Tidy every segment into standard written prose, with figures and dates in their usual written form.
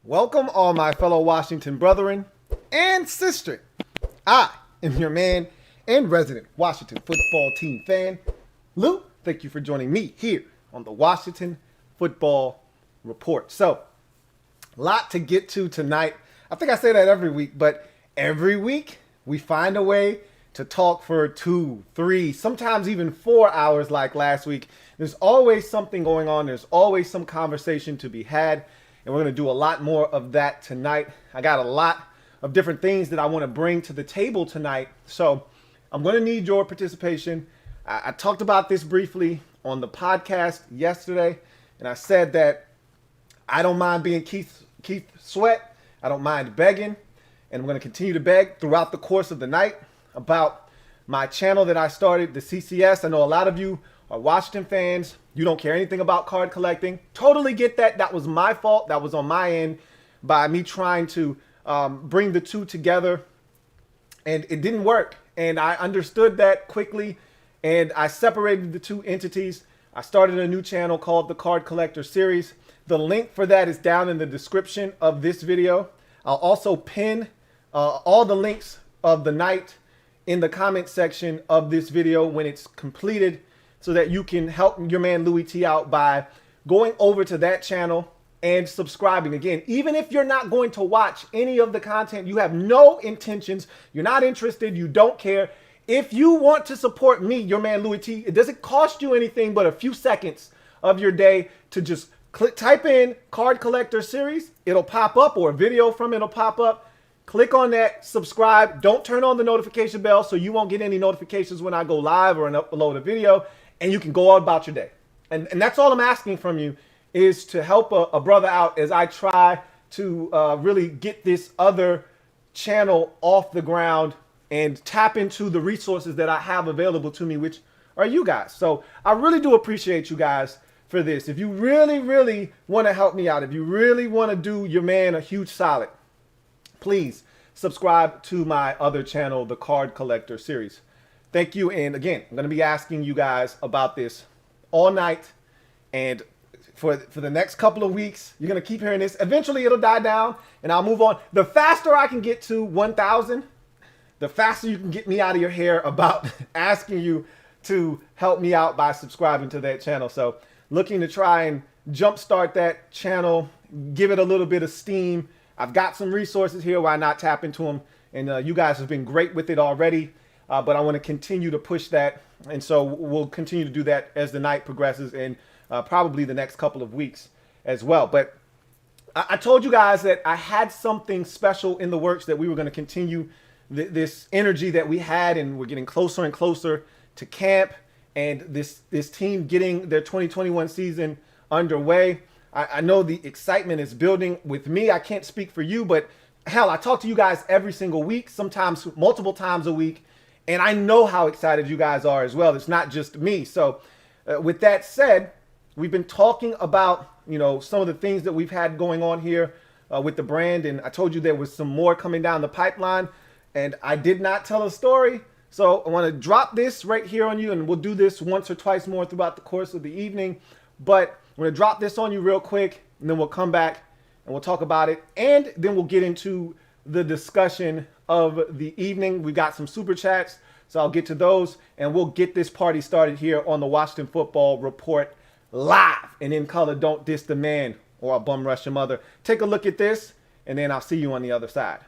Welcome, all my fellow Washington brethren and sister. I am your man and resident Washington football team fan, Lou. Thank you for joining me here on the Washington Football Report. So, a lot to get to tonight. I think I say that every week, but every week we find a way to talk for 2, 3, sometimes even 4 hours like last week. There's always something going on. There's always some conversation to be had. And we're going to do a lot more of that tonight. I got a lot of different things that I want to bring to the table tonight. So I'm going to need your participation. I talked about this briefly on the podcast yesterday. And I said that I don't mind being Keith Sweat. I don't mind begging. And I'm going to continue to beg throughout the course of the night about my channel that I started, the CCS. I know a lot of you are Washington fans. You don't care anything about card collecting. Totally get that. That was my fault. That was on my end by me trying to bring the two together. And it didn't work. And I understood that quickly. And I separated the two entities. I started a new channel called the Card Collector Series. The link for that is down in the description of this video. I'll also pin all the links of the night in the comment section of this video when it's completed, so that you can help your man Louie T out by going over to that channel and subscribing. Again, even if you're not going to watch any of the content, you have no intentions, you're not interested, you don't care. If you want to support me, your man Louie T, it doesn't cost you anything but a few seconds of your day to just type in Card Collector Series. It'll pop up, or a video from it'll pop up. Click on that, subscribe. Don't turn on the notification bell so you won't get any notifications when I go live or upload a video. And you can go on about your day. And that's all I'm asking from you, is to help a brother out as I try to really get this other channel off the ground and tap into the resources that I have available to me, which are you guys. So I really do appreciate you guys for this. If you really, really want to help me out, if you really want to do your man a huge solid, please subscribe to my other channel, the Card Collector Series. Thank you. And again, I'm going to be asking you guys about this all night. And for the next couple of weeks, you're going to keep hearing this. Eventually, it'll die down and I'll move on. The faster I can get to 1,000, the faster you can get me out of your hair about asking you to help me out by subscribing to that channel. So looking to try and jumpstart that channel, give it a little bit of steam. I've got some resources here. Why not tap into them? And you guys have been great with it already. But I want to continue to push that. And so we'll continue to do that as the night progresses, and probably the next couple of weeks as well. But I told you guys that I had something special in the works, that we were going to continue this energy that we had, and we're getting closer and closer to camp and this team getting their 2021 season underway. I know the excitement is building with me. I can't speak for you, but hell, I talk to you guys every single week, sometimes multiple times a week. And I know how excited you guys are as well. It's not just me. So with that said, we've been talking about, some of the things that we've had going on here with the brand. And I told you there was some more coming down the pipeline. And I did not tell a story. So I want to drop this right here on you. And we'll do this once or twice more throughout the course of the evening. But I'm going to drop this on you real quick. And then we'll come back and we'll talk about it. And then we'll get into the discussion of the evening. We've got some super chats, so I'll get to those, and we'll get this party started here on the Washington Football Report live and in color. Don't diss the man, or I'll bum rush your mother. Take a look at this, and then I'll see you on the other side.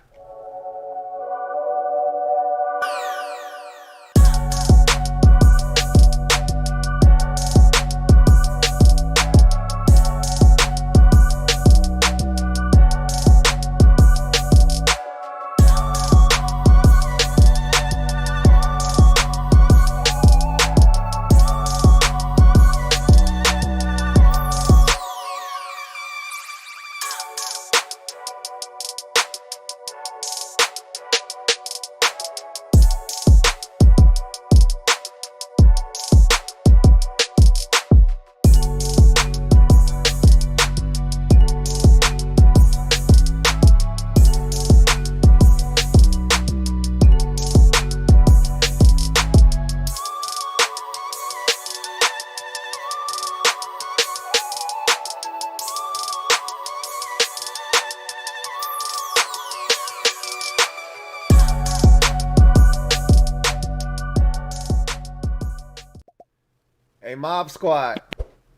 Hey, Mob Squad,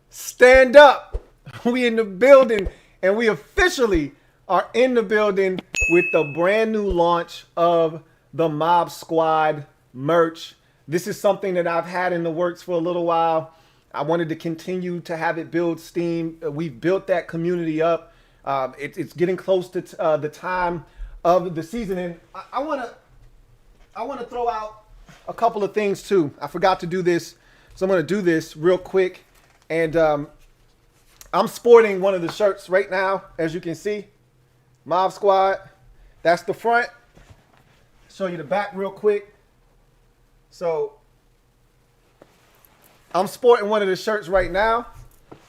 stand up. We in the building, and we officially are in the building with the brand new launch of the Mob Squad merch. This is something that I've had in the works for a little while. I wanted to continue to have it build steam. We've built that community up. It's getting close to the time of the season, and I want to throw out a couple of things too. I forgot to do this, so I'm going to do this real quick. And I'm sporting one of the shirts right now, as you can see. Mob Squad. That's the front. Show you the back real quick. So I'm sporting one of the shirts right now,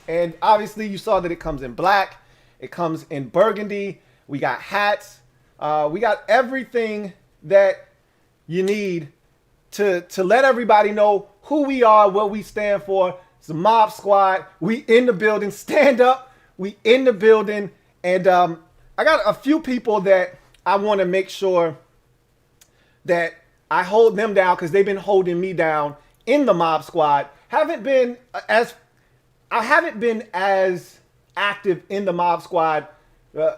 and obviously you saw that it comes in black. It comes in burgundy. We got hats. We got everything that you need to let everybody know who we are, what we stand for. It's the Mob Squad. We in the building. Stand up. We in the building. And I got a few people that I want to make sure that I hold them down, because they've been holding me down in the Mob Squad. I haven't been as active in the Mob Squad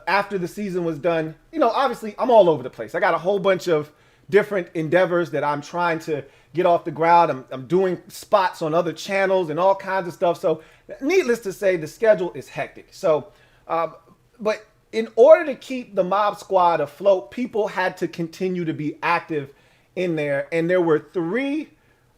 after the season was done. You know, obviously I'm all over the place. I got a whole bunch of different endeavors that I'm trying to get off the ground. I'm doing spots on other channels and all kinds of stuff. So needless to say, the schedule is hectic. So, but in order to keep the Mob Squad afloat, people had to continue to be active in there. And there were three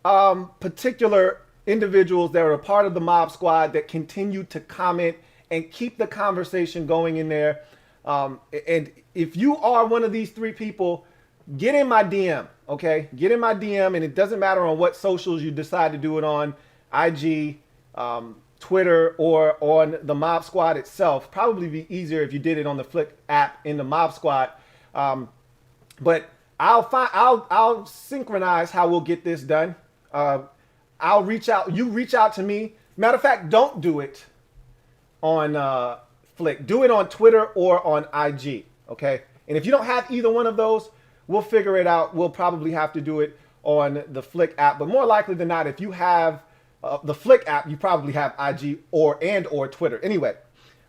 particular individuals that were a part of the Mob Squad that continued to comment and keep the conversation going in there. And if you are one of these three people, get in my DM, okay? Get in my DM, and it doesn't matter on what socials you decide to do it on, IG, Twitter, or on the Mob Squad itself. Probably be easier if you did it on the Flick app in the Mob Squad. But I'll synchronize how we'll get this done. I'll reach out. You reach out to me. Matter of fact, don't do it on Flick. Do it on Twitter or on IG, okay? And if you don't have either one of those, we'll figure it out. We'll probably have to do it on the Flick app. But more likely than not, if you have the Flick app, you probably have IG or Twitter. Anyway,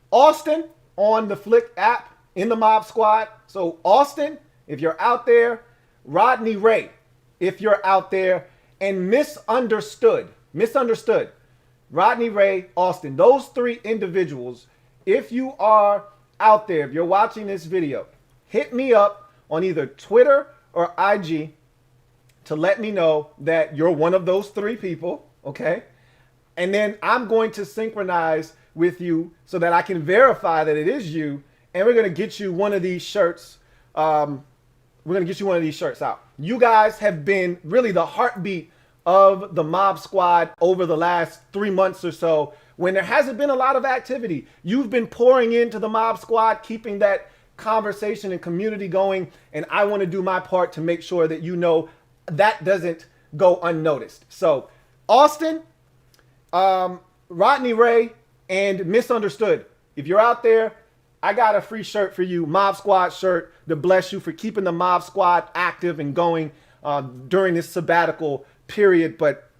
Austin on the Flick app in the Mob Squad. So Austin, if you're out there, Rodney Ray, if you're out there, and Misunderstood, Rodney Ray, Austin, those three individuals, if you are out there, if you're watching this video, hit me up on either Twitter or IG to let me know that you're one of those three people, okay? And then I'm going to synchronize with you so that I can verify that it is you, and we're going to get you one of these shirts. We're going to get you one of these shirts out. You guys have been really the heartbeat of the Mob Squad over the last 3 months or so, when there hasn't been a lot of activity. You've been pouring into the Mob Squad, keeping that conversation and community going, and I want to do my part to make sure that you know that doesn't go unnoticed. So Austin, Rodney Ray, and Misunderstood, if you're out there, I got a free shirt for you, Mob Squad shirt, to bless you for keeping the Mob Squad active and going during this sabbatical period. But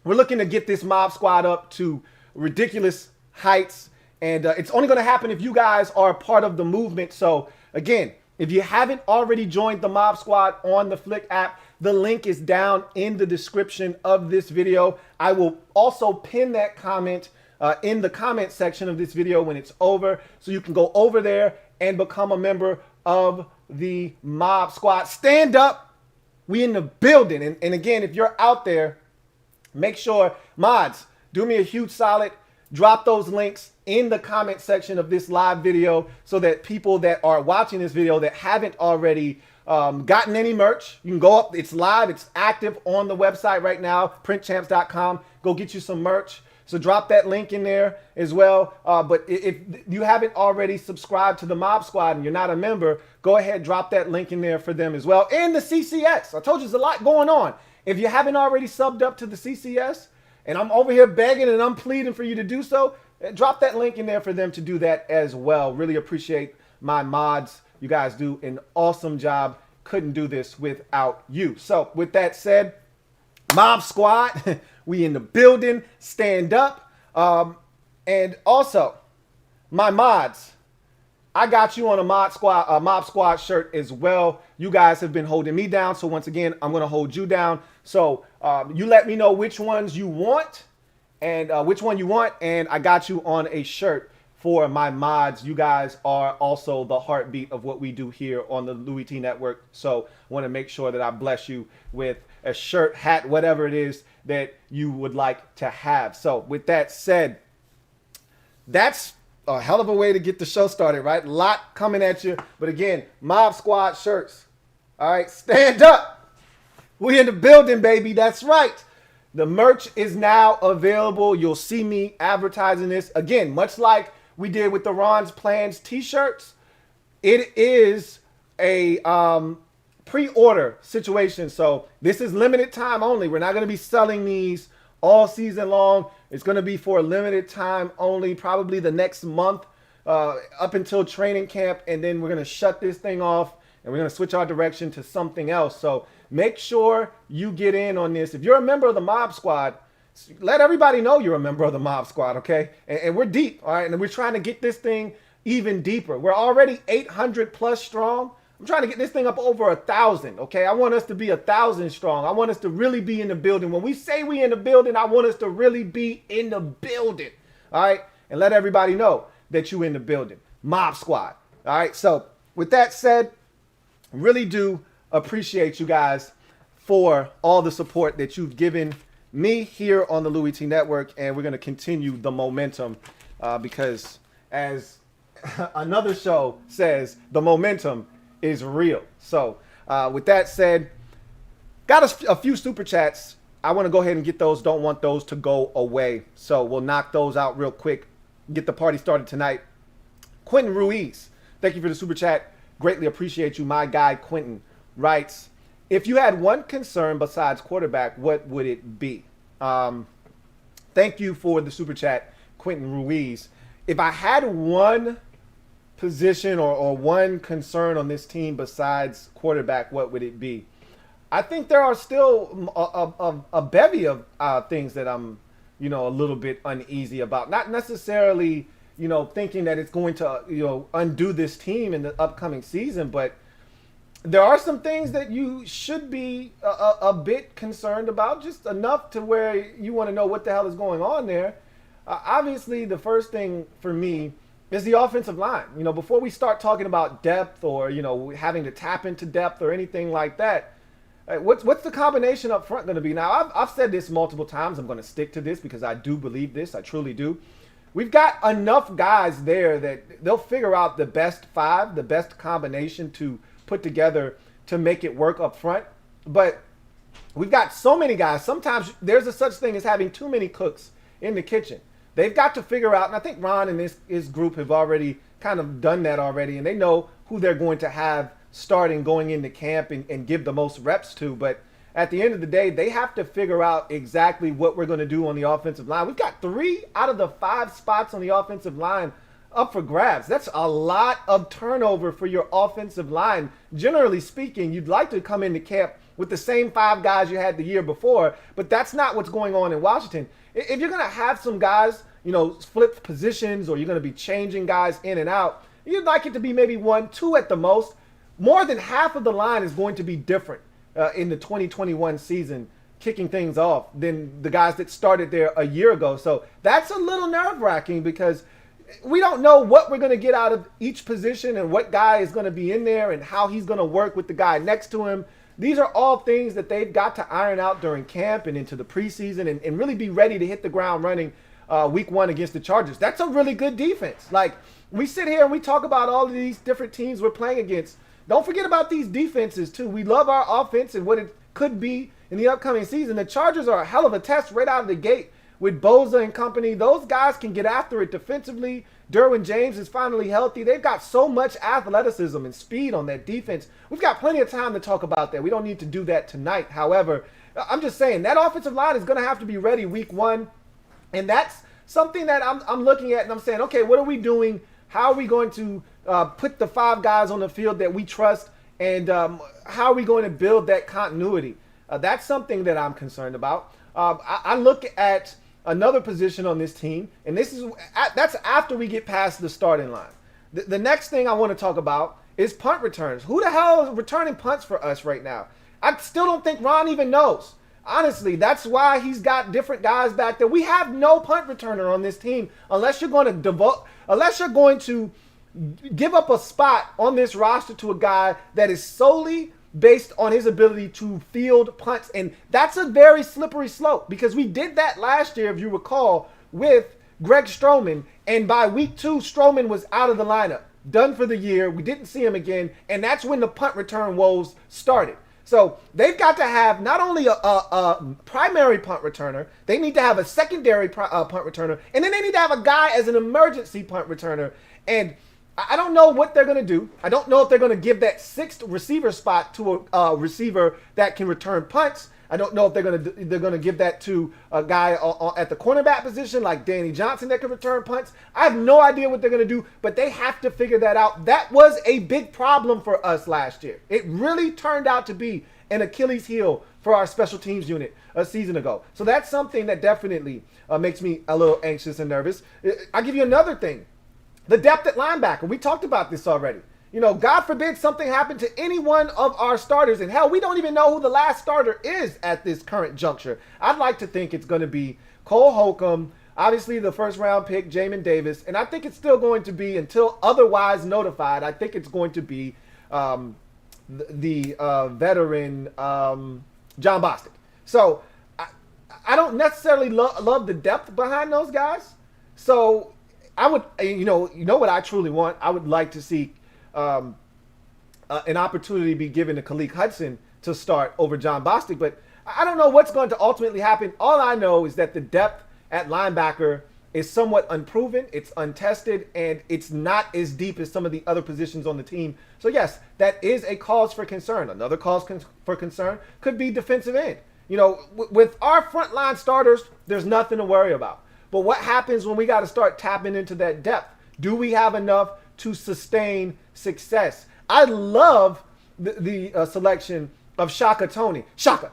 we're looking to get this Mob Squad up to ridiculous heights, and it's only going to happen if you guys are a part of the movement. So again, if you haven't already joined the Mob Squad on the Flick app, the link is down in the description of this video. I will also pin that comment in the comment section of this video when it's over, so you can go over there and become a member of the Mob Squad. Stand up. We in the building. And again, if you're out there, make sure, mods, do me a huge solid. Drop those links in the comment section of this live video so that people that are watching this video that haven't already gotten any merch, you can go up. It's live. It's active on the website right now, printchamps.com. Go get you some merch. So drop that link in there as well. But if you haven't already subscribed to the Mob Squad and you're not a member, go ahead, drop that link in there for them as well. And the CCS. I told you there's a lot going on. If you haven't already subbed up to the CCS, and I'm over here begging and I'm pleading for you to do so, drop that link in there for them to do that as well. Really appreciate my mods. You guys do an awesome job. Couldn't do this without you. So with that said, Mob Squad, we in the building. Stand up. And also, my mods, I got you on a Mob Squad shirt as well. You guys have been holding me down, so once again, I'm gonna hold you down. So you let me know which ones you want, and which one you want, and I got you on a shirt for my mods. You guys are also the heartbeat of what we do here on the Louie T Network. So I want to make sure that I bless you with a shirt, hat, whatever it is that you would like to have. So with that said, that's a hell of a way to get the show started, right? A lot coming at you. But again, Mob Squad shirts. All right, stand up. We in the building, baby. That's right. The merch is now available. You'll see me advertising this. Again, much like we did with the Ron's Plans t-shirts, it is a pre-order situation. So this is limited time only. We're not going to be selling these all season long. It's going to be for a limited time only, probably the next month up until training camp. And then we're going to shut this thing off and we're going to switch our direction to something else. So make sure you get in on this. If you're a member of the Mob Squad, let everybody know you're a member of the Mob Squad, okay? And we're deep, all right? And we're trying to get this thing even deeper. We're already 800 plus strong. I'm trying to get this thing up over 1,000, okay? I want us to be 1,000 strong. I want us to really be in the building. When we say we in the building, I want us to really be in the building, all right? And let everybody know that you in the building. Mob Squad, all right? So with that said, really do appreciate you guys for all the support that you've given me here on the Louie T Network, and we're going to continue the momentum because as another show says, the momentum is real. So with that said, got a few super chats. I want to go ahead and get those. Don't want those to go away. So we'll knock those out real quick. Get the party started tonight. Quentin Ruiz, thank you for the super chat. Greatly appreciate you. My guy Quentin writes, if you had one concern besides quarterback, what would it be? Thank you for the super chat, Quentin Ruiz. If I had one position or one concern on this team besides quarterback, what would it be? I think there are still a bevy of things that I'm, a little bit uneasy about. Not necessarily, thinking that it's going to, undo this team in the upcoming season, but there are some things that you should be a bit concerned about, just enough to where you want to know what the hell is going on there. Obviously, the first thing for me is the offensive line. Before we start talking about depth or, having to tap into depth or anything like that, what's the combination up front going to be? Now, I've said this multiple times. I'm going to stick to this because I do believe this. I truly do. We've got enough guys there that they'll figure out the best five, the best combination to put together to make it work up front. But we've got so many guys. Sometimes there's a such thing as having too many cooks in the kitchen. They've got to figure out, and I think Ron and his group have already kind of done that already, and they know who they're going to have starting going into camp and give the most reps to. But at the end of the day, they have to figure out exactly what we're going to do on the offensive line. We've got 3 out of the 5 spots on the offensive line up for grabs. That's a lot of turnover for your offensive line. Generally speaking, you'd like to come into camp with the same 5 guys you had the year before, but that's not what's going on in Washington. If you're going to have some guys, flip positions, or you're going to be changing guys in and out, you'd like it to be maybe 1, 2 at the most. More than half of the line is going to be different in the 2021 season, kicking things off, than the guys that started there a year ago. So that's a little nerve-wracking because we don't know what we're going to get out of each position and what guy is going to be in there and how he's going to work with the guy next to him. These are all things that they've got to iron out during camp and into the preseason and really be ready to hit the ground running week 1 against the Chargers. That's a really good defense. Like, we sit here and we talk about all of these different teams we're playing against. Don't forget about these defenses, too. We love our offense and what it could be in the upcoming season. The Chargers are a hell of a test right out of the gate. With Boza and company, those guys can get after it defensively. Derwin James is finally healthy. They've got so much athleticism and speed on that defense. We've got plenty of time to talk about that. We don't need to do that tonight. However, I'm just saying that offensive line is going to have to be ready week 1. And that's something that I'm looking at and I'm saying, okay, what are we doing? How are we going to put the 5 guys on the field that we trust? And how are we going to build that continuity? That's something that I'm concerned about. I look at another position on this team, and that's after we get past the starting line. The next thing I want to talk about is punt returns. Who the hell is returning punts for us right now? I still don't think Ron even knows. Honestly, that's why he's got different guys back there. We have no punt returner on this team unless you're going to give up a spot on this roster to a guy that is solely based on his ability to field punts. And that's a very slippery slope because we did that last year, if you recall, with Greg Stroman. And by week 2, Stroman was out of the lineup, done for the year. We didn't see him again. And that's when the punt return woes started. So they've got to have not only a primary punt returner, they need to have a secondary punt returner, and then they need to have a guy as an emergency punt returner. And I don't know what they're going to do. I don't know if they're going to give that 6th receiver spot to a receiver that can return punts. I don't know if they're going to give that to a guy at the cornerback position like Danny Johnson that can return punts. I have no idea what they're going to do, but they have to figure that out. That was a big problem for us last year. It really turned out to be an Achilles heel for our special teams unit a season ago. So that's something that definitely makes me a little anxious and nervous. I'll give you another thing. The depth at linebacker. We talked about this already. You know, God forbid something happened to any one of our starters. And hell, we don't even know who the last starter is at this current juncture. I'd like to think it's going to be Cole Holcomb, obviously the first round pick, Jamin Davis. And I think it's still going to be, until otherwise notified, I think it's going to be the veteran John Bostic. So I don't necessarily love the depth behind those guys. So I would, you know what I truly want? I would like to see an opportunity be given to Khaleke Hudson to start over John Bostic, but I don't know what's going to ultimately happen. All I know is that the depth at linebacker is somewhat unproven, it's untested, and it's not as deep as some of the other positions on the team. So yes, that is a cause for concern. Another cause for concern could be defensive end. You know, with our frontline starters, there's nothing to worry about. But what happens when we got to start tapping into that depth? Do we have enough to sustain success? I love the selection of Shaka Toney. Shaka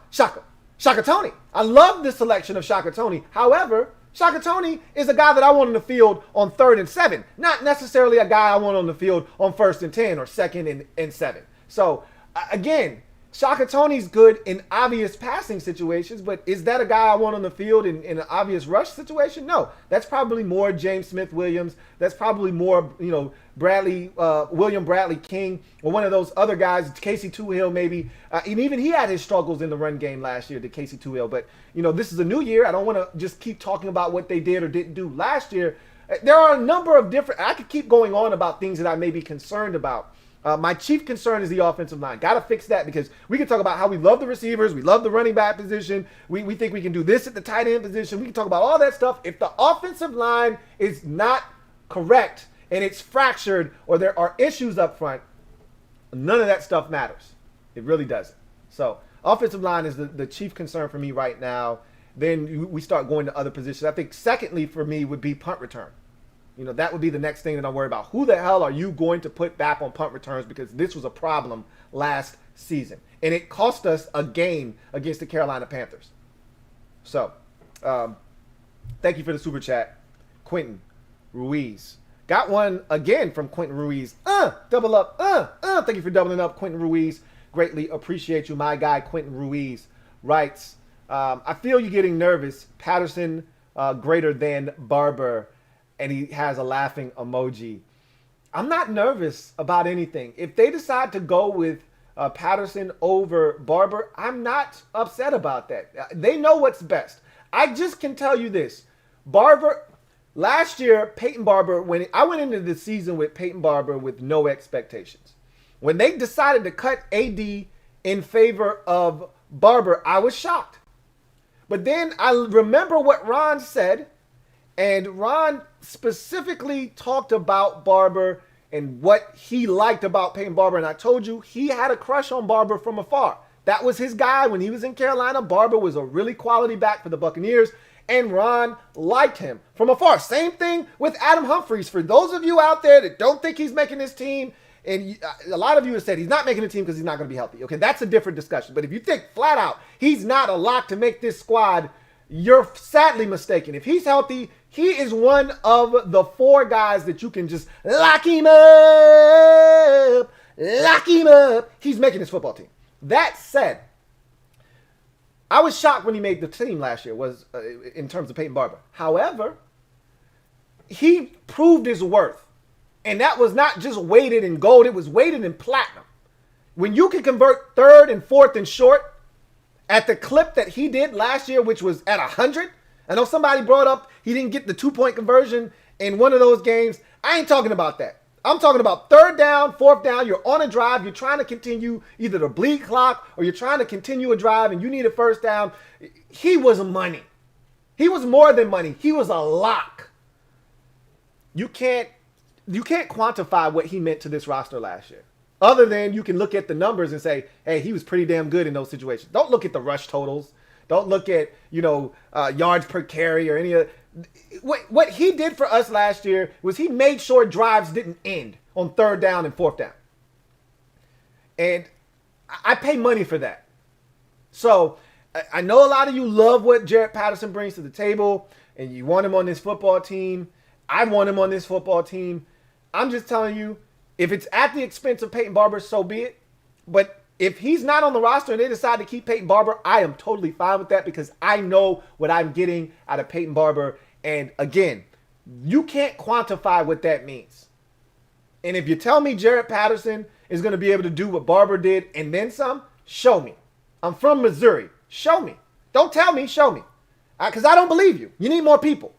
Toney. I love the selection of Shaka Toney. However, Shaka Toney is a guy that I want on the field on 3rd and 7. Not necessarily a guy I want on the field on 1st and 10 or 2nd and 7. So, again, Shaka Toney's good in obvious passing situations, but is that a guy I want on the field in an obvious rush situation? No. That's probably more James Smith-Williams. That's probably more, William Bradley King, or one of those other guys, Casey Toohill maybe. And even he had his struggles in the run game last year, to Casey Toohill. But, this is a new year. I don't want to just keep talking about what they did or didn't do last year. There are a number of different, I could keep going on about things that I may be concerned about. My chief concern is the offensive line. Got to fix that, because we can talk about how we love the receivers, we love the running back position, we think we can do this at the tight end position. We can talk about all that stuff. If the offensive line is not correct and it's fractured or there are issues up front, none of that stuff matters. It really doesn't. So offensive line is the chief concern for me right now. Then we start going to other positions. I think secondly for me would be punt return. That would be the next thing that I'm worried about. Who the hell are you going to put back on punt returns? Because this was a problem last season. And it cost us a game against the Carolina Panthers. So, thank you for the super chat. Quentin Ruiz. Got one again from Quentin Ruiz. Double up. Thank you for doubling up, Quentin Ruiz. Greatly appreciate you. My guy, Quentin Ruiz, writes, I feel you getting nervous. Patterson greater than Barber. And he has a laughing emoji. I'm not nervous about anything. If they decide to go with Patterson over Barber, I'm not upset about that. They know what's best. I just can tell you this. Barber, last year, Peyton Barber, I went into the season with Peyton Barber with no expectations. When they decided to cut AD in favor of Barber, I was shocked. But then I remember what Ron said, and Ron specifically talked about Barber and what he liked about Peyton Barber. And I told you he had a crush on Barber from afar. That was his guy when he was in Carolina. Barber was a really quality back for the Buccaneers, and Ron liked him from afar. Same thing with Adam Humphries. For those of you out there that don't think he's making this team, And a lot of you have said he's not making the team because he's not going to be healthy. Okay, that's a different discussion. But if you think flat out he's not a lock to make this squad, you're sadly mistaken. If he's healthy, he is one of the 4 guys that you can just lock him up. Lock him up. He's making his football team. That said, I was shocked when he made the team last year, in terms of Peyton Barber. However, he proved his worth. And that was not just weighted in gold, it was weighted in platinum. When you can convert 3rd and 4th and short at the clip that he did last year, which was at 100. I know somebody brought up he didn't get the 2-point conversion in one of those games. I ain't talking about that. I'm talking about 3rd down, 4th down. You're on a drive. You're trying to continue either the bleed clock or you're trying to continue a drive and you need a 1st down. He was money. He was more than money. He was a lock. You can't quantify what he meant to this roster last year. Other than you can look at the numbers and say, hey, he was pretty damn good in those situations. Don't look at the rush totals. Don't look at, yards per carry or any of what he did for us last year was he made sure drives didn't end on 3rd down and 4th down. And I pay money for that. So I know a lot of you love what Jaret Patterson brings to the table and you want him on this football team. I want him on this football team. I'm just telling you, if it's at the expense of Peyton Barber, so be it. But if he's not on the roster and they decide to keep Peyton Barber, I am totally fine with that because I know what I'm getting out of Peyton Barber. And again, you can't quantify what that means. And if you tell me Jaret Patterson is going to be able to do what Barber did and then some, show me. I'm from Missouri. Show me. Don't tell me, show me. Because I don't believe you. You need more people.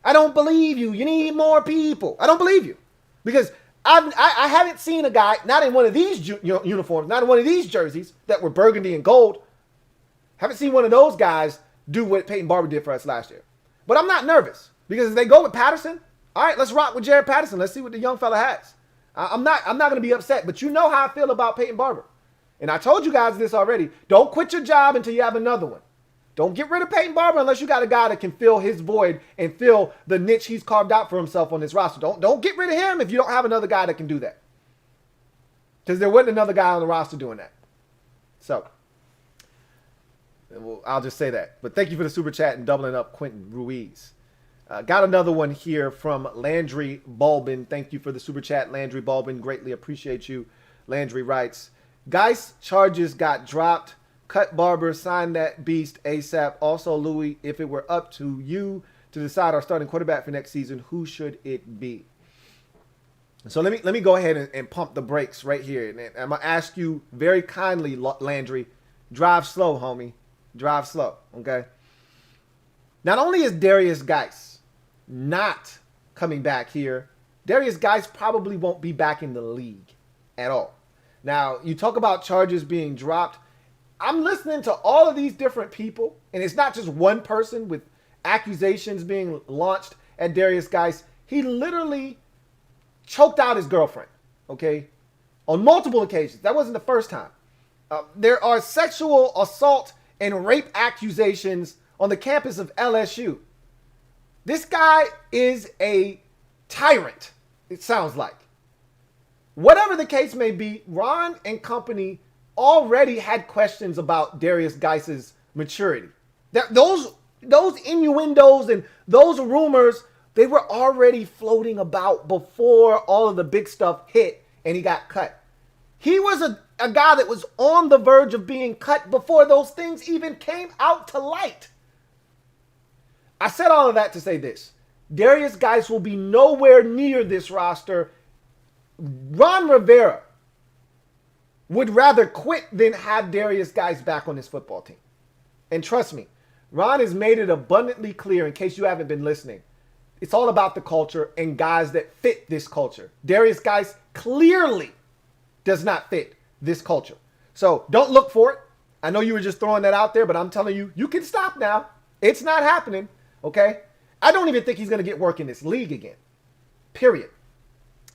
I don't believe you. You need more people. I don't believe you. Because I haven't seen a guy, not in one of these uniforms, not in one of these jerseys that were burgundy and gold. Haven't seen one of those guys do what Peyton Barber did for us last year. But I'm not nervous because if they go with Patterson, all right, let's rock with Jaret Patterson. Let's see what the young fella has. I'm not going to be upset, but you know how I feel about Peyton Barber. And I told you guys this already. Don't quit your job until you have another one. Don't get rid of Peyton Barber unless you got a guy that can fill his void and fill the niche he's carved out for himself on this roster. Don't get rid of him if you don't have another guy that can do that. Because there wasn't another guy on the roster doing that. So, I'll just say that. But thank you for the super chat and doubling up Quentin Ruiz. Got another one here from Landry Balbin. Thank you for the super chat, Landry Balbin. Greatly appreciate you. Landry writes, Geis charges got dropped. Cut Barber, sign that beast ASAP. Also, Louie, if it were up to you to decide our starting quarterback for next season, who should it be? So let me go ahead and pump the brakes right here. And I'm going to ask you very kindly, Landry, drive slow, homie. Drive slow, okay? Not only is Darius Geis not coming back here, Darius Geis probably won't be back in the league at all. Now, you talk about charges being dropped. I'm listening to all of these different people, and it's not just one person with accusations being launched at Darius Geis. He literally choked out his girlfriend, okay, on multiple occasions. That wasn't the first time. There are sexual assault and rape accusations on the campus of LSU. This guy is a tyrant, it sounds like. Whatever the case may be, Ron and company already had questions about Darius Geis's maturity. Those innuendos and those rumors, they were already floating about before all of the big stuff hit and he got cut. He was a guy that was on the verge of being cut before those things even came out to light. I said all of that to say this. Darius Geis will be nowhere near this roster. Ron Rivera would rather quit than have Darius Geis back on his football team. And trust me, Ron has made it abundantly clear, in case you haven't been listening, it's all about the culture and guys that fit this culture. Darius Geis clearly does not fit this culture. So don't look for it. I know you were just throwing that out there, but I'm telling you, you can stop now. It's not happening, okay? I don't even think he's going to get work in this league again, period.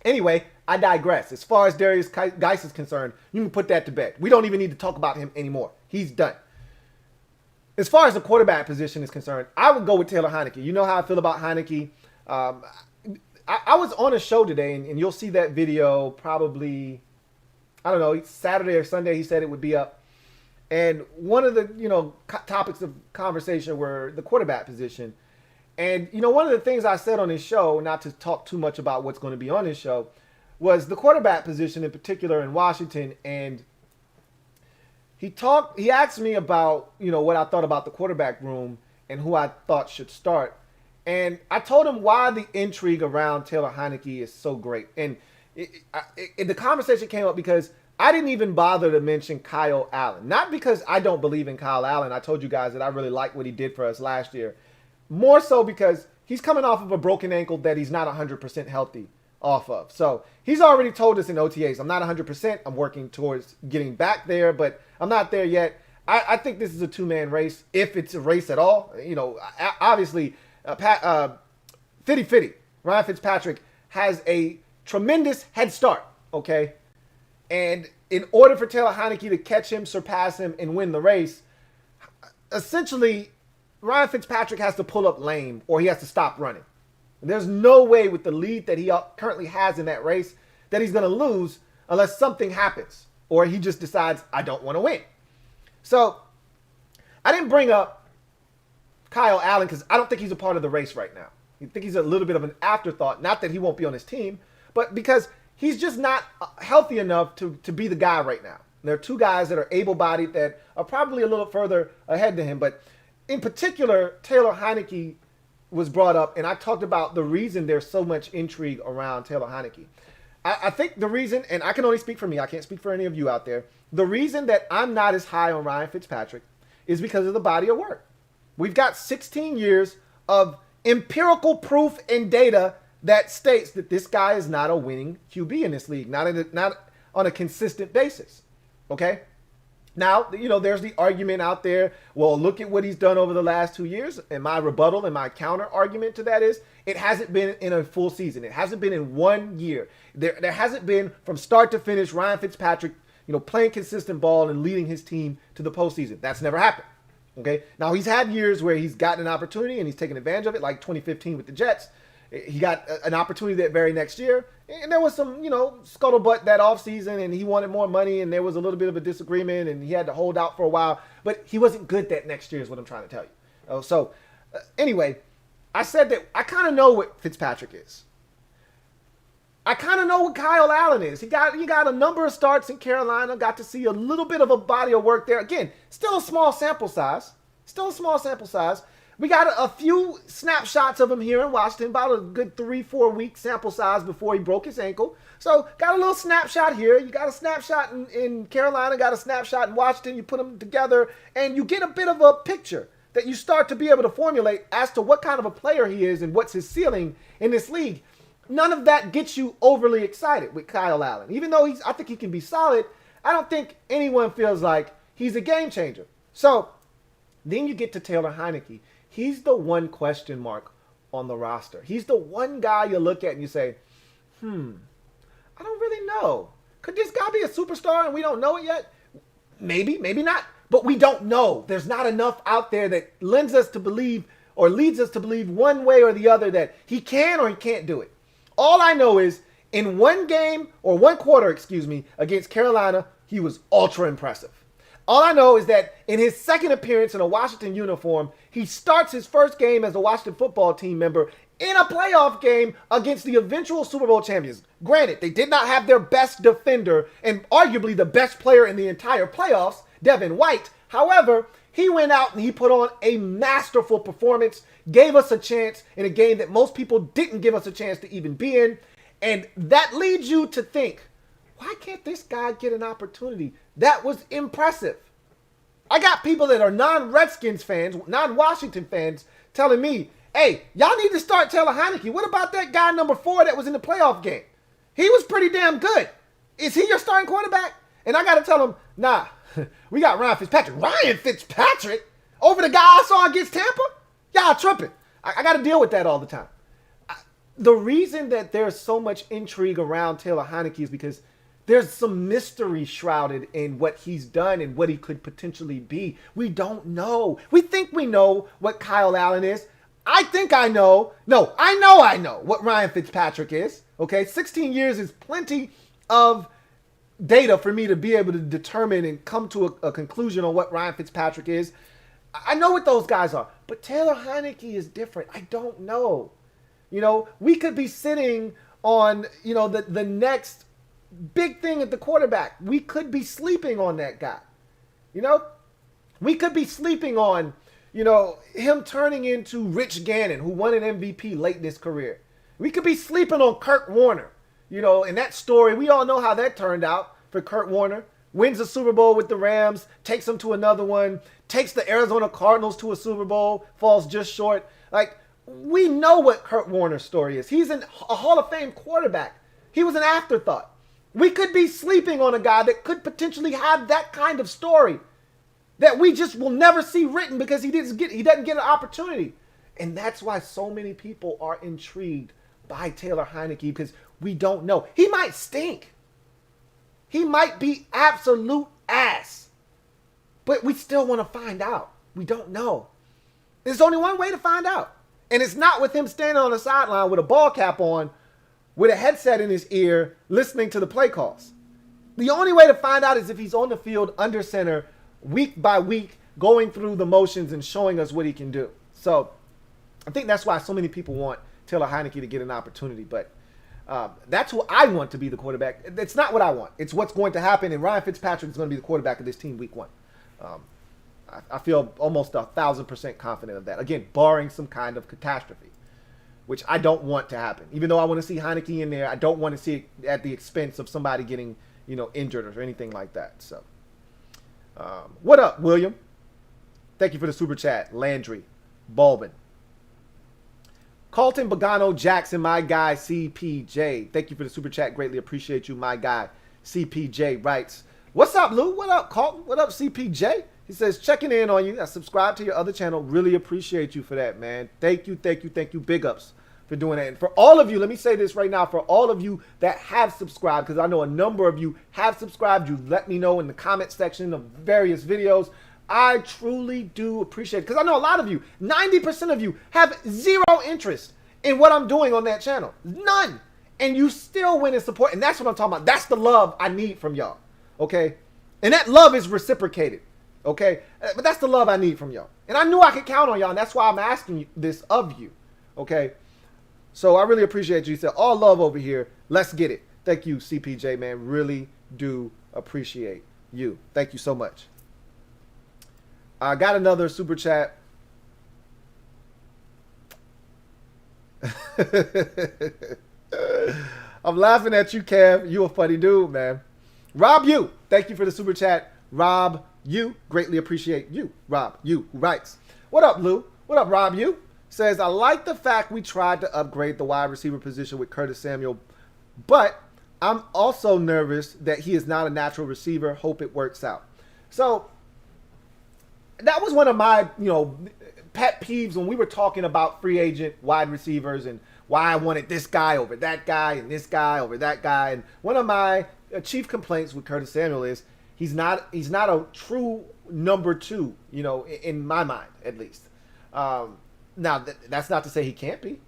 Anyway, I digress. As far as Darius Geis is concerned, you can put that to bed. We don't even need to talk about him anymore. He's done. As far as the quarterback position is concerned, I would go with Taylor Heinicke. You know how I feel about Heinicke. I was on a show today, and you'll see that video probably, I don't know, Saturday or Sunday. He said it would be up. And one of the, topics of conversation were the quarterback position. And, one of the things I said on his show, not to talk too much about what's going to be on his show, was the quarterback position in particular in Washington. And he asked me about, what I thought about the quarterback room and who I thought should start. And I told him why the intrigue around Taylor Heinicke is so great. And the conversation came up because I didn't even bother to mention Kyle Allen. Not because I don't believe in Kyle Allen. I told you guys that I really liked what he did for us last year. More so because he's coming off of a broken ankle that he's not 100% healthy off of. So he's already told us in OTAs, I'm not 100%. I'm working towards getting back there, but I'm not there yet. I think this is a two-man race, if it's a race at all. Obviously, Ryan Fitzpatrick has a tremendous head start, okay? And in order for Taylor Heinicke to catch him, surpass him, and win the race, essentially, Ryan Fitzpatrick has to pull up lame or he has to stop running. There's no way with the lead that he currently has in that race that he's going to lose unless something happens or he just decides, I don't want to win. So I didn't bring up Kyle Allen because I don't think he's a part of the race right now. I think he's a little bit of an afterthought. Not that he won't be on his team, but because he's just not healthy enough to be the guy right now. There are two guys that are able-bodied that are probably a little further ahead than him. But in particular, Taylor Heinicke was brought up, and I talked about the reason there's so much intrigue around Taylor Heinicke. I think the reason, and I can only speak for me, I can't speak for any of you out there, the reason that I'm not as high on Ryan Fitzpatrick is because of the body of work. We've got 16 years of empirical proof and data that states that this guy is not a winning QB in this league, not on a consistent basis, okay? Now, there's the argument out there, well, look at what he's done over the last 2 years, and my rebuttal and my counter argument to that is it hasn't been in a full season. It hasn't been in 1 year. There hasn't been from start to finish Ryan Fitzpatrick, playing consistent ball and leading his team to the postseason. That's never happened, okay? Now, he's had years where he's gotten an opportunity and he's taken advantage of it, like 2015 with the Jets. He got an opportunity that very next year, and there was some, scuttlebutt that offseason, and he wanted more money, and there was a little bit of a disagreement, and he had to hold out for a while, but he wasn't good that next year is what I'm trying to tell you. Anyway, I said that I kind of know what Fitzpatrick is. I kind of know what Kyle Allen is. He got a number of starts in Carolina, got to see a little bit of a body of work there. Again, still a small sample size. We got a few snapshots of him here in Washington, about a good 3-4 week sample size before he broke his ankle. So got a little snapshot here. You got a snapshot in Carolina, got a snapshot in Washington. You put them together and you get a bit of a picture that you start to be able to formulate as to what kind of a player he is and what's his ceiling in this league. None of that gets you overly excited with Kyle Allen. Even though I think he can be solid, I don't think anyone feels like he's a game changer. So then you get to Taylor Heinicke. He's the one question mark on the roster. He's the one guy you look at and you say, I don't really know. Could this guy be a superstar and we don't know it yet? Maybe, maybe not. But we don't know. There's not enough out there that lends us to believe or leads us to believe one way or the other that he can or he can't do it. All I know is in one quarter, against Carolina, he was ultra impressive. All I know is that in his second appearance in a Washington uniform, he starts his first game as a Washington football team member in a playoff game against the eventual Super Bowl champions. Granted, they did not have their best defender and arguably the best player in the entire playoffs, Devin White. However, he went out and he put on a masterful performance, gave us a chance in a game that most people didn't give us a chance to even be in. And that leads you to think, why can't this guy get an opportunity? That was impressive. I got people that are non-Redskins fans, non-Washington fans, telling me, hey, y'all need to start Taylor Heinicke. What about that guy number 4 that was in the playoff game? He was pretty damn good. Is he your starting quarterback? And I got to tell him, nah, we got Ryan Fitzpatrick. Ryan Fitzpatrick? Over the guy I saw against Tampa? Y'all tripping. I got to deal with that all the time. The reason that there's so much intrigue around Taylor Heinicke is because there's some mystery shrouded in what he's done and what he could potentially be. We don't know. We think we know what Kyle Allen is. I think I know. No, I know what Ryan Fitzpatrick is. Okay, 16 years is plenty of data for me to be able to determine and come to a conclusion on what Ryan Fitzpatrick is. I know what those guys are, but Taylor Heineke is different. I don't know. You know, we could be sitting on, you know, the next big thing at the quarterback. We could be sleeping on that guy. You know, we could be sleeping on, you know, him turning into Rich Gannon, who won an MVP late in his career. We could be sleeping on Kurt Warner. You know, in that story, we all know how that turned out for Kurt Warner. Wins the Super Bowl with the Rams, takes them to another one, takes the Arizona Cardinals to a Super Bowl, falls just short. Like, we know what Kurt Warner's story is. He's a Hall of Fame quarterback. He was an afterthought. We could be sleeping on a guy that could potentially have that kind of story that we just will never see written because he doesn't get an opportunity. And that's why so many people are intrigued by Taylor Heineke, because we don't know. He might stink. He might be absolute ass. But we still want to find out. We don't know. There's only one way to find out. And it's not with him standing on the sideline with a ball cap on, with a headset in his ear, listening to the play calls. The only way to find out is if he's on the field under center, week by week, going through the motions and showing us what he can do. So I think that's why so many people want Taylor Heineke to get an opportunity. But that's who I want to be the quarterback. It's not what I want. It's what's going to happen. And Ryan Fitzpatrick is going to be the quarterback of this team week 1. I feel almost 1,000% confident of that. Again, barring some kind of catastrophe, which I don't want to happen. Even though I want to see Heineke in there, I don't want to see it at the expense of somebody getting, you know, injured or anything like that. So, what up, William? Thank you for the super chat. Landry, Balbin, Carlton Bogano Jackson, my guy CPJ. Thank you for the super chat. Greatly appreciate you, my guy CPJ writes, "What's up, Lou? What up, Carlton? What up, CPJ?" He says, checking in on you. I subscribe to your other channel. Really appreciate you for that, man. Thank you, thank you, thank you. Big ups for doing that. And for all of you, let me say this right now. For all of you that have subscribed, because I know a number of you have subscribed. You let me know in the comment section of various videos. I truly do appreciate it. Because I know a lot of you, 90% of you, have zero interest in what I'm doing on that channel. None. And you still win and support. And that's what I'm talking about. That's the love I need from y'all. Okay? And that love is reciprocated. Okay, but that's the love I need from y'all. And I knew I could count on y'all, and that's why I'm asking this of you. Okay, so I really appreciate you. You said, all love over here. Let's get it. Thank you, CPJ, man. Really do appreciate you. Thank you so much. I got another super chat. I'm laughing at you, Kev. You a funny dude, man. Rob, you. Thank you for the super chat. Rob, you. Greatly appreciate you. Rob, you, who writes, what up, Lou? What up, Rob, you? Says, I like the fact we tried to upgrade the wide receiver position with Curtis Samuel, but I'm also nervous that he is not a natural receiver. Hope it works out. So that was one of my, you know, pet peeves when we were talking about free agent wide receivers and why I wanted this guy over that guy and this guy over that guy. And one of my chief complaints with Curtis Samuel is he's not a true number 2, you know, in my mind, at least. Now, that's not to say he can't be.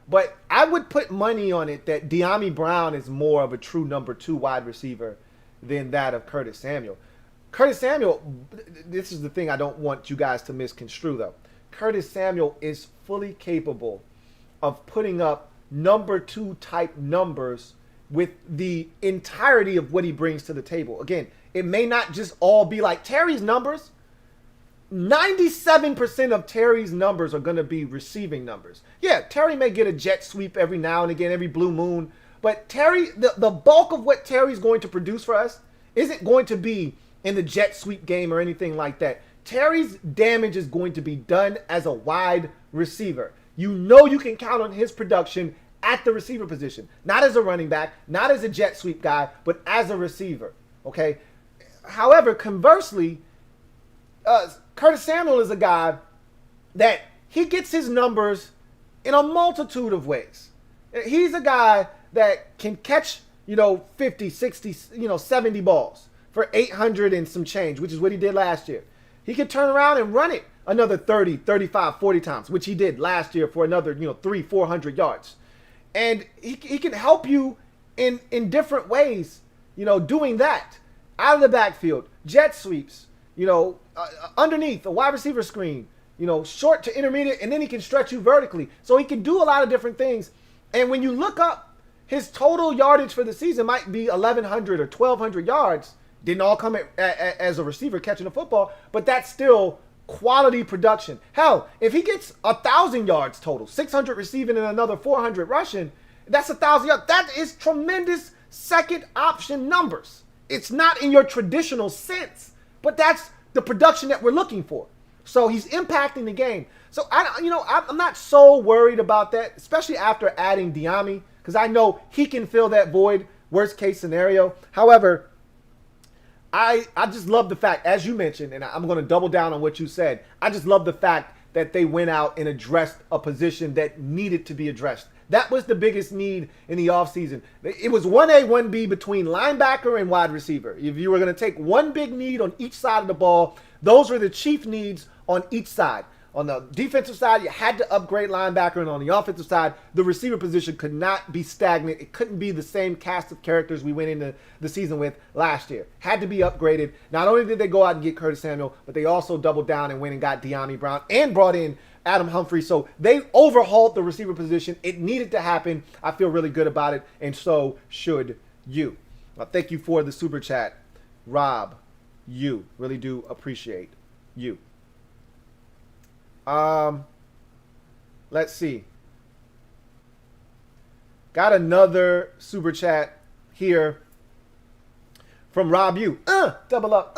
But I would put money on it that De'Ami Brown is more of a true number 2 wide receiver than that of Curtis Samuel. Curtis Samuel, this is the thing I don't want you guys to misconstrue, though. Curtis Samuel is fully capable of putting up number 2 type numbers with the entirety of what he brings to the table. Again, it may not just all be like Terry's numbers. 97% of Terry's numbers are going to be receiving numbers. Yeah, Terry may get a jet sweep every now and again, every blue moon. But Terry, the bulk of what Terry's going to produce for us isn't going to be in the jet sweep game or anything like that. Terry's damage is going to be done as a wide receiver. You know you can count on his production at the receiver position. Not as a running back, not as a jet sweep guy, but as a receiver. Okay? However, conversely, Curtis Samuel is a guy that he gets his numbers in a multitude of ways. He's a guy that can catch, 50, 60, 70 balls for 800 and some change, which is what he did last year. He could turn around and run it another 30, 35, 40 times, which he did last year for another, 300-400 yards. And he can help you in different ways, doing that. Out of the backfield, jet sweeps, underneath a wide receiver screen, short to intermediate, and then he can stretch you vertically. So he can do a lot of different things. And when you look up, his total yardage for the season might be 1,100 or 1,200 yards. Didn't all come as a receiver catching the football, but that's still quality production. Hell, if he gets 1,000 yards total, 600 receiving and another 400 rushing, that's 1,000 yards. That is tremendous second option numbers. It's not in your traditional sense, but that's the production that we're looking for. So he's impacting the game. So I'm not so worried about that, especially after adding Diami, because I know he can fill that void, worst case scenario. However, I just love the fact, as you mentioned, and I'm going to double down on what you said, I just love the fact that they went out and addressed a position that needed to be addressed. That was the biggest need in the offseason. It was 1A, 1B between linebacker and wide receiver. If you were going to take one big need on each side of the ball, those were the chief needs on each side. On the defensive side, you had to upgrade linebacker, and on the offensive side, the receiver position could not be stagnant. It couldn't be the same cast of characters we went into the season with last year. Had to be upgraded. Not only did they go out and get Curtis Samuel, but they also doubled down and went and got De'Ami Brown and brought in Adam Humphrey. So they overhauled the receiver position. It needed to happen. I feel really good about it, and so should you. Thank you for the super chat, Rob. You really do appreciate you. Let's see. Got another super chat here from Rob U. Double up.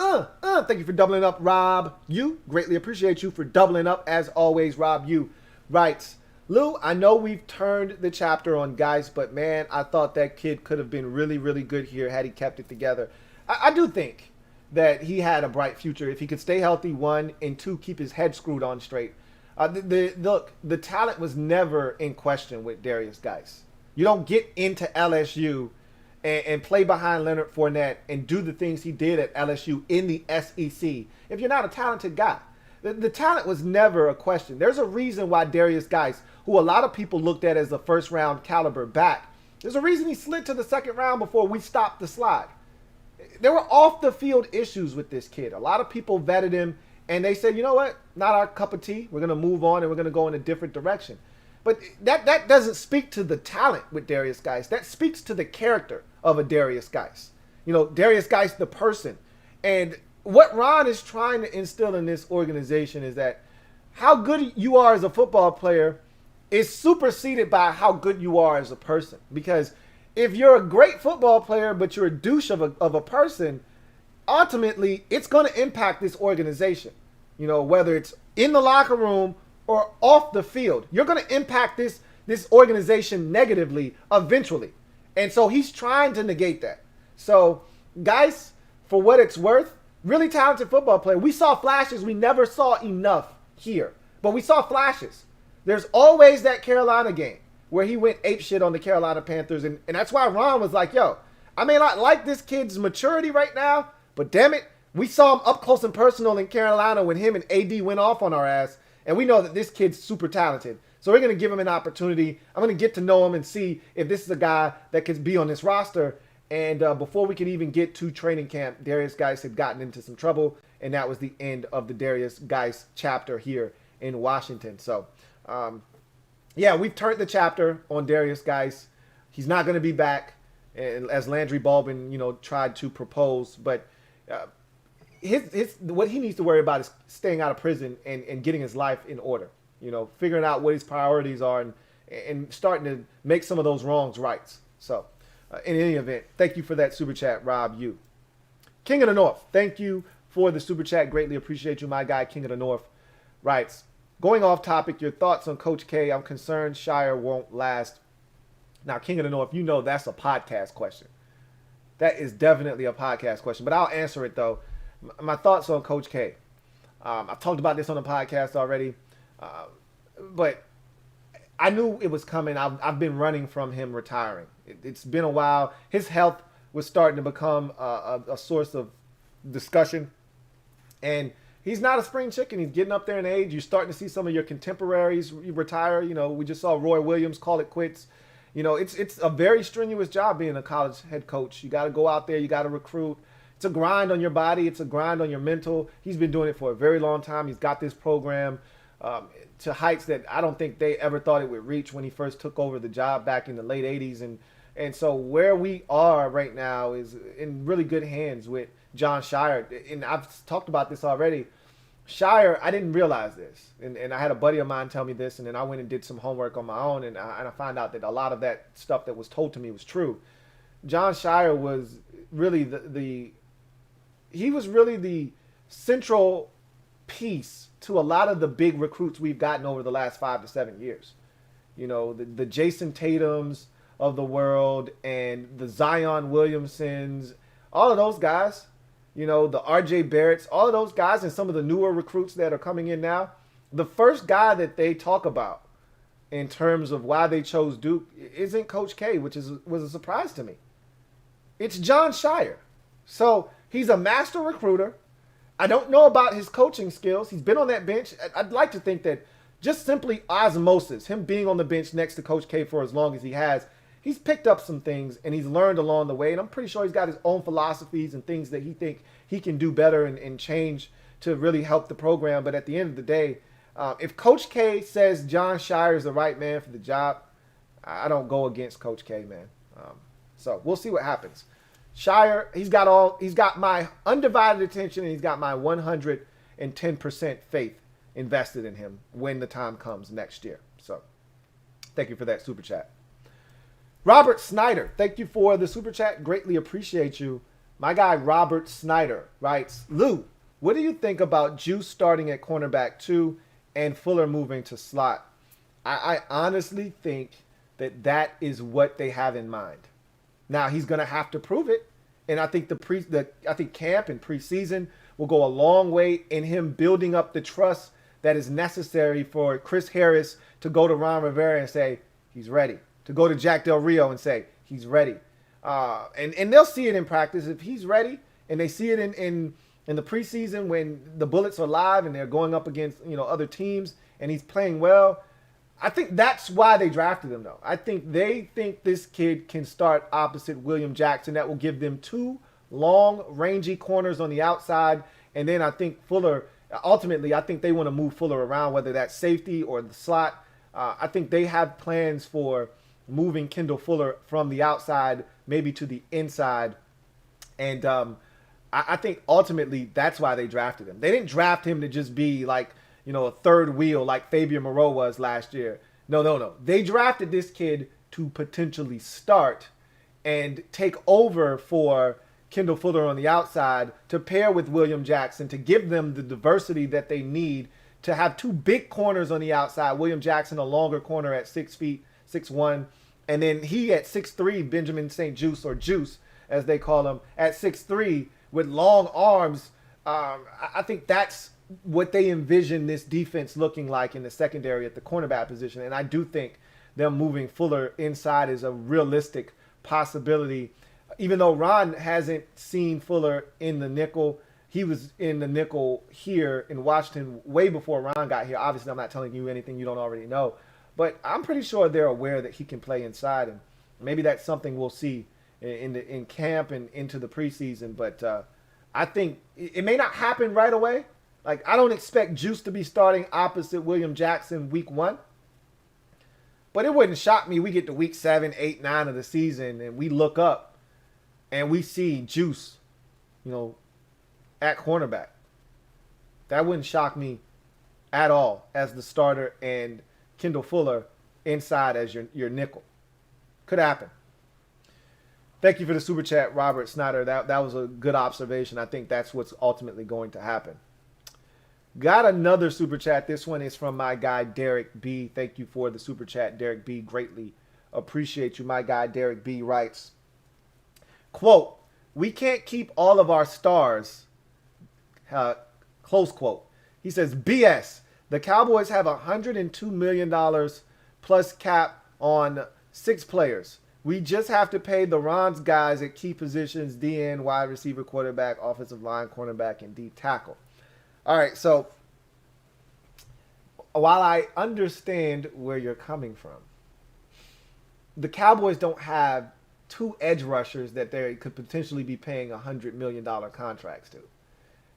Thank you for doubling up, Rob U. Greatly appreciate you for doubling up as always. Rob U writes, Lou, I know we've turned the chapter on Geis, but man, I thought that kid could have been really, really good here had he kept it together. I do think that he had a bright future if he could stay healthy, one, and two, keep his head screwed on straight. Look, the talent was never in question with Darius Geis. You don't get into LSU and play behind Leonard Fournette and do the things he did at LSU in the SEC if you're not a talented guy. The talent was never a question. There's a reason why Darius Geis, who a lot of people looked at as a first-round caliber back, there's a reason he slid to the second round before we stopped the slide. There were off-the-field issues with this kid. A lot of people vetted him, and they said, you know what, not our cup of tea. We're going to move on, and we're going to go in a different direction. But that doesn't speak to the talent with Darius Geis. That speaks to the character of a Darius Geis. Darius Geis, the person. And what Ron is trying to instill in this organization is that how good you are as a football player is superseded by how good you are as a person. Because if you're a great football player, but you're a douche of a person, ultimately, it's going to impact this organization. Whether it's in the locker room or off the field, you're going to impact this organization negatively eventually. And so he's trying to negate that. So, guys, for what it's worth, really talented football player. We saw flashes. We never saw enough here, but we saw flashes. There's always that Carolina game where he went apeshit on the Carolina Panthers. And that's why Ron was like, yo, I may not like this kid's maturity right now, but damn it, we saw him up close and personal in Carolina when him and AD went off on our ass. And we know that this kid's super talented. So we're going to give him an opportunity. I'm going to get to know him and see if this is a guy that could be on this roster. And before we could even get to training camp, Darius Geis had gotten into some trouble. And that was the end of the Darius Geis chapter here in Washington. So, yeah, we've turned the chapter on Darius Geis. He's not going to be back, as Landry Baldwin, tried to propose. But what he needs to worry about is staying out of prison and getting his life in order. Figuring out what his priorities are and starting to make some of those wrongs rights. So, in any event, thank you for that super chat, Rob U. King of the North, thank you for the super chat. Greatly appreciate you, my guy, King of the North. Writes, going off topic, your thoughts on Coach K. I'm concerned Shire won't last. Now, King of the North, that's a podcast question. That is definitely a podcast question, but I'll answer it, though. My thoughts on Coach K. I've talked about this on the podcast already, but I knew it was coming. I've been running from him retiring. It's been a while. His health was starting to become a source of discussion. And, he's not a spring chicken. He's getting up there in age. You're starting to see some of your contemporaries retire. We just saw Roy Williams call it quits. It's a very strenuous job being a college head coach. You got to go out there. You got to recruit. It's a grind on your body. It's a grind on your mental. He's been doing it for a very long time. He's got this program to heights that I don't think they ever thought it would reach when he first took over the job back in the late 80s. And so where we are right now is in really good hands with John Shire. And I've talked about this already. Shire, I didn't realize this. And I had a buddy of mine tell me this, and then I went and did some homework on my own, and I found out that a lot of that stuff that was told to me was true. John Shire was really he was really the central piece to a lot of the big recruits we've gotten over the last 5 to 7 years. The Jason Tatums of the world and the Zion Williamsons, all of those guys, the RJ Barretts, all of those guys, and some of the newer recruits that are coming in now. The first guy that they talk about in terms of why they chose Duke isn't Coach K, which was a surprise to me. It's John Shire. So he's a master recruiter. I don't know about his coaching skills. He's been on that bench. I'd like to think that just simply osmosis, him being on the bench next to Coach K for as long as he has, he's picked up some things and he's learned along the way. And I'm pretty sure he's got his own philosophies and things that he think he can do better and change to really help the program. But at the end of the day, if Coach K says John Shire is the right man for the job, I don't go against Coach K, man. So we'll see what happens. Shire, he's got my undivided attention, and he's got my 110% faith invested in him when the time comes next year. So thank you for that super chat. Robert Snyder, thank you for the super chat. Greatly appreciate you. My guy Robert Snyder writes, Lou, what do you think about Juice starting at cornerback 2 and Fuller moving to slot? I honestly think that is what they have in mind. Now he's going to have to prove it, and I think I think camp and preseason will go a long way in him building up the trust that is necessary for Chris Harris to go to Ron Rivera and say he's ready, to go to Jack Del Rio and say he's ready, and they'll see it in practice if he's ready, and they see it in the preseason when the Bullets are live and they're going up against other teams and he's playing well. I think that's why they drafted him, though. I think they think this kid can start opposite William Jackson. That will give them 2 long, rangy corners on the outside. And then I think Fuller, ultimately, I think they want to move Fuller around, whether that's safety or the slot. I think they have plans for moving Kendall Fuller from the outside, maybe to the inside. And I think ultimately that's why they drafted him. They didn't draft him to just be like, a third wheel like Fabian Moreau was last year. No. They drafted this kid to potentially start and take over for Kendall Fuller on the outside to pair with William Jackson to give them the diversity that they need to have 2 big corners on the outside. William Jackson, a longer corner at 6 feet, 6'1", and then he at 6'3", Benjamin St. Juice, or Juice as they call him, at 6'3", with long arms. I think that's what they envision this defense looking like in the secondary at the cornerback position. And I do think them moving Fuller inside is a realistic possibility. Even though Ron hasn't seen Fuller in the nickel, he was in the nickel here in Washington way before Ron got here. Obviously, I'm not telling you anything you don't already know, but I'm pretty sure they're aware that he can play inside, and maybe that's something we'll see in camp and into the preseason. But I think it may not happen right away. Like, I don't expect Juice to be starting opposite William Jackson week 1. But it wouldn't shock me. We get to week 7, 8, 9 of the season, and we look up and we see Juice, at cornerback. That wouldn't shock me at all as the starter and Kendall Fuller inside as your nickel. Could happen. Thank you for the super chat, Robert Snyder. That was a good observation. I think that's what's ultimately going to happen. Got another super chat. This one is from my guy, Derek B. Thank you for the super chat, Derek B. Greatly appreciate you. My guy, Derek B. writes, quote, we can't keep all of our stars, close quote. He says, BS. The Cowboys have $102 million plus cap on 6 players. We just have to pay the Ron's guys at key positions, DN, wide receiver, quarterback, offensive line, cornerback, and D tackle. All right, so while I understand where you're coming from, the Cowboys don't have two edge rushers that they could potentially be paying $100 million contracts to.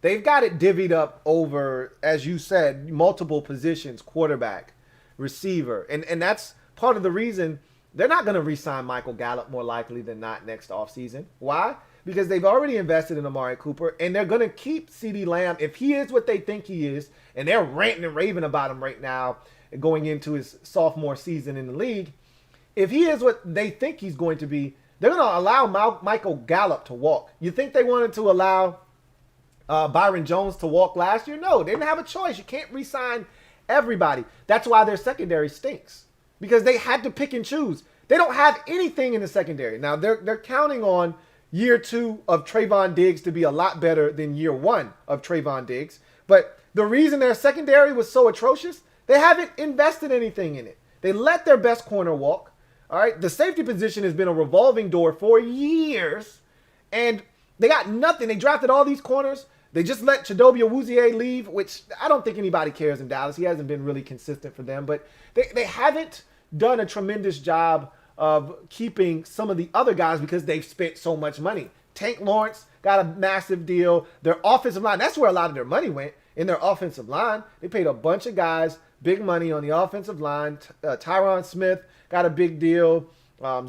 They've got it divvied up over, as you said, multiple positions: quarterback, receiver, and that's part of the reason they're not going to re-sign Michael Gallup more likely than not next offseason. Why? Because they've already invested in Amari Cooper, and they're going to keep CeeDee Lamb if he is what they think he is, and they're ranting and raving about him right now going into his sophomore season in the league. If he is what they think he's going to be, they're going to allow Michael Gallup to walk. You think they wanted to allow Byron Jones to walk last year? No, they didn't have a choice. You can't re-sign everybody. That's why their secondary stinks, because they had to pick and choose. They don't have anything in the secondary. Now, they're counting on year 2 of Trayvon Diggs to be a lot better than year 1 of Trayvon Diggs. But the reason their secondary was so atrocious, they haven't invested anything in it. They let their best corner walk. All right, the safety position has been a revolving door for years, and they got nothing. They drafted all these corners. They just let Chidobe Awuzie leave, which I don't think anybody cares in Dallas. He hasn't been really consistent for them, but they haven't done a tremendous job of keeping some of the other guys because they've spent so much money. Tank Lawrence got a massive deal. Their offensive line, that's where a lot of their money went, in their offensive line. They paid a bunch of guys big money on the offensive line. Tyron Smith got a big deal.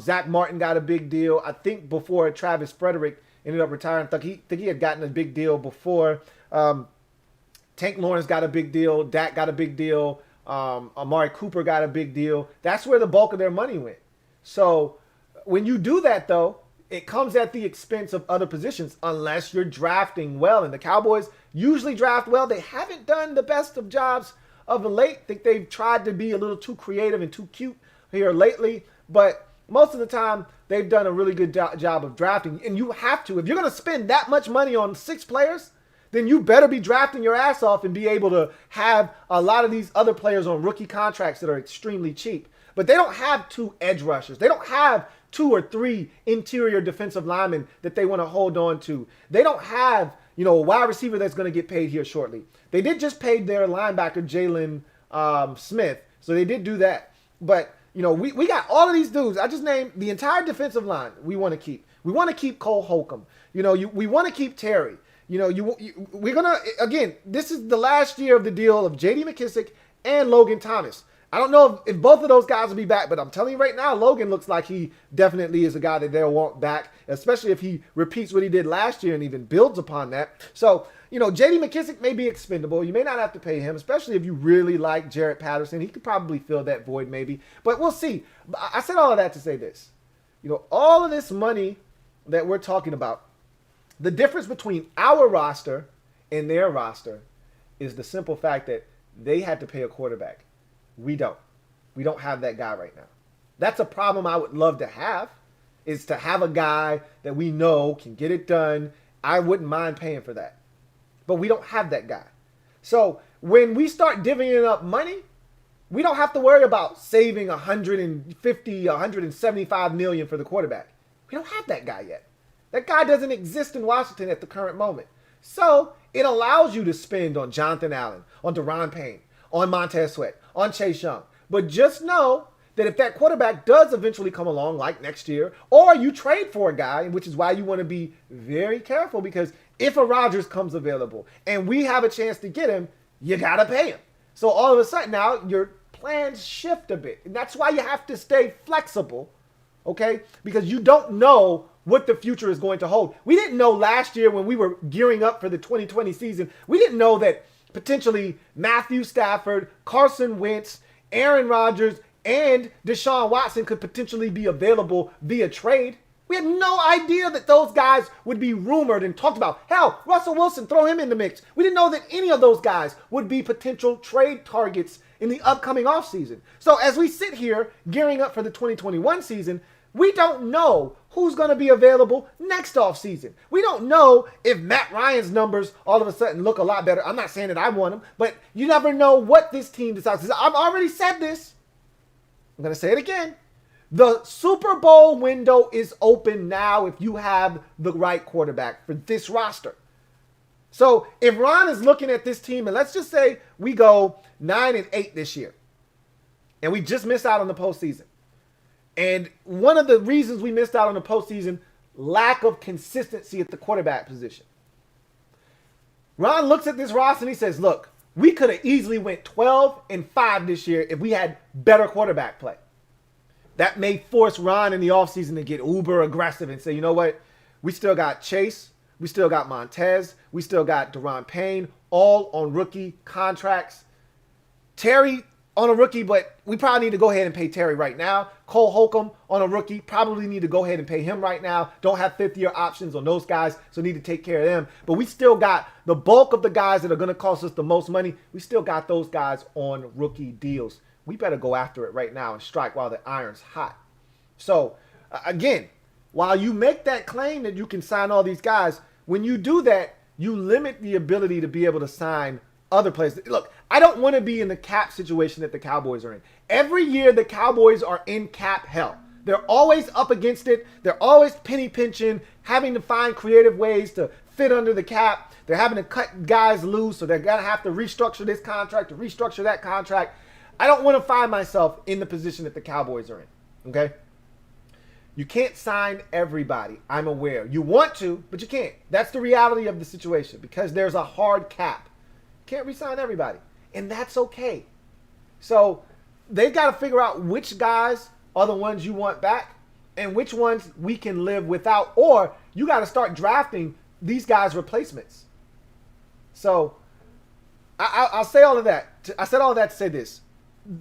Zach Martin got a big deal. I think before Travis Frederick ended up retiring, I think he had gotten a big deal before. Tank Lawrence got a big deal. Dak got a big deal. Amari Cooper got a big deal. That's where the bulk of their money went. So when you do that, though, it comes at the expense of other positions unless you're drafting well. And the Cowboys usually draft well. They haven't done the best of jobs of late. I think they've tried to be a little too creative and too cute here lately. But most of the time, they've done a really good job of drafting. And you have to. If you're going to spend that much money on 6 players, then you better be drafting your ass off and be able to have a lot of these other players on rookie contracts that are extremely cheap. But they don't have 2 edge rushers. They don't have 2 or 3 interior defensive linemen that they want to hold on to. They don't have, a wide receiver that's going to get paid here shortly. They did just pay their linebacker, Jalen Smith. So they did do that. But, we got all of these dudes. I just named the entire defensive line we want to keep. We want to keep Cole Holcomb. We want to keep Terry. We're going to, again, this is the last year of the deal of J.D. McKissick and Logan Thomas. I don't know if both of those guys will be back, but I'm telling you right now, Logan looks like he definitely is a guy that they'll want back, especially if he repeats what he did last year and even builds upon that. So, J.D. McKissick may be expendable. You may not have to pay him, especially if you really like Jarrett Patterson. He could probably fill that void maybe, but we'll see. I said all of that to say this. All of this money that we're talking about, the difference between our roster and their roster is the simple fact that they had to pay a quarterback. We don't. We don't have that guy right now. That's a problem I would love to have, is to have a guy that we know can get it done. I wouldn't mind paying for that. But we don't have that guy. So when we start divvying up money, we don't have to worry about saving $150, $175 million for the quarterback. We don't have that guy yet. That guy doesn't exist in Washington at the current moment. So it allows you to spend on Jonathan Allen, on Daron Payne, on Montez Sweat, on Chase Young. But just know that if that quarterback does eventually come along, like next year, or you trade for a guy, which is why you want to be very careful, because if a Rodgers comes available and we have a chance to get him, you got to pay him. So all of a sudden now your plans shift a bit. And that's why you have to stay flexible, okay? Because you don't know what the future is going to hold. We didn't know last year when we were gearing up for the 2020 season, we didn't know that potentially Matthew Stafford, Carson Wentz, Aaron Rodgers, and Deshaun Watson could potentially be available via trade. We had no idea that those guys would be rumored and talked about. Hell, Russell Wilson, throw him in the mix. We didn't know that any of those guys would be potential trade targets in the upcoming offseason. So as we sit here gearing up for the 2021 season, we don't know who's going to be available next offseason. We don't know if Matt Ryan's numbers all of a sudden look a lot better. I'm not saying that I want him, but you never know what this team decides. I've already said this. I'm going to say it again. The Super Bowl window is open now if you have the right quarterback for this roster. So if Ron is looking at this team, and let's just say we go 9-8 this year, and we just missed out on the postseason. And one of the reasons we missed out on the postseason, lack of consistency at the quarterback position. Ron looks at this roster and he says, look, we could have easily went 12-5 this year if we had better quarterback play. That may force Ron in the offseason to get uber aggressive and say, you know what? We still got Chase. We still got Montez. We still got Daron Payne, all on rookie contracts. Terry on a rookie, but we probably need to go ahead and pay Terry right now. Cole Holcomb on a rookie, probably need to go ahead and pay him right now. Don't have fifth-year options on those guys, so need to take care of them. But we still got the bulk of the guys that are going to cost us the most money. We still got those guys on rookie deals. We better go after it right now and strike while the iron's hot. So, again, while you make that claim that you can sign all these guys, when you do that, you limit the ability to be able to sign other players. Look, I don't want to be in the cap situation that the Cowboys are in. Every year the Cowboys are in cap hell. They're always up against it. They're always penny pinching, having to find creative ways to fit under the cap. They're having to cut guys loose, so they're going to have to restructure this contract, to restructure that contract. I don't want to find myself in the position that the Cowboys are in, okay? You can't sign everybody, I'm aware. You want to, but you can't. That's the reality of the situation because there's a hard cap. Can't re-sign everybody, and that's okay. So they've got to figure out which guys are the ones you want back and which ones we can live without, or you got to start drafting these guys' replacements. So I'll say all of that. I said all of that to say this.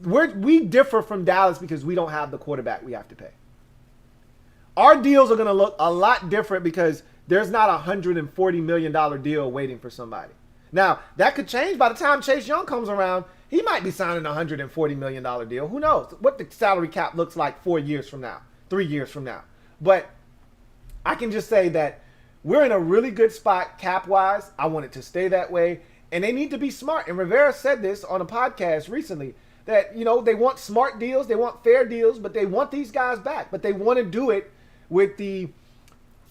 We differ from Dallas because we don't have the quarterback we have to pay. Our deals are going to look a lot different because there's not a $140 million deal waiting for somebody. Now, that could change by the time Chase Young comes around. He might be signing a $140 million deal. Who knows what the salary cap looks like 4 years from now, 3 years from now. But I can just say that we're in a really good spot cap-wise. I want it to stay that way. And they need to be smart. And Rivera said this on a podcast recently that, you know, they want smart deals. They want fair deals, but they want these guys back. But they want to do it with the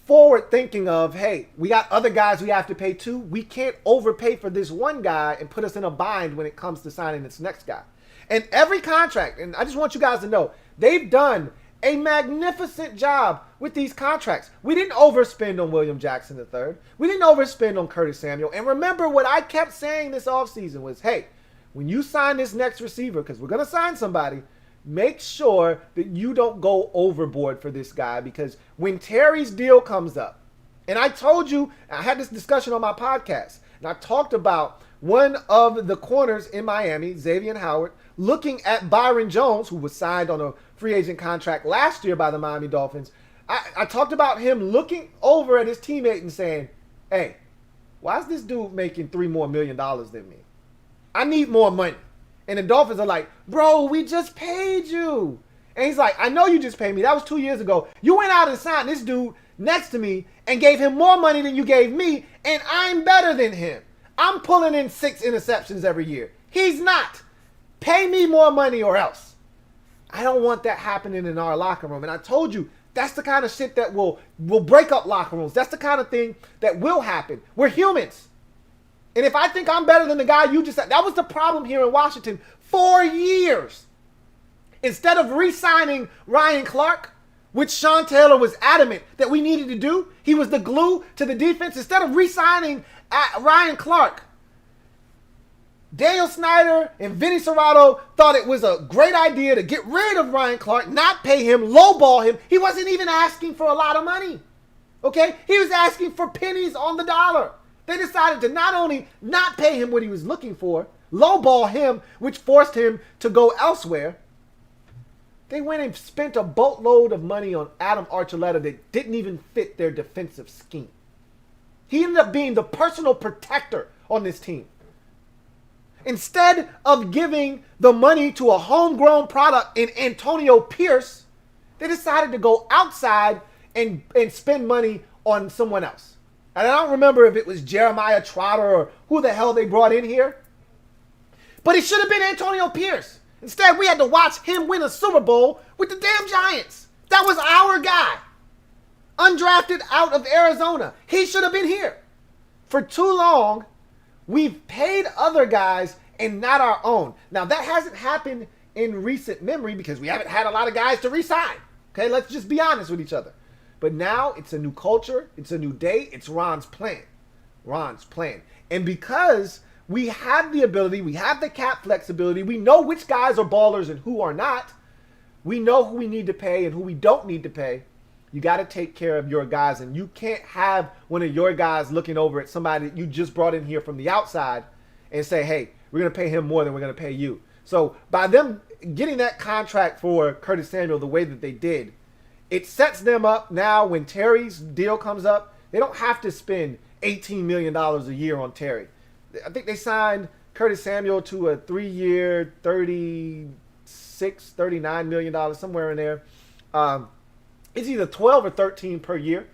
forward thinking of, hey, we got other guys we have to pay too. We can't overpay for this one guy and put us in a bind when it comes to signing this next guy. And every contract, and I just want you guys to know, they've done a magnificent job with these contracts. We didn't overspend on William Jackson III. We didn't overspend on Curtis Samuel. And remember what I kept saying this offseason was, hey, when you sign this next receiver, because we're going to sign somebody, make sure that you don't go overboard for this guy, because when Terry's deal comes up, and I told you, I had this discussion on my podcast, and I talked about one of the corners in Miami, Xavier Howard, looking at Byron Jones, who was signed on a free agent contract last year by the Miami Dolphins. I talked about him looking over at his teammate and saying, hey, why is this dude making $3 more million than me? I need more money. And the Dolphins are like, bro, we just paid you. And he's like, I know you just paid me. That was 2 years ago. You went out and signed this dude next to me and gave him more money than you gave me, and I'm better than him. I'm pulling in 6 interceptions every year. He's not. Pay me more money or else. I don't want that happening in our locker room. And I told you, that's the kind of shit that will break up locker rooms. That's the kind of thing that will happen. We're humans. And if I think I'm better than the guy you just said, that was the problem here in Washington 4 years. Instead of re-signing Ryan Clark, which Sean Taylor was adamant that we needed to do, he was the glue to the defense. Instead of re-signing Ryan Clark, Daniel Snyder and Vinny Serrato thought it was a great idea to get rid of Ryan Clark, not pay him, lowball him. He wasn't even asking for a lot of money. Okay? He was asking for pennies on the dollar. They decided to not only not pay him what he was looking for, lowball him, which forced him to go elsewhere. They went and spent a boatload of money on Adam Archuleta that didn't even fit their defensive scheme. He ended up being the personal protector on this team. Instead of giving the money to a homegrown product in Antonio Pierce, they decided to go outside and spend money on someone else. And I don't remember if it was Jeremiah Trotter or who the hell they brought in here. But it should have been Antonio Pierce. Instead, we had to watch him win a Super Bowl with the damn Giants. That was our guy. Undrafted out of Arizona. He should have been here. For too long, we've paid other guys and not our own. Now, that hasn't happened in recent memory because we haven't had a lot of guys to re-sign. Okay, let's just be honest with each other. But now it's a new culture. It's a new day. It's Ron's plan. Ron's plan. And because we have the ability, we have the cap flexibility, we know which guys are ballers and who are not, we know who we need to pay and who we don't need to pay. You got to take care of your guys, and you can't have one of your guys looking over at somebody that you just brought in here from the outside and say, hey, we're going to pay him more than we're going to pay you. So by them getting that contract for Curtis Samuel the way that they did, it sets them up now when Terry's deal comes up. They don't have to spend $18 million a year on Terry. I think they signed Curtis Samuel to a 3-year, $36, $39 million, somewhere in there. It's either 12 or 13 per year.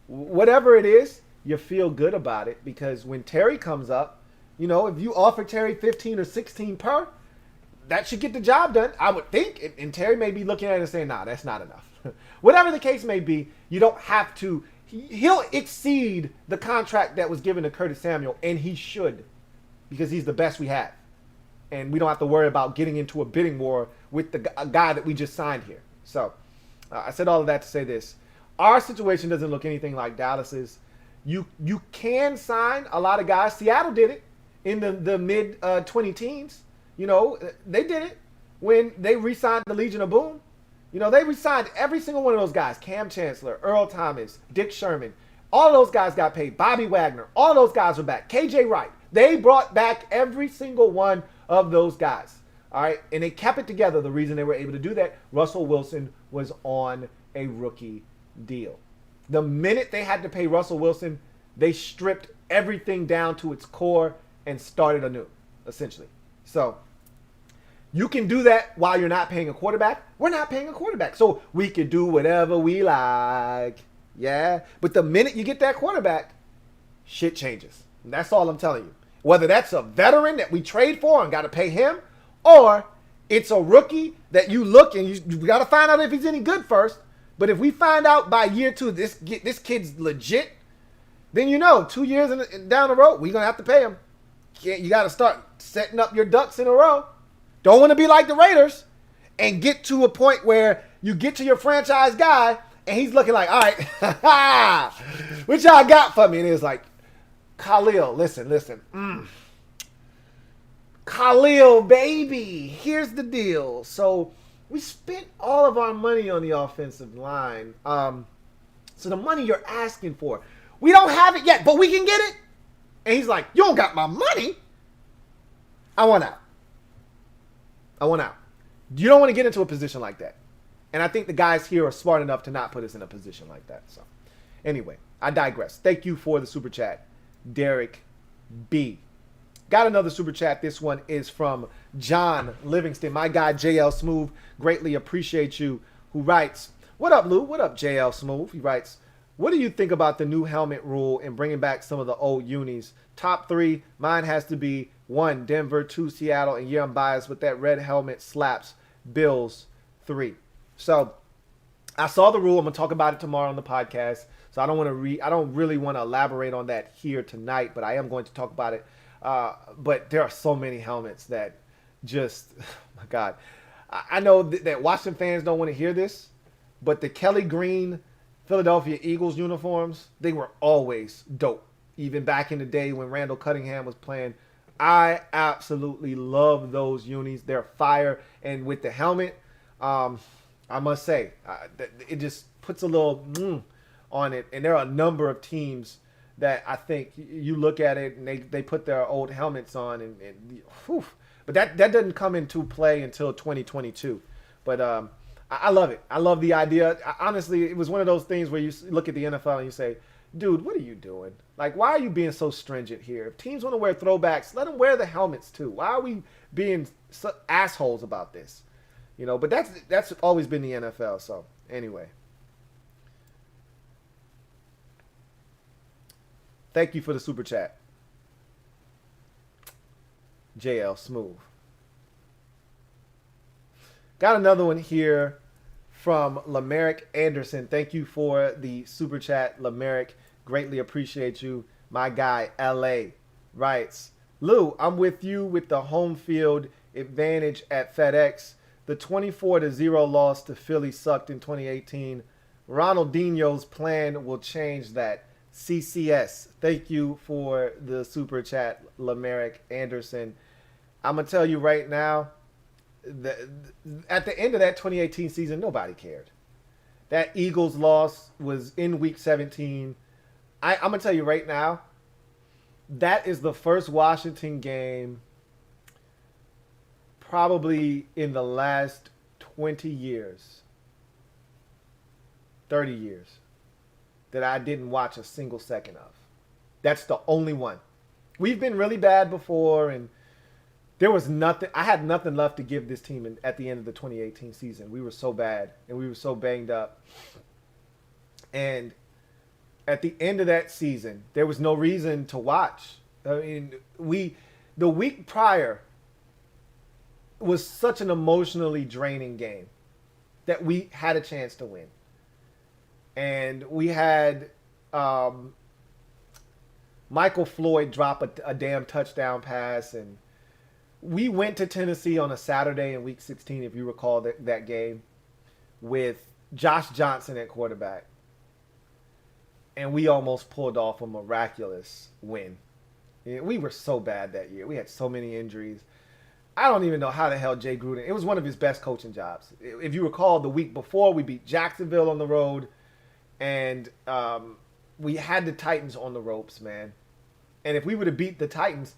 Whatever it is, you feel good about it because when Terry comes up, you know, if you offer Terry 15 or 16 per, that should get the job done, I would think. And Terry may be looking at it and saying, nah, that's not enough. Whatever the case may be, you don't have to. He'll exceed the contract that was given to Curtis Samuel, and he should because he's the best we have. And we don't have to worry about getting into a bidding war with a guy that we just signed here. So I said all of that to say this. Our situation doesn't look anything like Dallas's. You can sign a lot of guys. Seattle did it in the mid-20 teens. You know, they did it when they re-signed the Legion of Boom. You know, they re-signed every single one of those guys. Cam Chancellor, Earl Thomas, Dick Sherman. All of those guys got paid. Bobby Wagner. All of those guys are back. KJ Wright. They brought back every single one of those guys. All right, and they kept it together. The reason they were able to do that, Russell Wilson was on a rookie deal. The minute they had to pay Russell Wilson, they stripped everything down to its core and started anew, essentially. So you can do that while you're not paying a quarterback. We're not paying a quarterback, so we can do whatever we like. Yeah, but the minute you get that quarterback, shit changes. And that's all I'm telling you. Whether that's a veteran that we trade for and got to pay him, or it's a rookie that you look and you got to find out if he's any good first. But if we find out by year 2 this kid's legit, then you know 2 years down the road we're gonna have to pay him. You got to start setting up your ducks in a row. Don't want to be like the Raiders and get to a point where you get to your franchise guy and he's looking like, all right, what y'all got for me? And it's like, Khalil, listen. Khalil, baby, here's the deal. So we spent all of our money on the offensive line. So the money you're asking for, we don't have it yet, but we can get it. And he's like, you don't got my money. I want out. You don't want to get into a position like that. And I think the guys here are smart enough to not put us in a position like that. So anyway, I digress. Thank you for the super chat, Derek B. Got another super chat. This one is from John Livingston. My guy, JL Smooth. Greatly appreciate you. Who writes, what up, Lou? What up, JL Smooth? He writes, what do you think about the new helmet rule and bringing back some of the old unis? Top 3, mine has to be 1, Denver, 2, Seattle, and yeah, I'm biased with that red helmet slaps. Bills, 3. So I saw the rule. I'm going to talk about it tomorrow on the podcast. So I don't really want to elaborate on that here tonight, but I am going to talk about it. But there are so many helmets that just, oh my God. I know that Washington fans don't want to hear this, but the Kelly Green Philadelphia Eagles uniforms, they were always dope. Even back in the day when Randall Cunningham was playing, I absolutely love those unis. They're fire. And with the helmet, I must say, it just puts a little on it. And there are a number of teams that I think you look at it and they put their old helmets on. And whew. But that doesn't come into play until 2022. But I love it. I love the idea. Honestly, it was one of those things where you look at the NFL and you say, dude, what are you doing? Like, why are you being so stringent here? If teams want to wear throwbacks, let them wear the helmets too. Why are we being assholes about this? You know, but that's always been the NFL. So anyway, thank you for the super chat, JL Smooth. Got another one here from Lamerick Anderson. Thank you for the super chat, Lamerick. Greatly appreciate you. My guy, L.A. writes, Lou, I'm with you with the home field advantage at FedEx. The 24-0 loss to Philly sucked in 2018. Ronaldinho's plan will change that. CCS. Thank you for the super chat, Lamerick Anderson. I'm going to tell you right now, at the end of that 2018 season, nobody cared. That Eagles loss was in week 17. I'm going to tell you right now, that is the first Washington game probably in the last 20 years, 30 years, that I didn't watch a single second of. That's the only one. We've been really bad before, and there was nothing. I had nothing left to give this team at the end of the 2018 season. We were so bad, and we were so banged up. And at the end of that season, there was no reason to watch. I mean, the week prior was such an emotionally draining game that we had a chance to win. And we had Michael Floyd drop a damn touchdown pass. And we went to Tennessee on a Saturday in week 16, if you recall that game, with Josh Johnson at quarterback. And we almost pulled off a miraculous win. We were so bad that year. We had so many injuries. I don't even know how the hell Jay Gruden. It was one of his best coaching jobs. If you recall, the week before, we beat Jacksonville on the road. And we had the Titans on the ropes, man. And if we would have beat the Titans,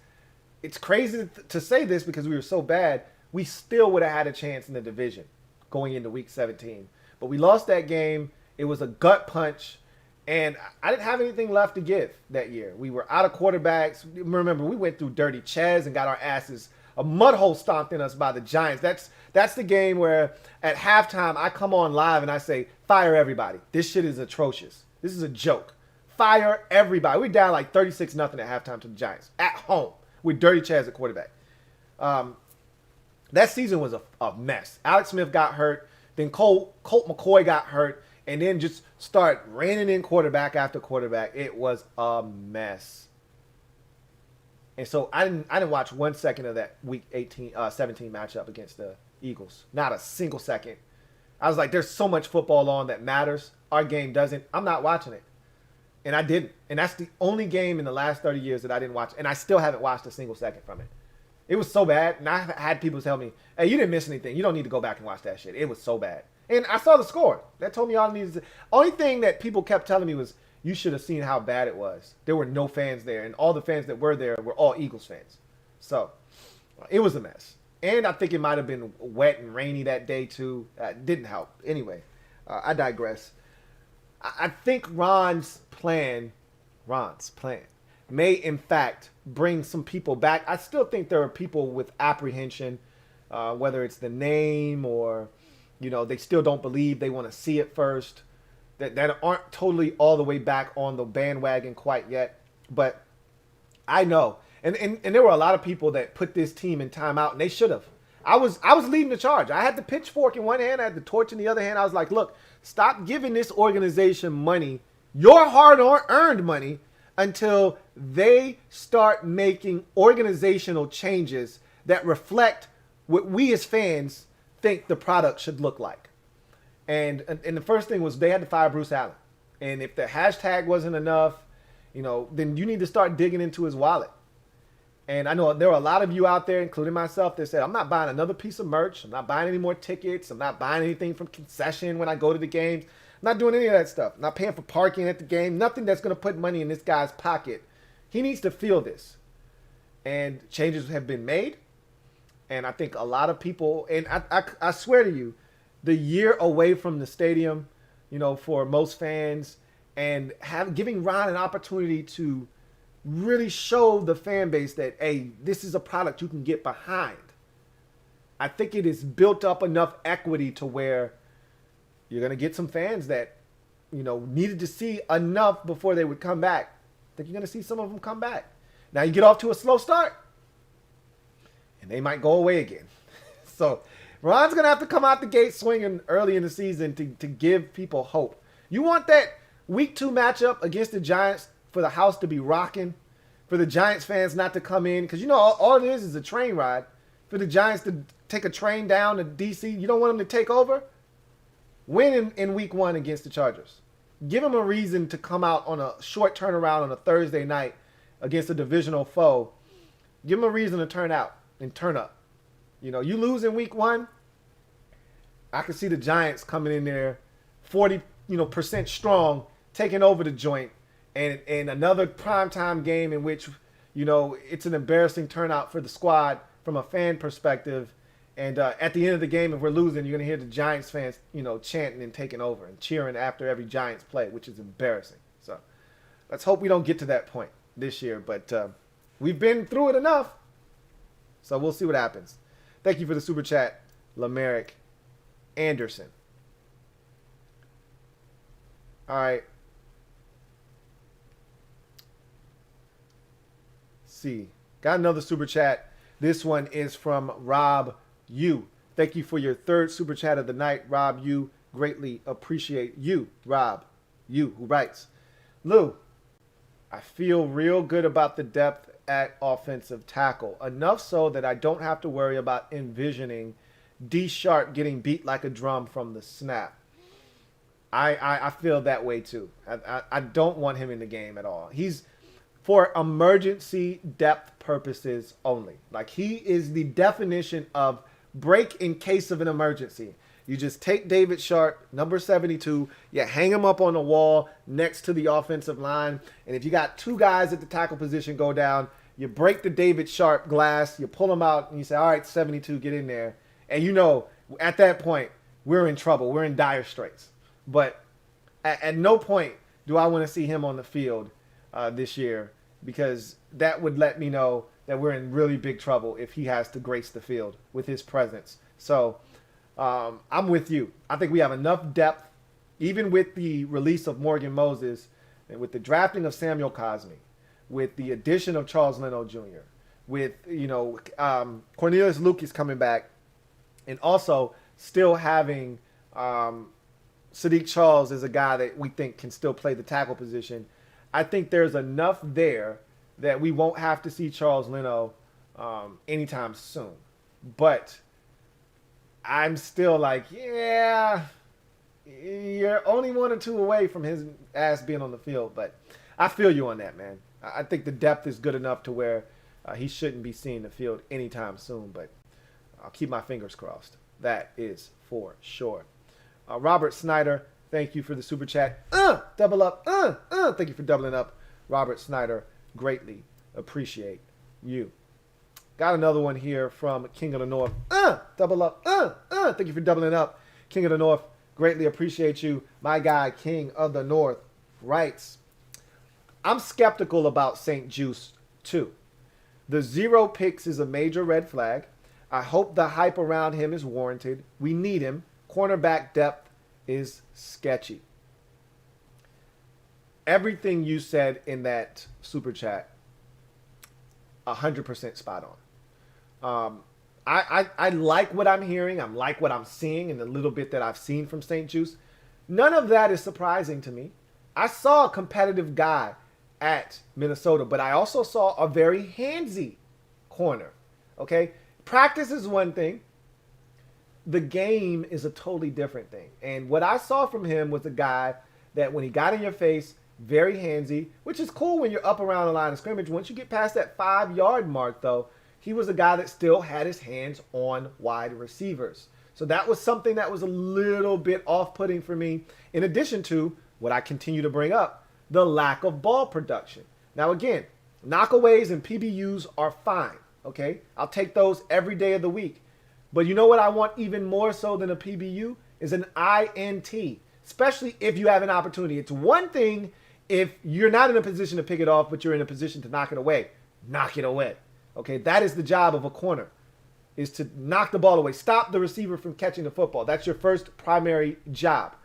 it's crazy to say this because we were so bad, we still would have had a chance in the division going into week 17. But we lost that game. It was a gut punch. And I didn't have anything left to give that year. We were out of quarterbacks. Remember, we went through Dirty Chez and got our asses a mud hole stomped in us by the Giants. That's the game where at halftime I come on live and I say, fire everybody. This shit is atrocious. This is a joke. Fire everybody. We're down like 36-0 at halftime to the Giants at home with Dirty Chez at quarterback. That season was a mess. Alex Smith got hurt. Then Colt McCoy got hurt. And then just start raining in quarterback after quarterback. It was a mess. And so I didn't watch 1 second of that week 17 matchup against the Eagles. Not a single second. I was like, there's so much football on that matters. Our game doesn't. I'm not watching it. And I didn't. And that's the only game in the last 30 years that I didn't watch. And I still haven't watched a single second from it. It was so bad. And I had people tell me, hey, you didn't miss anything. You don't need to go back and watch that shit. It was so bad. And I saw the score. That told me all I needed to. Only thing that people kept telling me was, you should have seen how bad it was. There were no fans there. And all the fans that were there were all Eagles fans. So, it was a mess. And I think it might have been wet and rainy that day, too. Didn't help. Anyway, I digress. I think Ron's plan may, in fact, bring some people back. I still think there are people with apprehension, whether it's the name or, they still don't believe. They want to see it first. That aren't totally all the way back on the bandwagon quite yet. But I know. And there were a lot of people that put this team in timeout, and they should have. I was leading the charge. I had the pitchfork in one hand. I had the torch in the other hand. I was like, look, stop giving this organization money, your hard-earned money, until they start making organizational changes that reflect what we as fans think the product should look like. And the first thing was they had to fire Bruce Allen. And if the hashtag wasn't enough, then you need to start digging into his wallet. And I know there are a lot of you out there, including myself, that said, I'm not buying another piece of merch. I'm not buying any more tickets. I'm not buying anything from concession when I go to the games. I'm not doing any of that stuff. I'm not paying for parking at the game. Nothing that's going to put money in this guy's pocket. He needs to feel this. And changes have been made. And I think a lot of people, and I swear to you, the year away from the stadium, for most fans, and giving Ron an opportunity to really show the fan base that, hey, this is a product you can get behind. I think it has built up enough equity to where you're going to get some fans that, needed to see enough before they would come back. I think you're going to see some of them come back. Now you get off to a slow start, and they might go away again. So Ron's going to have to come out the gate swinging early in the season to give people hope. You want that week 2 matchup against the Giants for the house to be rocking, for the Giants fans not to come in, because you know all it is a train ride. For the Giants to take a train down to D.C., you don't want them to take over? Win in week 1 against the Chargers. Give them a reason to come out on a short turnaround on a Thursday night against a divisional foe. Give them a reason to turn out and turn up. You know, you lose in week 1, I can see the Giants coming in there 40% strong, taking over the joint, and another primetime game in which, you know, it's an embarrassing turnout for the squad from a fan perspective. And at the end of the game, if we're losing, you're going to hear the Giants fans, you know, chanting and taking over and cheering after every Giants play, which is embarrassing. So let's hope we don't get to that point this year. But we've been through it enough. So we'll see what happens. Thank you for the super chat, Lamerick Anderson. All right. Let's see. Got another super chat. This one is from Rob Yu. Thank you for your 3rd super chat of the night, Rob Yu. Greatly appreciate you, Rob Yu, who writes, Lou, I feel real good about the depth at offensive tackle. Enough so that I don't have to worry about envisioning D Sharp getting beat like a drum from the snap. I feel that way too. I don't want him in the game at all. He's for emergency depth purposes only. Like, he is the definition of break in case of an emergency. You just take David Sharp, number 72, you hang him up on the wall next to the offensive line, and if you got 2 guys at the tackle position go down, you break the David Sharp glass, you pull him out, and you say, all right, 72, get in there. And you know, at that point, we're in trouble. We're in dire straits. But at no point do I want to see him on the field this year, because that would let me know that we're in really big trouble if he has to grace the field with his presence. So I'm with you. I think we have enough depth, even with the release of Morgan Moses, and with the drafting of Samuel Cosme, with the addition of Charles Leno Jr., with, you know, Cornelius Lucas coming back, and also still having Sadiq Charles as a guy that we think can still play the tackle position. I think there's enough there that we won't have to see Charles Leno anytime soon. But I'm still like, yeah, you're only 1 or 2 away from his ass being on the field. But I feel you on that, man. I think the depth is good enough to where he shouldn't be seeing the field anytime soon. But I'll keep my fingers crossed. That is for sure. Robert Snyder, thank you for the super chat. Double up. Thank you for doubling up, Robert Snyder. Greatly appreciate you. Got another one here from King of the North. Double up. Thank you for doubling up, King of the North. Greatly appreciate you. My guy, King of the North, writes, I'm skeptical about St. Juice too. The 0 picks is a major red flag. I hope the hype around him is warranted. We need him. Cornerback depth is sketchy. Everything you said in that super chat, 100% spot on. I like what I'm hearing. I like what I'm seeing in the little bit that I've seen from St. Juice. None of that is surprising to me. I saw a competitive guy at Minnesota, but I also saw a very handsy corner. Okay? Practice is one thing. The game is a totally different thing. And what I saw from him was a guy that when he got in your face, very handsy, which is cool when you're up around the line of scrimmage. Once you get past that 5-yard mark, though, he was a guy that still had his hands on wide receivers. So that was something that was a little bit off-putting for me, in addition to what I continue to bring up, the lack of ball production. Now, again, knockaways and PBUs are fine, okay? I'll take those every day of the week. But you know what I want even more so than a PBU is an INT, especially if you have an opportunity. It's one thing if you're not in a position to pick it off, but you're in a position to knock it away. Knock it away. Okay, that is the job of a corner, is to knock the ball away. Stop the receiver from catching the football. That's your first primary job.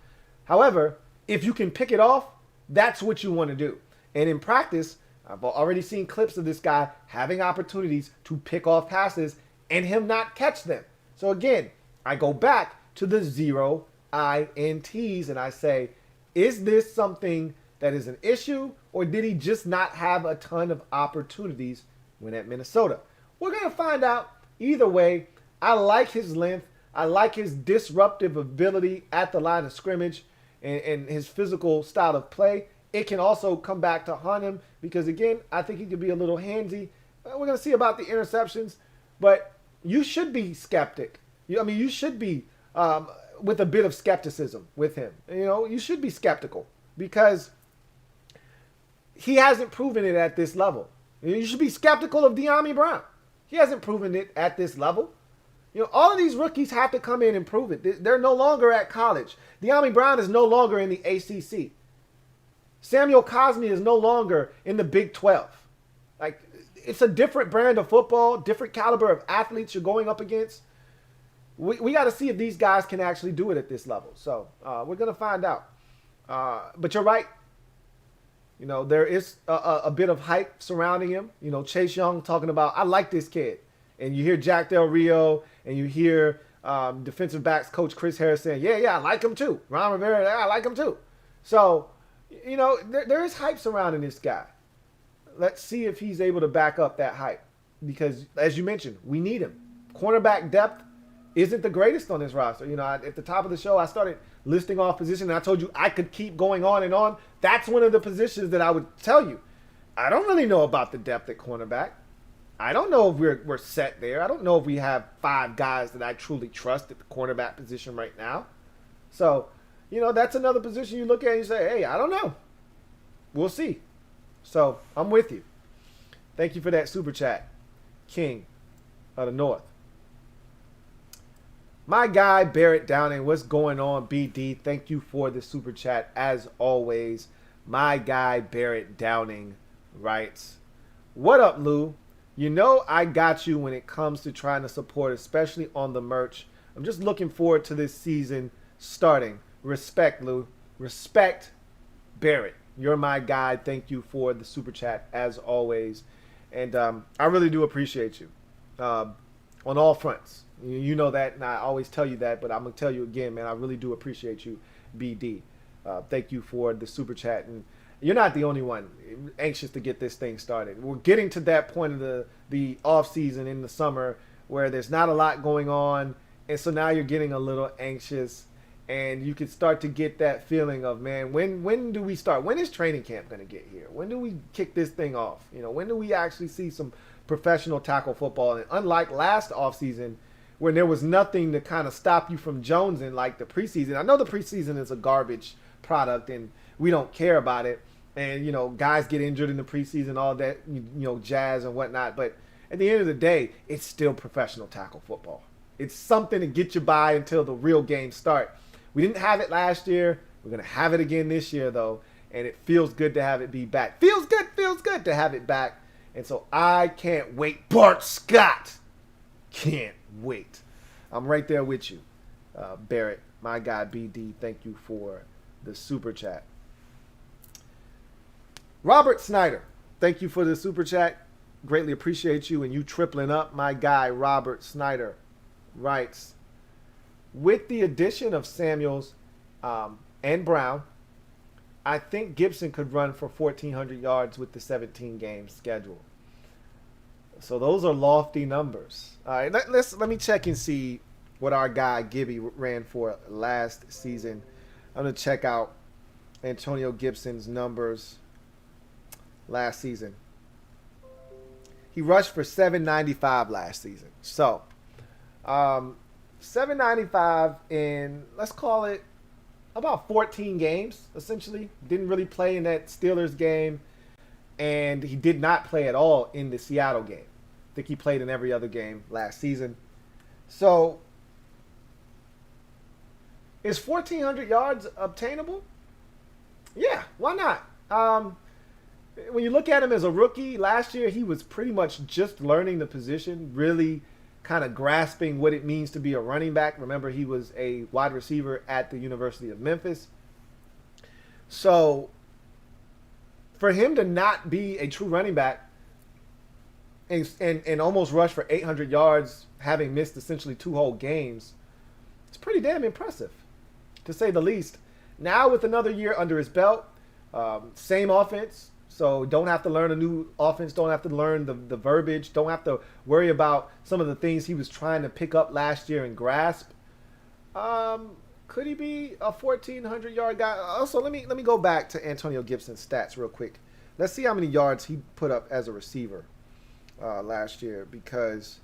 However, if you can pick it off, that's what you want to do. And in practice, I've already seen clips of this guy having opportunities to pick off passes and him not catch them. So again, I go back to the 0 INTs and I say, is this something that is an issue, or did he just not have a ton of opportunities when at Minnesota? We're going to find out. Either way, I like his length. I like his disruptive ability at the line of scrimmage and his physical style of play. It can also come back to haunt him because, again, I think he could be a little handsy. We're going to see about the interceptions, but you should be skeptic. You should be with a bit of skepticism with him. You should be skeptical because he hasn't proven it at this level. You should be skeptical of De'Ami Brown. He hasn't proven it at this level. All of these rookies have to come in and prove it. They're no longer at college. De'Ami Brown is no longer in the ACC. Samuel Cosmi is no longer in the Big 12. Like, it's a different brand of football, different caliber of athletes you're going up against. We got to see if these guys can actually do it at this level. So we're going to find out. But you're right. There is a bit of hype surrounding him. Chase Young talking about, I like this kid. And you hear Jack Del Rio and you hear defensive backs coach Chris Harris saying, yeah, I like him too. Ron Rivera, I like him too. So, there is hype surrounding this guy. Let's see if he's able to back up that hype. Because, as you mentioned, we need him. Cornerback depth isn't the greatest on this roster. At the top of the show, I started listing off positions, and I told you I could keep going on and on. That's one of the positions that I would tell you. I don't really know about the depth at cornerback. I don't know if we're set there. I don't know if we have 5 guys that I truly trust at the cornerback position right now. So, that's another position you look at and you say, hey, I don't know. We'll see. So, I'm with you. Thank you for that super chat, King of the North. My guy, Barrett Downing, what's going on, BD? Thank you for the super chat, as always. My guy, Barrett Downing, writes, what up, Lou? I got you when it comes to trying to support, especially on the merch. I'm just looking forward to this season starting. Respect, Lou. Respect, Barrett. You're my guy. Thank you for the super chat, as always. And I really do appreciate you on all fronts. You know that, and I always tell you that, but I'm going to tell you again, man, I really do appreciate you, BD. Thank you for the super chat. And you're not the only one anxious to get this thing started. We're getting to that point of the off season in the summer where there's not a lot going on. And so now you're getting a little anxious and you can start to get that feeling of, man, when do we start? When is training camp going to get here? When do we kick this thing off? When do we actually see some professional tackle football? And unlike last off season, when there was nothing to kind of stop you from jonesing like the preseason. I know the preseason is a garbage product and we don't care about it. And, guys get injured in the preseason, all that, jazz and whatnot. But at the end of the day, it's still professional tackle football. It's something to get you by until the real games start. We didn't have it last year. We're going to have it again this year, though. And it feels good to have it be back. Feels good to have it back. And so I can't wait. Bart Scott can't wait. I'm right there with you, Barrett. My guy, BD, thank you for the super chat. Robert Snyder, thank you for the super chat. Greatly appreciate you and you tripling up. My guy, Robert Snyder, writes, with the addition of Samuels and Brown, I think Gibson could run for 1,400 yards with the 17-game schedule. So those are lofty numbers. All right, let me check and see what our guy Gibby ran for last season. I'm going to check out Antonio Gibson's numbers last season. He rushed for 795 last season. So, 795 in, let's call it, about 14 games, essentially. Didn't really play in that Steelers game, and he did not play at all in the Seattle game. I think he played in every other game last season. So, is 1,400 yards obtainable? Yeah, why not? When you look at him as a rookie, last year he was pretty much just learning the position, really kind of grasping what it means to be a running back. Remember, he was a wide receiver at the University of Memphis. So for him to not be a true running back and almost rush for 800 yards, having missed essentially 2 whole games, it's pretty damn impressive, to say the least. Now with another year under his belt, same offense, So don't have to learn a new offense, don't have to learn the verbiage, don't have to worry about some of the things he was trying to pick up last year and grasp. Could he be a 1,400-yard guy? Also, let me go back to Antonio Gibson's stats real quick. Let's see how many yards he put up as a receiver last year, because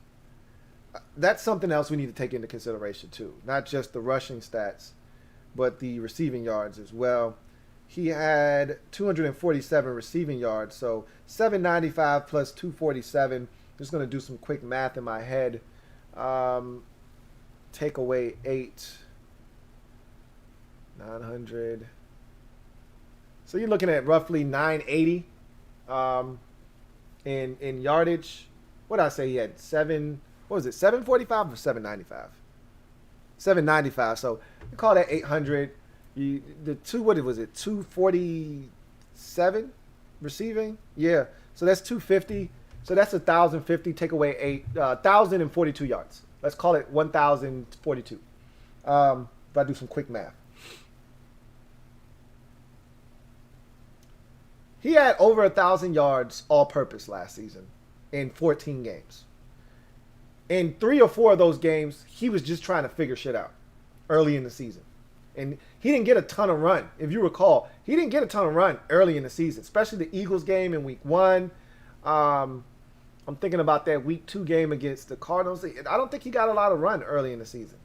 that's something else we need to take into consideration too. Not just the rushing stats, but the receiving yards as well. He had 247 receiving yards, so 795 plus 247. Just going to do some quick math in my head. Take away 8, 900. So you're looking at roughly 980 in yardage. What did I say? He had 745 or 795? 795. So you call that 800. What was it? 247 receiving? Yeah. So that's 250. So that's 1,050. Take away 1,042 yards. Let's call it 1,042. If I do some quick math. He had over 1,000 yards all-purpose last season in 14 games. In 3 or 4 of those games, he was just trying to figure shit out early in the season. And he didn't get a ton of run. If you recall, he didn't get a ton of run early in the season, especially the Eagles game in week 1. I'm thinking about that week 2 game against the Cardinals. I don't think he got a lot of run early in the season.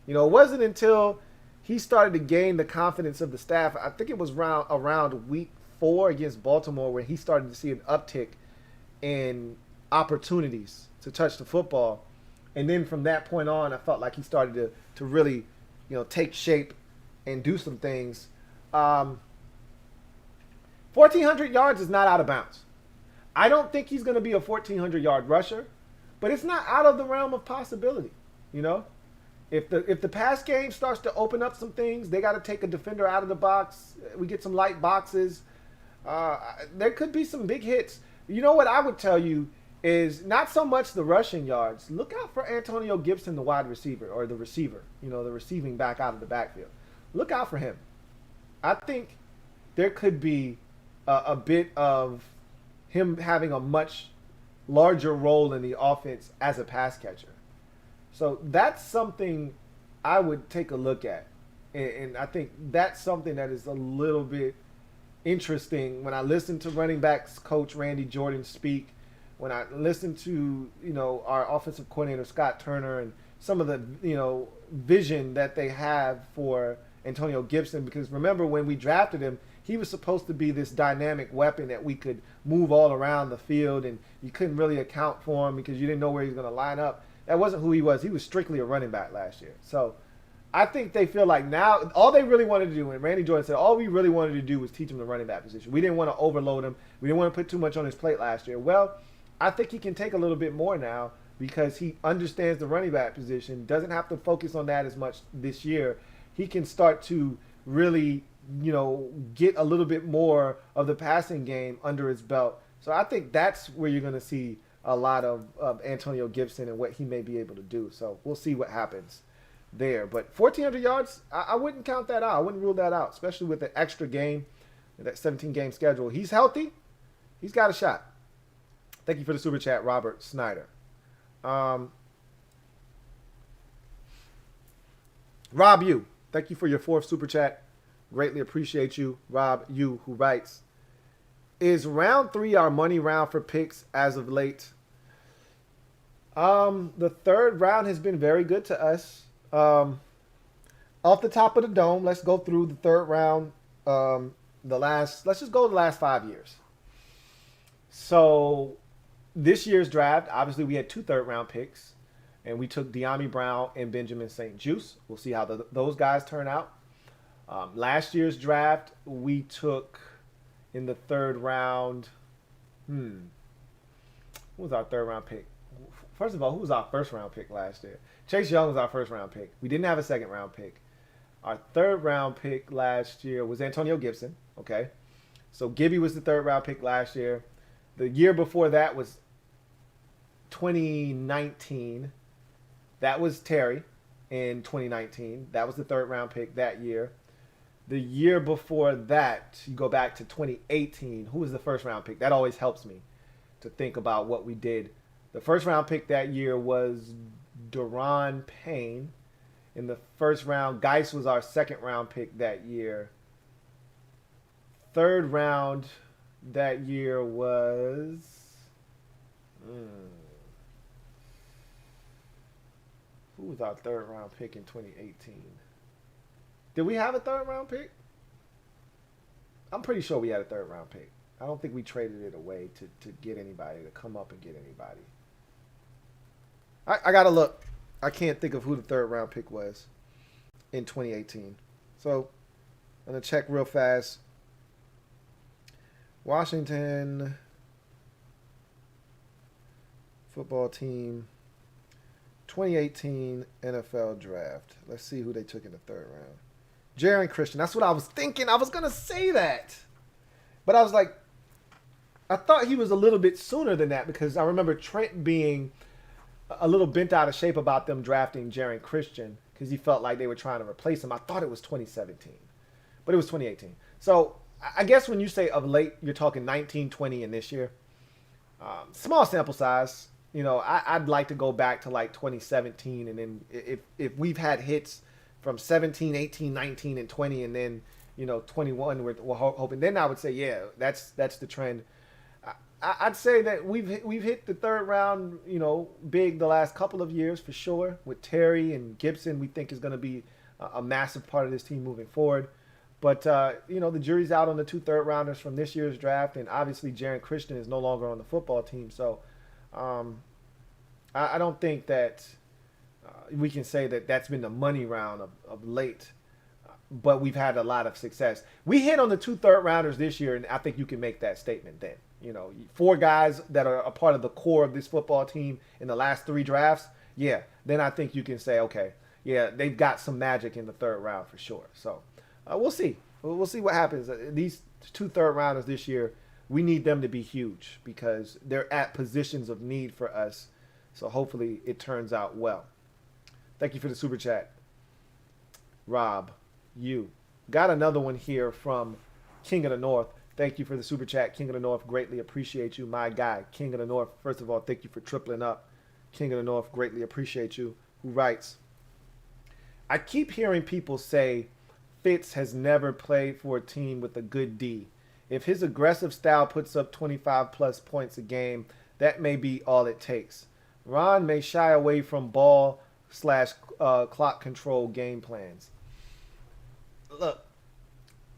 You know, it wasn't until he started to gain the confidence of the staff. I think it was around week 4 against Baltimore where he started to see an uptick in opportunities to touch the football. And then from that point on, I felt like he started to really, take shape and do some things. 1,400 yards is not out of bounds. I don't think he's going to be a 1,400-yard rusher, but it's not out of the realm of possibility. If the pass game starts to open up some things, they got to take a defender out of the box. We get some light boxes. There could be some big hits. You know what I would tell you is not so much the rushing yards. Look out for Antonio Gibson, the wide receiver, or the receiver, the receiving back out of the backfield. Look out for him. I think there could be a bit of him having a much larger role in the offense as a pass catcher. So that's something I would take a look at. And I think that's something that is a little bit interesting when I listen to running backs coach Randy Jordan speak, when I listen to, our offensive coordinator Scott Turner and some of the, vision that they have for Antonio Gibson. Because remember, when we drafted him, he was supposed to be this dynamic weapon that we could move all around the field, and you couldn't really account for him because you didn't know where he was going to line up. That wasn't who he was. He was strictly a running back last year. So I think they feel like now all they really wanted to do, and Randy Jordan said all we really wanted to do was teach him the running back position. We didn't want to overload him. We didn't want to put too much on his plate last year. Well, I think he can take a little bit more now because he understands the running back position, doesn't have to focus on that as much this year. He can start to really, get a little bit more of the passing game under his belt. So I think that's where you're going to see a lot of Antonio Gibson and what he may be able to do. So we'll see what happens there. But 1,400 yards, I wouldn't count that out. I wouldn't rule that out, especially with the extra game, that 17-game schedule. He's healthy. He's got a shot. Thank you for the super chat, Robert Snyder. Rob U, thank you for your 4th super chat. Greatly appreciate you. Rob U, who writes, is round 3 our money round for picks as of late? The 3rd round has been very good to us. Off the top of the dome, let's go through the 3rd round. Let's just go the last 5 years. So this year's draft, obviously we had 2 3rd-round picks, and we took De'Ami Brown and Benjamin St-Juste. We'll see how those guys turn out. Last year's draft, we took in the 3rd round. Who was our 3rd-round pick? First of all, who was our 1st-round pick last year? Chase Young was our 1st-round pick. We didn't have a 2nd-round pick. Our 3rd-round pick last year was Antonio Gibson. Okay, so Gibby was the 3rd-round pick last year. The year before that was 2019. That was Terry in 2019. That was the 3rd-round pick that year. The year before that, you go back to 2018. Who was the first round pick? That always helps me to think about what we did. The first round pick that year was Deron Payne. In the first round, Geis was our second round pick that year. Third round that year was. Who was our third round pick in 2018? Did we have a third round pick? I'm pretty sure we had a third round pick. I don't think we traded it away to get anybody, to come up and get anybody. I got to look. I can't think of who the third round pick was in 2018. So I'm going to check real fast. Washington football team 2018 NFL draft. Let's see who they took in the third round. Jaron Christian. That's what I was thinking. I was going to say that. But I was like, I thought he was a little bit sooner than that because I remember Trent being a little bent out of shape about them drafting Jaron Christian because he felt like they were trying to replace him. I thought it was 2017, but it was 2018. So I guess when you say of late, you're talking 19, 20, and this year. Small sample size. You know, I'd like to go back to like 2017, and then if we've had hits from 17, 18, 19, and 20, and then, you know, 21, we're hoping. Then I would say, yeah, that's the trend. I'd say that we've hit the third round, you know, big the last couple of years for sure. With Terry and Gibson, we think is going to be a massive part of this team moving forward. But, you know, the jury's out on the 2 third rounders from this year's draft, and obviously Jaron Christian is no longer on the football team. So I don't think that we can say that that's been the money round of late, but we've had a lot of success. We hit on the 2 third rounders this year, and I think you can make that statement then. You know, 4 guys that are a part of the core of this football team in the last 3 drafts, yeah, then I think you can say, okay, yeah, they've got some magic in the third round for sure. So we'll see. We'll see what happens. These 2 third rounders this year, we need them to be huge because they're at positions of need for us. So hopefully it turns out well. Thank you for the super chat. Rob, you. Got another one here from King of the North. Thank you for the super chat, King of the North. Greatly appreciate you, my guy, King of the North. First of all, thank you for tripling up. King of the North, greatly appreciate you. Who writes, I keep hearing people say Fitz has never played for a team with a good D. If his aggressive style puts up 25 plus points a game, that may be all it takes. Ron may shy away from ball / clock control game plans. Look,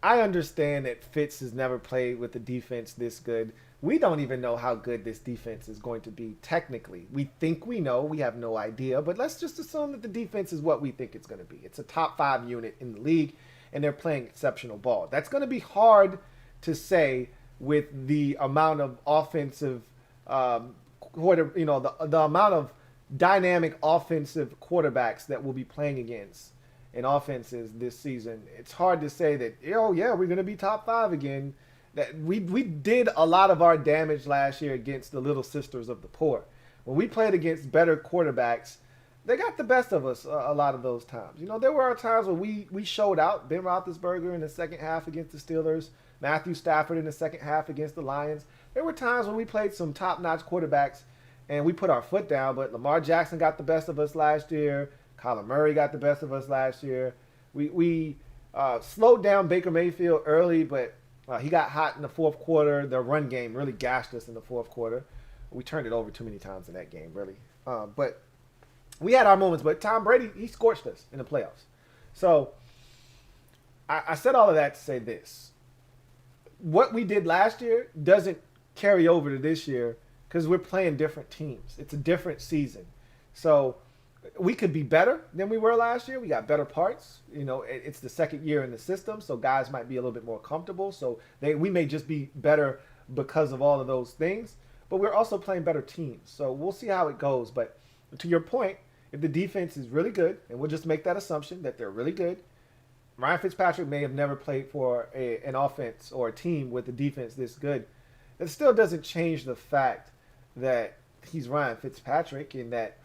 I understand that Fitz has never played with a defense this good. We don't even know how good this defense is going to be technically. We think we know. We have no idea. But let's just assume that the defense is what we think it's going to be. It's a top 5 unit in the league, and they're playing exceptional ball. That's going to be hard to say with the amount of offensive, the amount of dynamic offensive quarterbacks that we'll be playing against in offenses this season. It's hard to say that, oh yeah, we're going to be top 5 again. That we did a lot of our damage last year against the little sisters of the poor. When we played against better quarterbacks, they got the best of us a lot of those times. You know, there were times when we showed out. Ben Roethlisberger in the second half against the Steelers, Matthew Stafford in the second half against the Lions. There were times when we played some top-notch quarterbacks and we put our foot down, but Lamar Jackson got the best of us last year. Kyler Murray got the best of us last year. We slowed down Baker Mayfield early, but he got hot in the fourth quarter. The run game really gashed us in the fourth quarter. We turned it over too many times in that game, really. But we had our moments. But Tom Brady, he scorched us in the playoffs. So I said all of that to say this. What we did last year doesn't carry over to this year because we're playing different teams. It's a different season. So we could be better than we were last year. We got better parts. You know, it's the second year in the system, so guys might be a little bit more comfortable. So we may just be better because of all of those things. But we're also playing better teams. So we'll see how it goes. But to your point, if the defense is really good, and we'll just make that assumption that they're really good, Ryan Fitzpatrick may have never played for an offense or a team with a defense this good. It still doesn't change the fact that he's Ryan Fitzpatrick and that,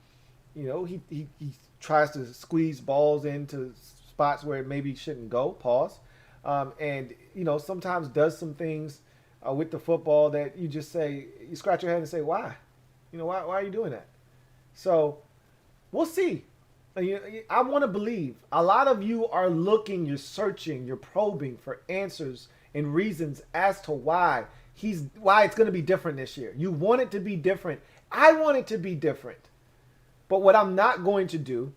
you know, he tries to squeeze balls into spots where it maybe shouldn't go. Pause. and sometimes does some things with the football that you just say, you scratch your head and say, why? Why are you doing that? So we'll see. I want to believe a lot of you are looking, you're searching, you're probing for answers and reasons as to why it's going to be different this year. You want it to be different. I want it to be different. But what I'm not going to do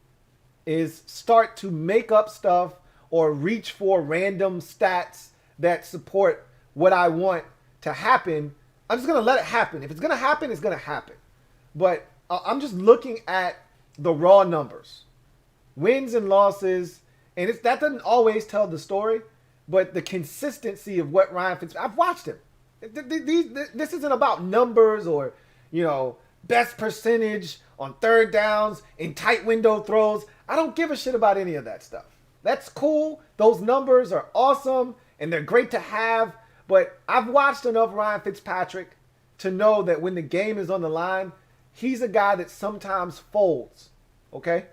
is start to make up stuff or reach for random stats that support what I want to happen. I'm just going to let it happen. If it's going to happen, it's going to happen. But I'm just looking at the raw numbers, wins and losses, and that doesn't always tell the story, but the consistency of what Ryan Fitzpatrick, I've watched him. This isn't about numbers or, best percentage on third downs in tight window throws. I don't give a shit about any of that stuff. That's cool. Those numbers are awesome and they're great to have, but I've watched enough Ryan Fitzpatrick to know that when the game is on the line, he's a guy that sometimes folds, okay?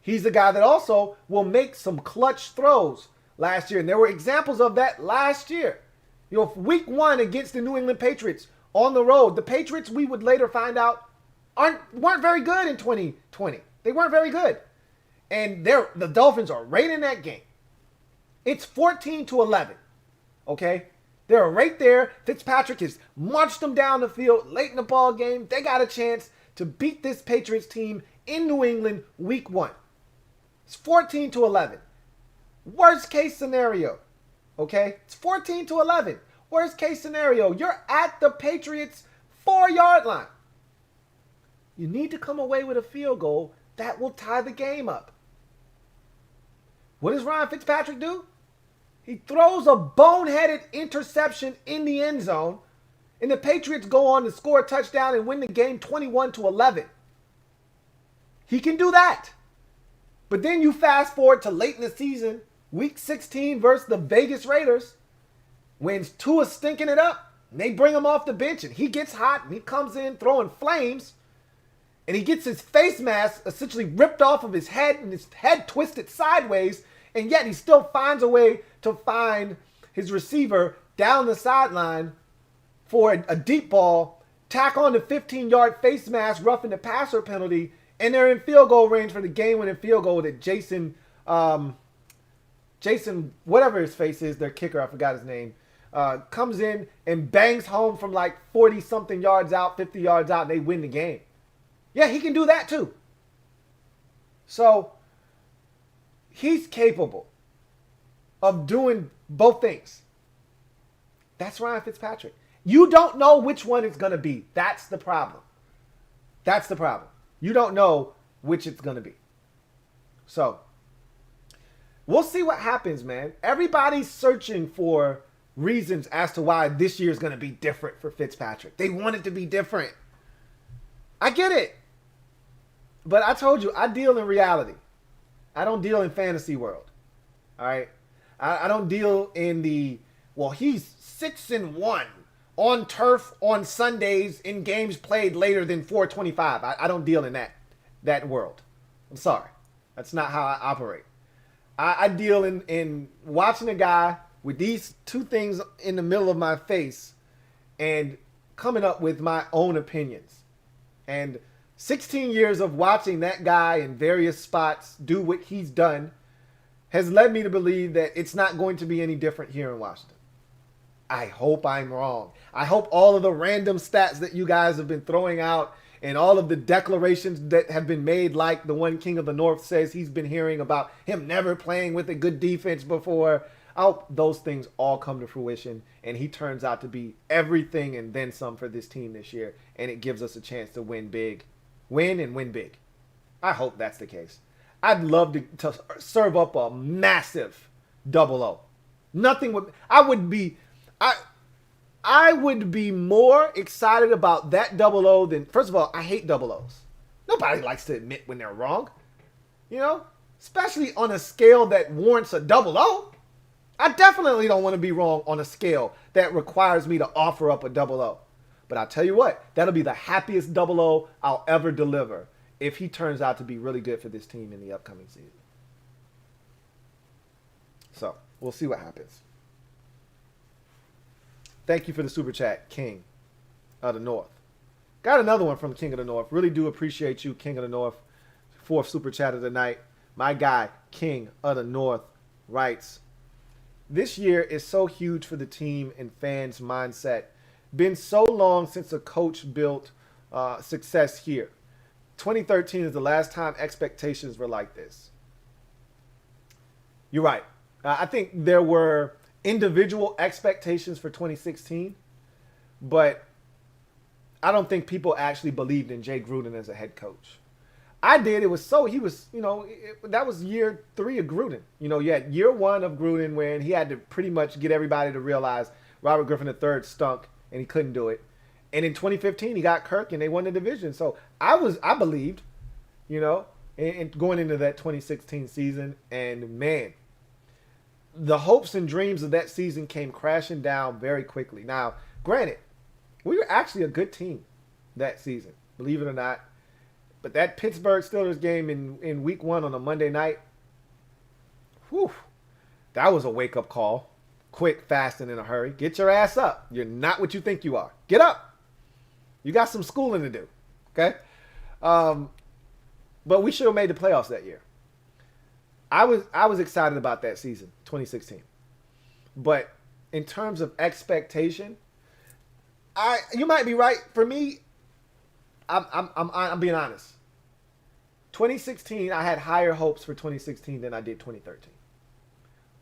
He's a guy that also will make some clutch throws last year, and there were examples of that last year. Week 1 against the New England Patriots on the road, the Patriots, we would later find out, weren't very good in 2020. They weren't very good. And the Dolphins are right in that game. It's 14-11, okay? They're right there. Fitzpatrick has marched them down the field late in the ball game. They got a chance to beat this Patriots team in New England week 1. It's 14-11. Worst case scenario, okay? It's 14-11. Worst case scenario, you're at the Patriots 4-yard line. You need to come away with a field goal that will tie the game up. What does Ryan Fitzpatrick do? He throws a boneheaded interception in the end zone, and the Patriots go on to score a touchdown and win the game 21-11. He can do that. But then you fast forward to late in the season, week 16 versus the Vegas Raiders, when Tua's stinking it up, and they bring him off the bench, and he gets hot, and he comes in throwing flames, and he gets his face mask essentially ripped off of his head, and his head twisted sideways, and yet he still finds a way to find his receiver down the sideline for a deep ball, tack on the 15-yard face mask, roughing the passer penalty, and they're in field goal range for the game-winning field goal that Jason, whatever his face is, their kicker, I forgot his name, comes in and bangs home from like 40-something yards out, 50 yards out, and they win the game. Yeah, he can do that too. So he's capable of doing both things. That's Ryan Fitzpatrick. You don't know which one it's going to be. That's the problem. That's the problem. You don't know which it's going to be. So we'll see what happens, man. Everybody's searching for reasons as to why this year is going to be different for Fitzpatrick. They want it to be different. I get it. But I told you, I deal in reality. I don't deal in fantasy world. All right? I don't deal in he's 6-1 on turf on Sundays in games played later than 425. I don't deal in that world. I'm sorry. That's not how I operate. I deal in watching a guy with these two things in the middle of my face and coming up with my own opinions. And 16 years of watching that guy in various spots do what he's done has led me to believe that it's not going to be any different here in Washington. I hope I'm wrong. I hope all of the random stats that you guys have been throwing out and all of the declarations that have been made, like the one King of the North says he's been hearing about him never playing with a good defense before. I hope those things all come to fruition and he turns out to be everything and then some for this team this year, and it gives us a chance to win big. Win and win big. I hope that's the case. I'd love to serve up a massive 0-0. I would be more excited about that 0-0 than, first of all, I hate 0-0s. Nobody likes to admit when they're wrong. Especially on a scale that warrants a 0-0. I definitely don't want to be wrong on a scale that requires me to offer up a 0-0. But I'll tell you what, that'll be the happiest 0-0 I'll ever deliver if he turns out to be really good for this team in the upcoming season. So, We'll see what happens. Thank you for the super chat, King of the North. Got another one from King of the North. Really do appreciate you, King of the North. Fourth super chat of the night. My guy, King of the North, writes, this year is so huge for the team and fans' mindset. Been so long since a coach built success here. 2013 is the last time expectations were like this. You're right. I think there were individual expectations for 2016, but I don't think people actually believed in Jay Gruden as a head coach. I did. It was so he was, that was year 3 of Gruden. You had year 1 of Gruden when he had to pretty much get everybody to realize Robert Griffin III stunk and he couldn't do it. And in 2015, he got Kirk and they won the division. So I believed, and going into that 2016 season. And man, the hopes and dreams of that season came crashing down very quickly. Now, granted, we were actually a good team that season, believe it or not. But that Pittsburgh Steelers game in week 1 on a Monday night, whew, that was a wake-up call. Quick, fast, and in a hurry. Get your ass up. You're not what you think you are. Get up. You got some schooling to do, okay? But we should have made the playoffs that year. I was excited about that season, 2016. But in terms of expectation, you might be right. For me, I'm being honest. 2016, I had higher hopes for 2016 than I did 2013.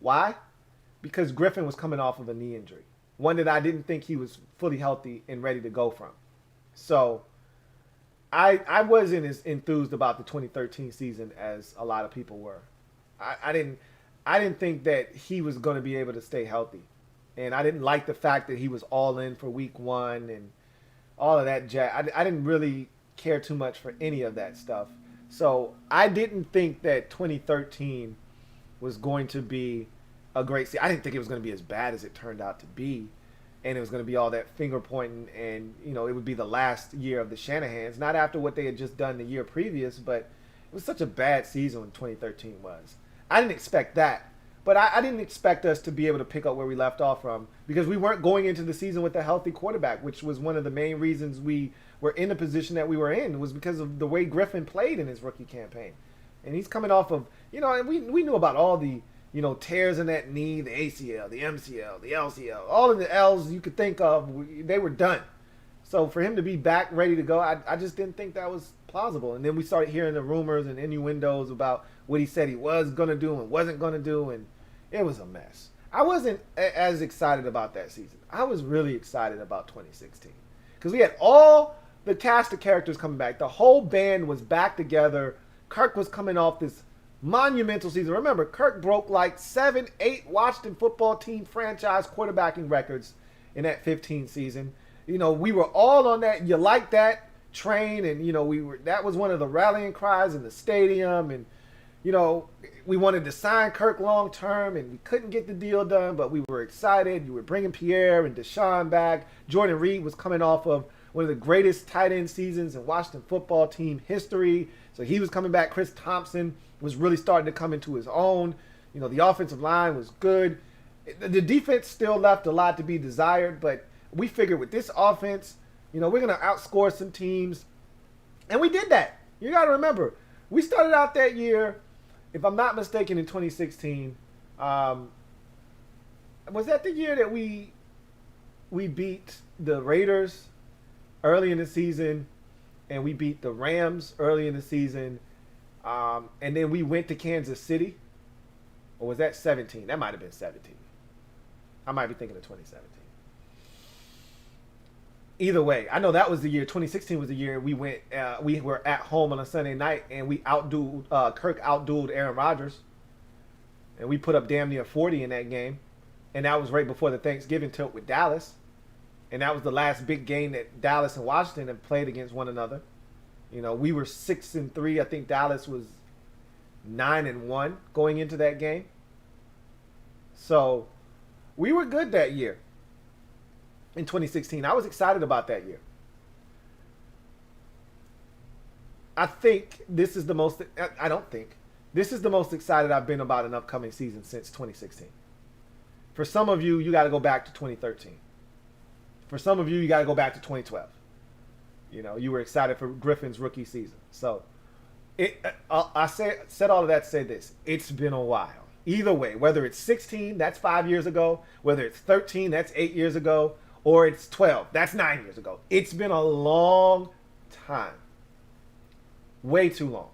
Why? Because Griffin was coming off of a knee injury, one that I didn't think he was fully healthy and ready to go from. So I wasn't as enthused about the 2013 season as a lot of people were. I didn't think that he was going to be able to stay healthy, and I didn't like the fact that he was all in for week 1 and all of that jazz. I didn't really care too much for any of that stuff. So I didn't think that 2013 was going to be a great season. I didn't think it was going to be as bad as it turned out to be. And it was going to be all that finger pointing and, it would be the last year of the Shanahans. Not after what they had just done the year previous, but it was such a bad season when 2013 was. I didn't expect that. But I didn't expect us to be able to pick up where we left off from because we weren't going into the season with a healthy quarterback, which was one of the main reasons we were in the position that we were in, was because of the way Griffin played in his rookie campaign. And he's coming off of, and we knew about all the, tears in that knee, the ACL, the MCL, the LCL, all of the L's you could think of, they were done. So for him to be back ready to go, I just didn't think that was plausible. And then we started hearing the rumors and innuendos about what he said he was going to do and wasn't going to do, and it was a mess. I wasn't as excited about that season. I was really excited about 2016 because we had all the cast of characters coming back. The whole band was back together. Kirk was coming off this monumental season. Remember, Kirk broke like 7, 8 Washington football team franchise quarterbacking records in that 15 season. We were all on that. You like that train, and that was one of the rallying cries in the stadium, and we wanted to sign Kirk long term, and we couldn't get the deal done, but we were excited. You were bringing Pierre and Deshaun back. Jordan Reed was coming off of one of the greatest tight end seasons in Washington football team history, so he was coming back. Chris Thompson was really starting to come into his own. The offensive line was good. The defense still left a lot to be desired, but we figured with this offense, we're going to outscore some teams, and we did that. You got to remember, we started out that year, if I'm not mistaken, in 2016. Was that the year that we beat the Raiders early in the season, and we beat the Rams early in the season, and then we went to Kansas City? Or was that 17? That might have been 17. I might be thinking of 2017. Either way, I know that was the year. 2016 was the year we went. We were at home on a Sunday night, and we outdueled. Kirk outdueled Aaron Rodgers, and we put up damn near 40 in that game. And that was right before the Thanksgiving tilt with Dallas, and that was the last big game that Dallas and Washington have played against one another. We were 6-3. I think Dallas was 9-1 going into that game. So we were good that year. In 2016, I was excited about that year. I think this is the most. I don't think this is the most excited I've been about an upcoming season since 2016. For some of you, you got to go back to 2013. For some of you, you got to go back to 2012. You know, you were excited for Griffin's rookie season. So, I said all of that to say this. It's been a while. Either way, whether it's 16, that's 5 years ago. Whether it's 13, that's 8 years ago. Or it's 12, that's 9 years ago. It's been a long time. Way too long.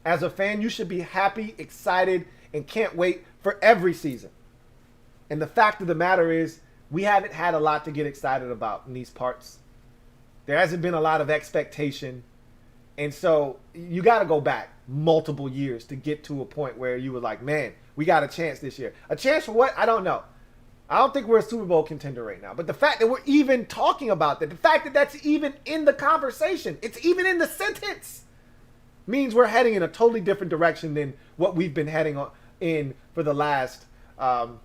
As a fan, you should be happy, excited, and can't wait for every season. And the fact of the matter is, we haven't had a lot to get excited about in these parts. There hasn't been a lot of expectation. And so you got to go back multiple years to get to a point where you were like, man, we got a chance this year. A chance for what? I don't know. I don't think we're a Super Bowl contender right now. But the fact that we're even talking about that, the fact that that's even in the conversation, it's even in the sentence, means we're heading in a totally different direction than what we've been heading in for the last, 5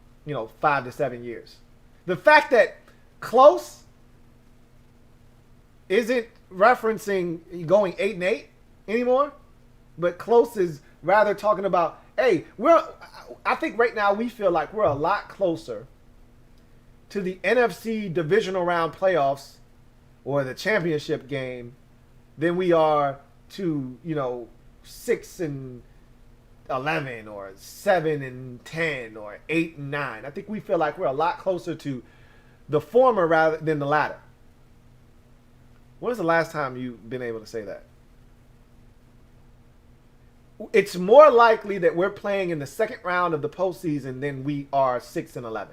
to 7 years. The fact that close isn't referencing going 8-8 anymore, but close is rather talking about, hey, I think right now we feel like we're a lot closer to the NFC divisional round playoffs or the championship game than we are to, 6-11 or 7-10 or 8-9. I think we feel like we're a lot closer to the former rather than the latter. When was the last time you've been able to say that? It's more likely that we're playing in the second round of the postseason than we are 6-11.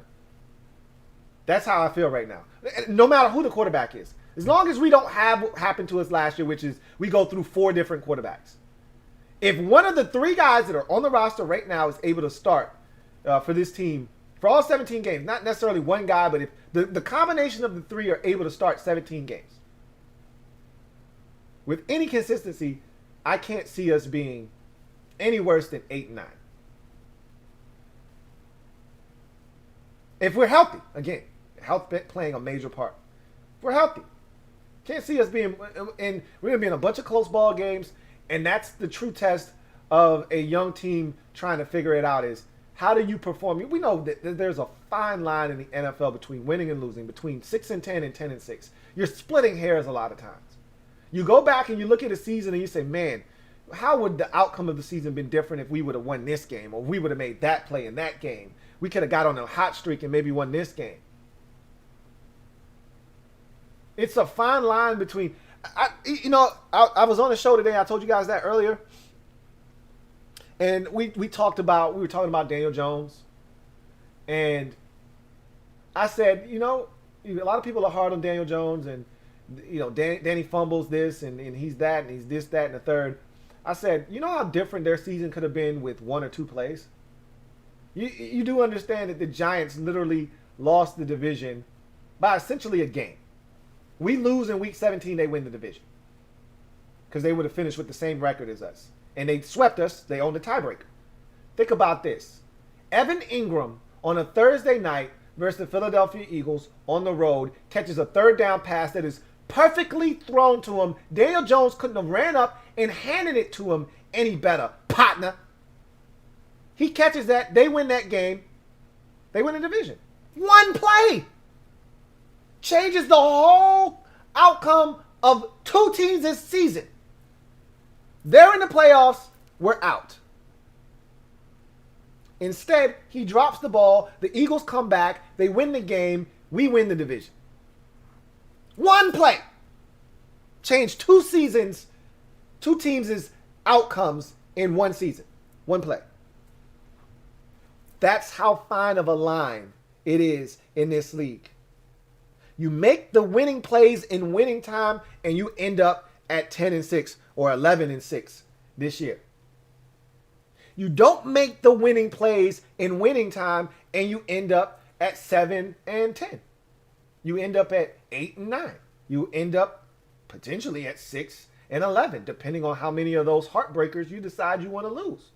That's how I feel right now. No matter who the quarterback is. As long as we don't have what happened to us last year, which is we go through 4 different quarterbacks. If one of the 3 guys that are on the roster right now is able to start for this team for all 17 games, not necessarily one guy, but if the combination of the 3 are able to start 17 games, with any consistency, I can't see us being any worse than 8-9. If we're healthy, again, health playing a major part. If we're healthy, can't see us being, and we're going to be in a bunch of close ball games, and that's the true test of a young team trying to figure it out is, how do you perform? We know that there's a fine line in the NFL between winning and losing, between 6-10 and 10-6. You're splitting hairs a lot of times. You go back and you look at a season and you say, man, how would the outcome of the season been different if we would have won this game or we would have made that play in that game? We could have got on a hot streak and maybe won this game. It's a fine line between, I was on the show today. I told you guys that earlier. And we were talking about Daniel Jones. And I said, a lot of people are hard on Daniel Jones and, Danny fumbles this and he's that and he's this, that, and the third. I said, you know how different their season could have been with 1 or 2 plays? You do understand that the Giants literally lost the division by essentially a game. We lose in week 17, they win the division. Because they would have finished with the same record as us. And they swept us, they own the tiebreaker. Think about this. Evan Ingram on a Thursday night versus the Philadelphia Eagles on the road catches a 3rd down pass that is perfectly thrown to him. Daniel Jones couldn't have ran up and handed it to him any better, partner. He catches that. They win that game. They win the division. 1 play changes the whole outcome of 2 teams this season. They're in the playoffs. We're out. Instead, he drops the ball. The Eagles come back. They win the game. We win the division. 1 play changed 2 seasons, 2 teams' outcomes in 1 season. 1 play. That's how fine of a line it is in this league. You make the winning plays in winning time, and you end up at 10-6 or 11-6 this year. You don't make the winning plays in winning time, and you end up at 7-10. You end up at 8-9. You end up potentially at 6-11, depending on how many of those heartbreakers you decide you want to lose.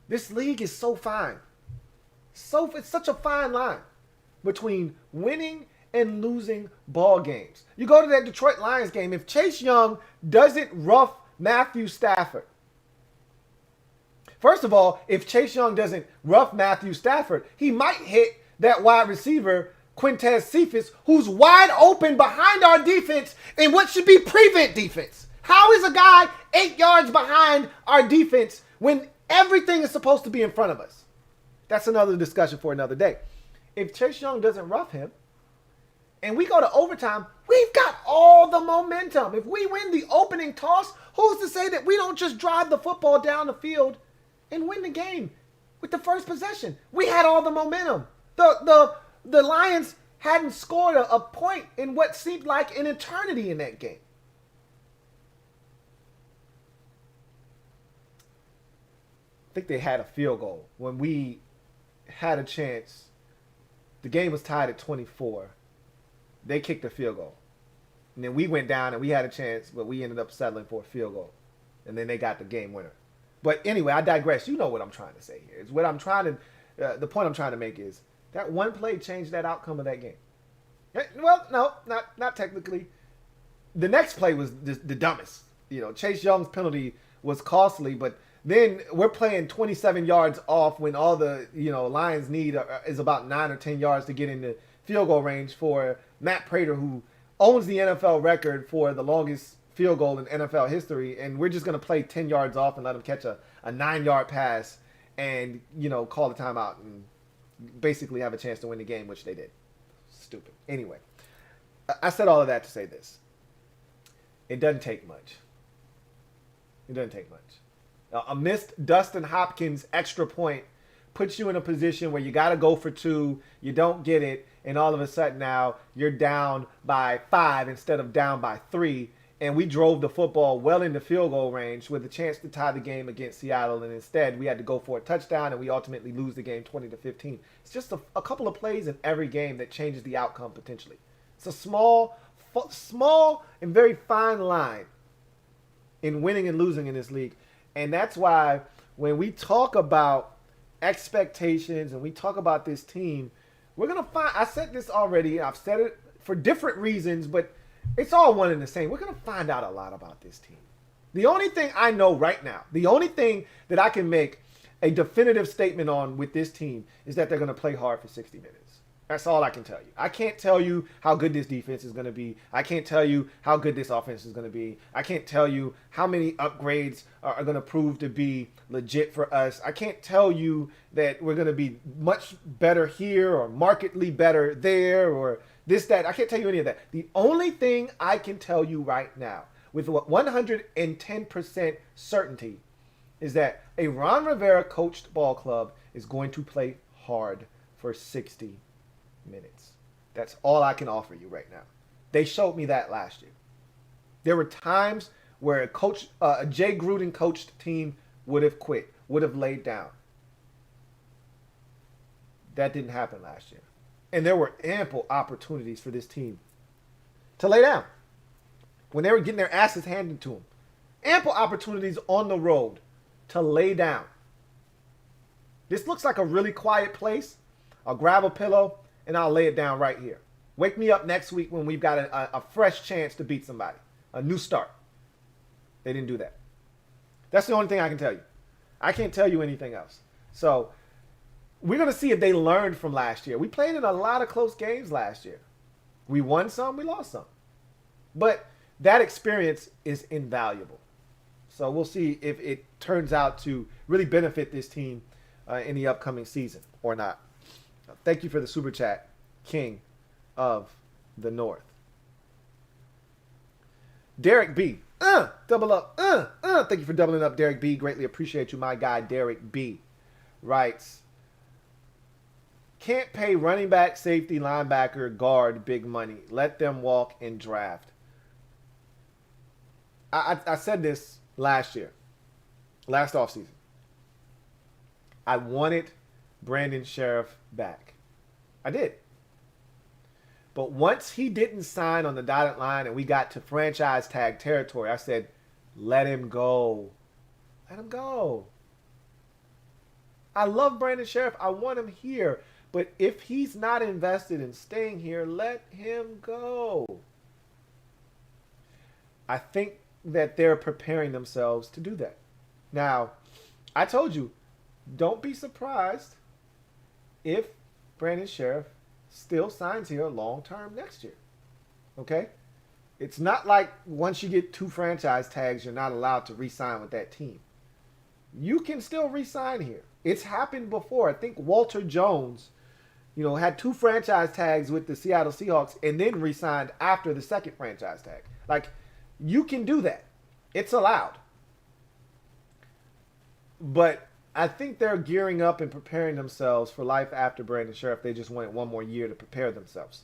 This league is so fine. It's such a fine line between winning and losing ball games. You go to that Detroit Lions game, if Chase Young doesn't rough Matthew Stafford, First of all, if Chase Young doesn't rough Matthew Stafford, he might hit that wide receiver, Quintez Cephas, who's wide open behind our defense in what should be prevent defense. How is a guy 8 yards behind our defense when everything is supposed to be in front of us? That's another discussion for another day. If Chase Young doesn't rough him and we go to overtime, we've got all the momentum. If we win the opening toss, who's to say that we don't just drive the football down the field and win the game with the first possession? We had all the momentum. The Lions hadn't scored a point in what seemed like an eternity in that game. I think they had a field goal when we had a chance. The game was tied at 24. They kicked a field goal. And then we went down and we had a chance, but we ended up settling for a field goal. And then they got the game winner. But anyway, I digress. You know what I'm trying to say here. It's what I'm trying to, the point I'm trying to make is that one play changed that outcome of that game. Well, no, not technically. The next play was the dumbest. You know, Chase Young's penalty was costly, but then we're playing 27 yards off when all the, Lions need is about 9 or 10 yards to get in the field goal range for Matt Prater, who owns the NFL record for the longest field goal in NFL history, and we're just going to play 10 yards off and let him catch a 9-yard pass and, call the timeout and basically have a chance to win the game, which they did. Stupid. Anyway, I said all of that to say this. It doesn't take much. It doesn't take much. A missed Dustin Hopkins extra point puts you in a position where you got to go for 2, you don't get it, and all of a sudden now you're down by 5 instead of down by 3, and we drove the football well into field goal range with a chance to tie the game against Seattle, and instead we had to go for a touchdown, and we ultimately lose the game 20-15. It's just a couple of plays in every game that changes the outcome potentially. It's a small and very fine line in winning and losing in this league. And that's why when we talk about expectations and we talk about this team, we're going to find, I said this already, I've said it for different reasons, but it's all one and the same. We're going to find out a lot about this team. The only thing I know right now, the only thing that I can make a definitive statement on with this team is that they're going to play hard for 60 minutes. That's all I can tell you. I can't tell you how good this defense is going to be. I can't tell you how good this offense is going to be. I can't tell you how many upgrades are going to prove to be legit for us. I can't tell you that we're going to be much better here or markedly better there or this, that. I can't tell you any of that. The only thing I can tell you right now with 110% certainty is that a Ron Rivera coached ball club is going to play hard for 60 minutes. That's all I can offer you right now. They showed me that last year. There were times where a Jay Gruden coached team would have quit, would have laid down. That didn't happen last year. And there were ample opportunities for this team to lay down when they were getting their asses handed to them. Ample opportunities on the road to lay down. This looks like a really quiet place. I'll grab a pillow and I'll lay it down right here. Wake me up next week when we've got a fresh chance to beat somebody. A new start. They didn't do that. That's the only thing I can tell you. I can't tell you anything else. So we're going to see if they learned from last year. We played in a lot of close games last year. We won some, we lost some. But that experience is invaluable. So we'll see if it turns out to really benefit this team in the upcoming season or not. Thank you for the super chat, King of the North. Derek B. Double up. Thank you for doubling up, Derek B. Greatly appreciate you, my guy, Derek B. Writes, can't pay running back, safety, linebacker, guard big money. Let them walk and draft. I said this last offseason. I wanted Brandon Sheriff back. I did. But once he didn't sign on the dotted line and we got to franchise tag territory, I said, let him go. Let him go. I love Brandon Sheriff. I want him here. But if he's not invested in staying here, let him go. I think that they're preparing themselves to do that. Now, I told you, don't be surprised if Brandon Sheriff still signs here long term next year. Okay? It's not like once you get 2 franchise tags, you're not allowed to re-sign with that team. You can still re-sign here. It's happened before. I think Walter Jones, had 2 franchise tags with the Seattle Seahawks and then re-signed after the second franchise tag. Like, you can do that. It's allowed. But I think they're gearing up and preparing themselves for life after Brandon Sheriff. They just wanted one more year to prepare themselves.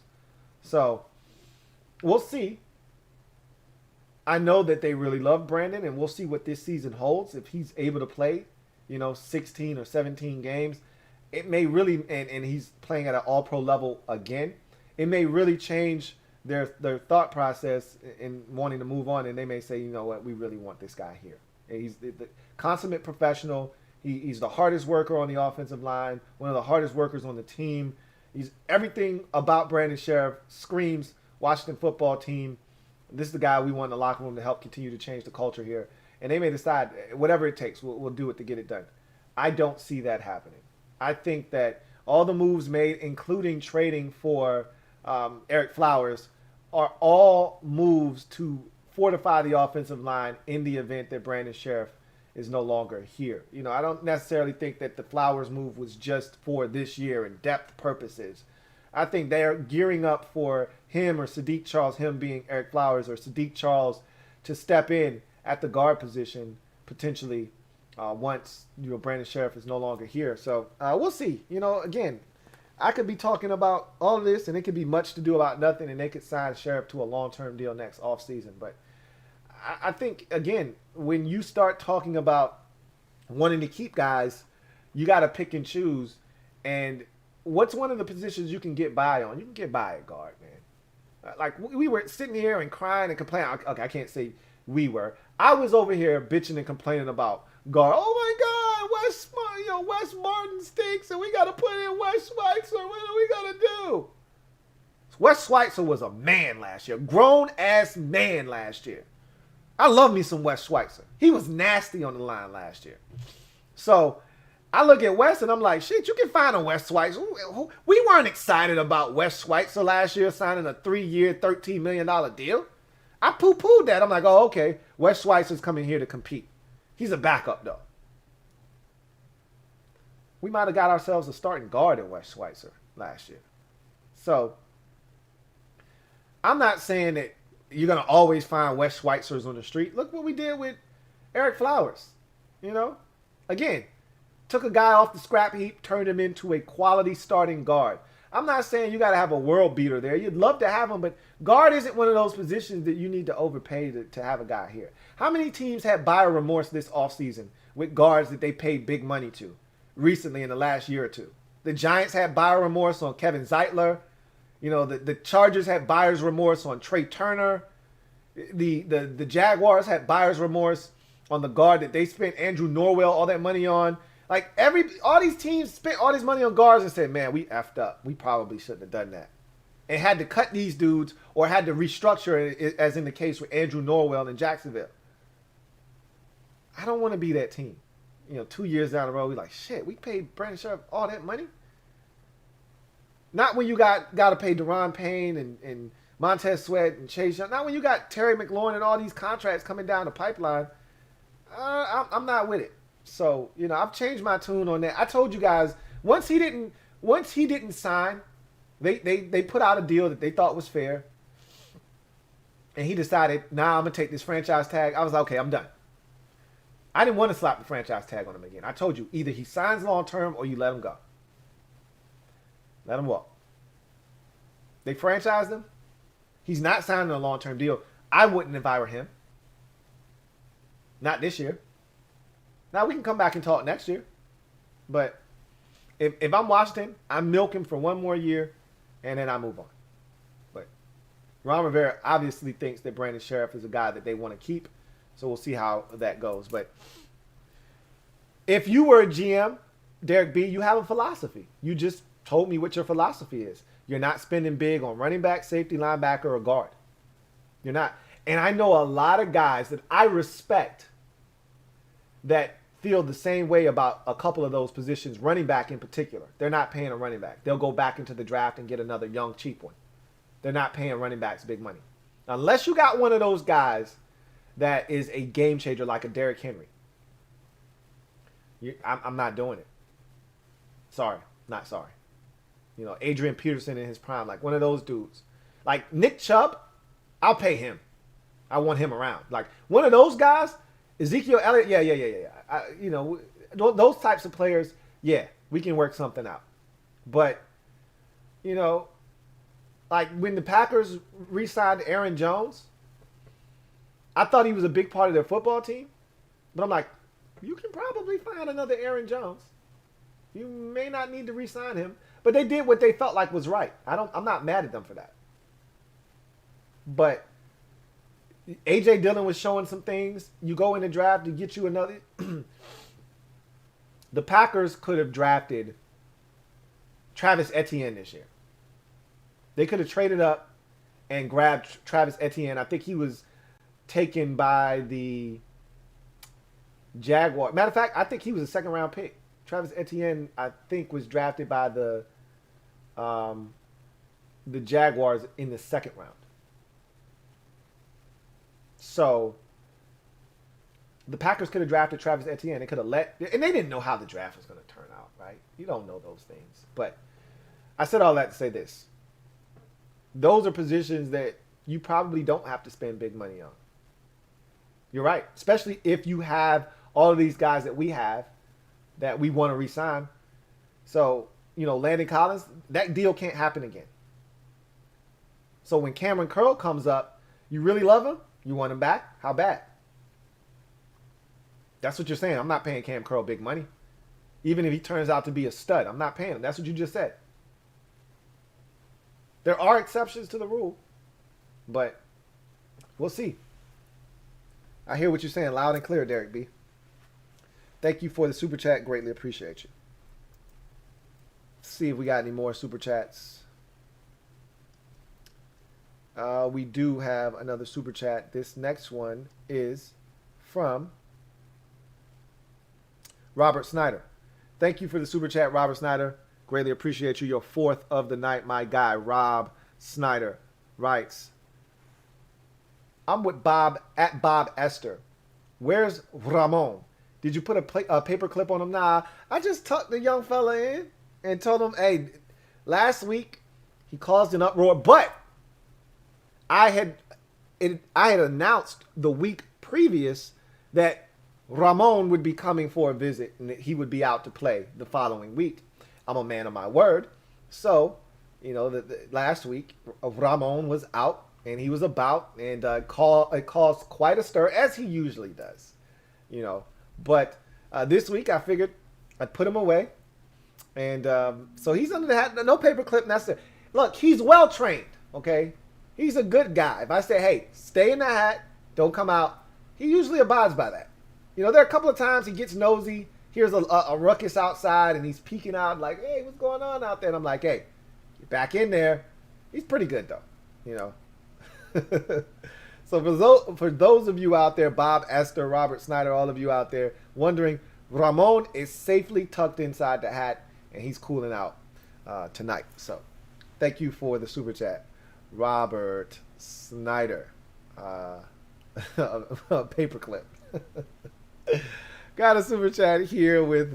So, we'll see. I know that they really love Brandon, and we'll see what this season holds. If he's able to play, 16 or 17 games, it may really, and he's playing at an all-pro level again, it may really change their thought process in wanting to move on, and they may say, you know what, we really want this guy here. And he's the consummate professional. He's the hardest worker on the offensive line, one of the hardest workers on the team. He's everything about Brandon Sheriff screams Washington football team. This is the guy we want in the locker room to help continue to change the culture here. And they may decide, whatever it takes, we'll do it to get it done. I don't see that happening. I think that all the moves made, including trading for Eric Flowers, are all moves to fortify the offensive line in the event that Brandon Sheriff is no longer here. I don't necessarily think that the Flowers move was just for this year and depth purposes. I think they're gearing up for him or Sadiq Charles, him being Eric Flowers, or Sadiq Charles to step in at the guard position potentially once Brandon Sheriff is no longer here. So we'll see. Again, I could be talking about all of this, and it could be much to do about nothing, and they could sign Sheriff to a long-term deal next offseason. But I think, again, when you start talking about wanting to keep guys, you got to pick and choose. And what's one of the positions you can get by on? You can get by at guard, man. Like, we were sitting here and crying and complaining. Okay, I can't say we were. I was over here bitching and complaining about guard. Oh, my God, Wes Martin stinks, and we got to put in Wes Schweitzer. What do we got to do? Wes Schweitzer was a man last year. Grown-ass man last year. I love me some Wes Schweitzer. He was nasty on the line last year. So I look at Wes and I'm like, shit, you can find a Wes Schweitzer. We weren't excited about Wes Schweitzer last year signing a 3-year, $13 million deal. I poo-pooed that. I'm like, oh, okay. Wes Schweitzer's coming here to compete. He's a backup, though. We might have got ourselves a starting guard in Wes Schweitzer last year. So I'm not saying that you're going to always find Wes Schweitzers on the street. Look what we did with Eric Flowers. Again, took a guy off the scrap heap, turned him into a quality starting guard. I'm not saying you got to have a world beater there. You'd love to have him, but guard isn't one of those positions that you need to overpay to have a guy here. How many teams had buyer remorse this offseason with guards that they paid big money to recently in the last year or two? The Giants had buyer remorse on Kevin Zeitler. The Chargers had buyer's remorse on Trey Turner. The Jaguars had buyer's remorse on the guard that they spent Andrew Norwell all that money on. Like, all these teams spent all this money on guards and said, man, we effed up. We probably shouldn't have done that. And had to cut these dudes or had to restructure it, as in the case with Andrew Norwell in Jacksonville. I don't want to be that team. 2 years down the road, we're like, shit, we paid Brandon Sheriff all that money? Not when you got to pay Deron Payne and Montez Sweat and Chase Young. Not when you got Terry McLaurin and all these contracts coming down the pipeline. I'm not with it. So, I've changed my tune on that. I told you guys, once he didn't sign, they put out a deal that they thought was fair. And he decided, nah, I'm going to take this franchise tag. I was like, okay, I'm done. I didn't want to slap the franchise tag on him again. I told you, either he signs long-term or you let him go. Let him walk. They franchised him. He's not signing a long-term deal. I wouldn't if I were him. Not this year. Now, we can come back and talk next year. But if I'm Washington, I'm milking for one more year, and then I move on. But Ron Rivera obviously thinks that Brandon Sheriff is a guy that they want to keep. So we'll see how that goes. But if you were a GM, Derek B., you have a philosophy. You just told me what your philosophy is. You're not spending big on running back, safety, linebacker, or guard. You're not. And I know a lot of guys that I respect that feel the same way about a couple of those positions, running back in particular. They're not paying a running back. They'll go back into the draft and get another young, cheap one. They're not paying running backs big money. Unless you got one of those guys that is a game changer like a Derrick Henry. I'm not doing it. Sorry. Not sorry. You know, Adrian Peterson in his prime, like one of those dudes. Like Nick Chubb, I'll pay him. I want him around. Like one of those guys, Ezekiel Elliott, yeah. You know, those types of players, yeah, we can work something out. But, you know, like when the Packers re-signed Aaron Jones, I thought he was a big part of their football team. But I'm like, you can probably find another Aaron Jones. You may not need to re-sign him. But they did what they felt like was right. I'm not mad at them for that. But A.J. Dillon was showing some things. You go in the draft to get you another. The Packers could have drafted Travis Etienne this year. They could have traded up and grabbed Travis Etienne. I think he was taken by the Jaguars. Matter of fact, I think he was a second-round pick. Travis Etienne, I think, was drafted by the Jaguars in the second round. So the Packers could have drafted Travis Etienne. They could have and they didn't know how the draft was going to turn out, right? You don't know those things. But I said all that to say this. Those are positions that you probably don't have to spend big money on. You're right. Especially if you have all of these guys that we have that we want to re-sign. So, you know, Landon Collins, that deal can't happen again. So when Cameron Curl comes up, you really love him? You want him back? How bad? That's what you're saying. I'm not paying Cam Curl big money. Even if he turns out to be a stud, I'm not paying him. That's what you just said. There are exceptions to the rule, but we'll see. I hear what you're saying loud and clear, Derek B. Thank you for the super chat. Greatly appreciate you. Let's see if we got any more super chats. We do have another super chat. This next one is from Robert Snyder. Thank you for the super chat, Robert Snyder. Greatly appreciate you. Your fourth of the night, my guy, Rob Snyder, writes, I'm with Bob at Bob Esther. Where's Ramon? Did you put a paper clip on him? Nah, I just tucked the young fella in and told him, hey, last week he caused an uproar, but I had announced the week previous that Ramon would be coming for a visit and that he would be out to play the following week. I'm a man of my word. So, you know, the last week, Ramon was out and he was about and it caused quite a stir, as he usually does, you know. But this week I figured I'd put him away. And so he's under the hat. No paperclip. That's it. Look, he's well trained, okay? He's a good guy. If I say, hey, stay in the hat, don't come out, he usually abides by that. You know, there are a couple of times he gets nosy, hears a ruckus outside, and he's peeking out like, hey, what's going on out there? And I'm like, hey, get back in there. He's pretty good, though, you know. So for those of you out there, Bob, Esther, Robert Snyder, all of you out there wondering, Ramon is safely tucked inside the hat, and he's cooling out tonight. So thank you for the super chat, Robert Snyder. Paperclip. Got a super chat here with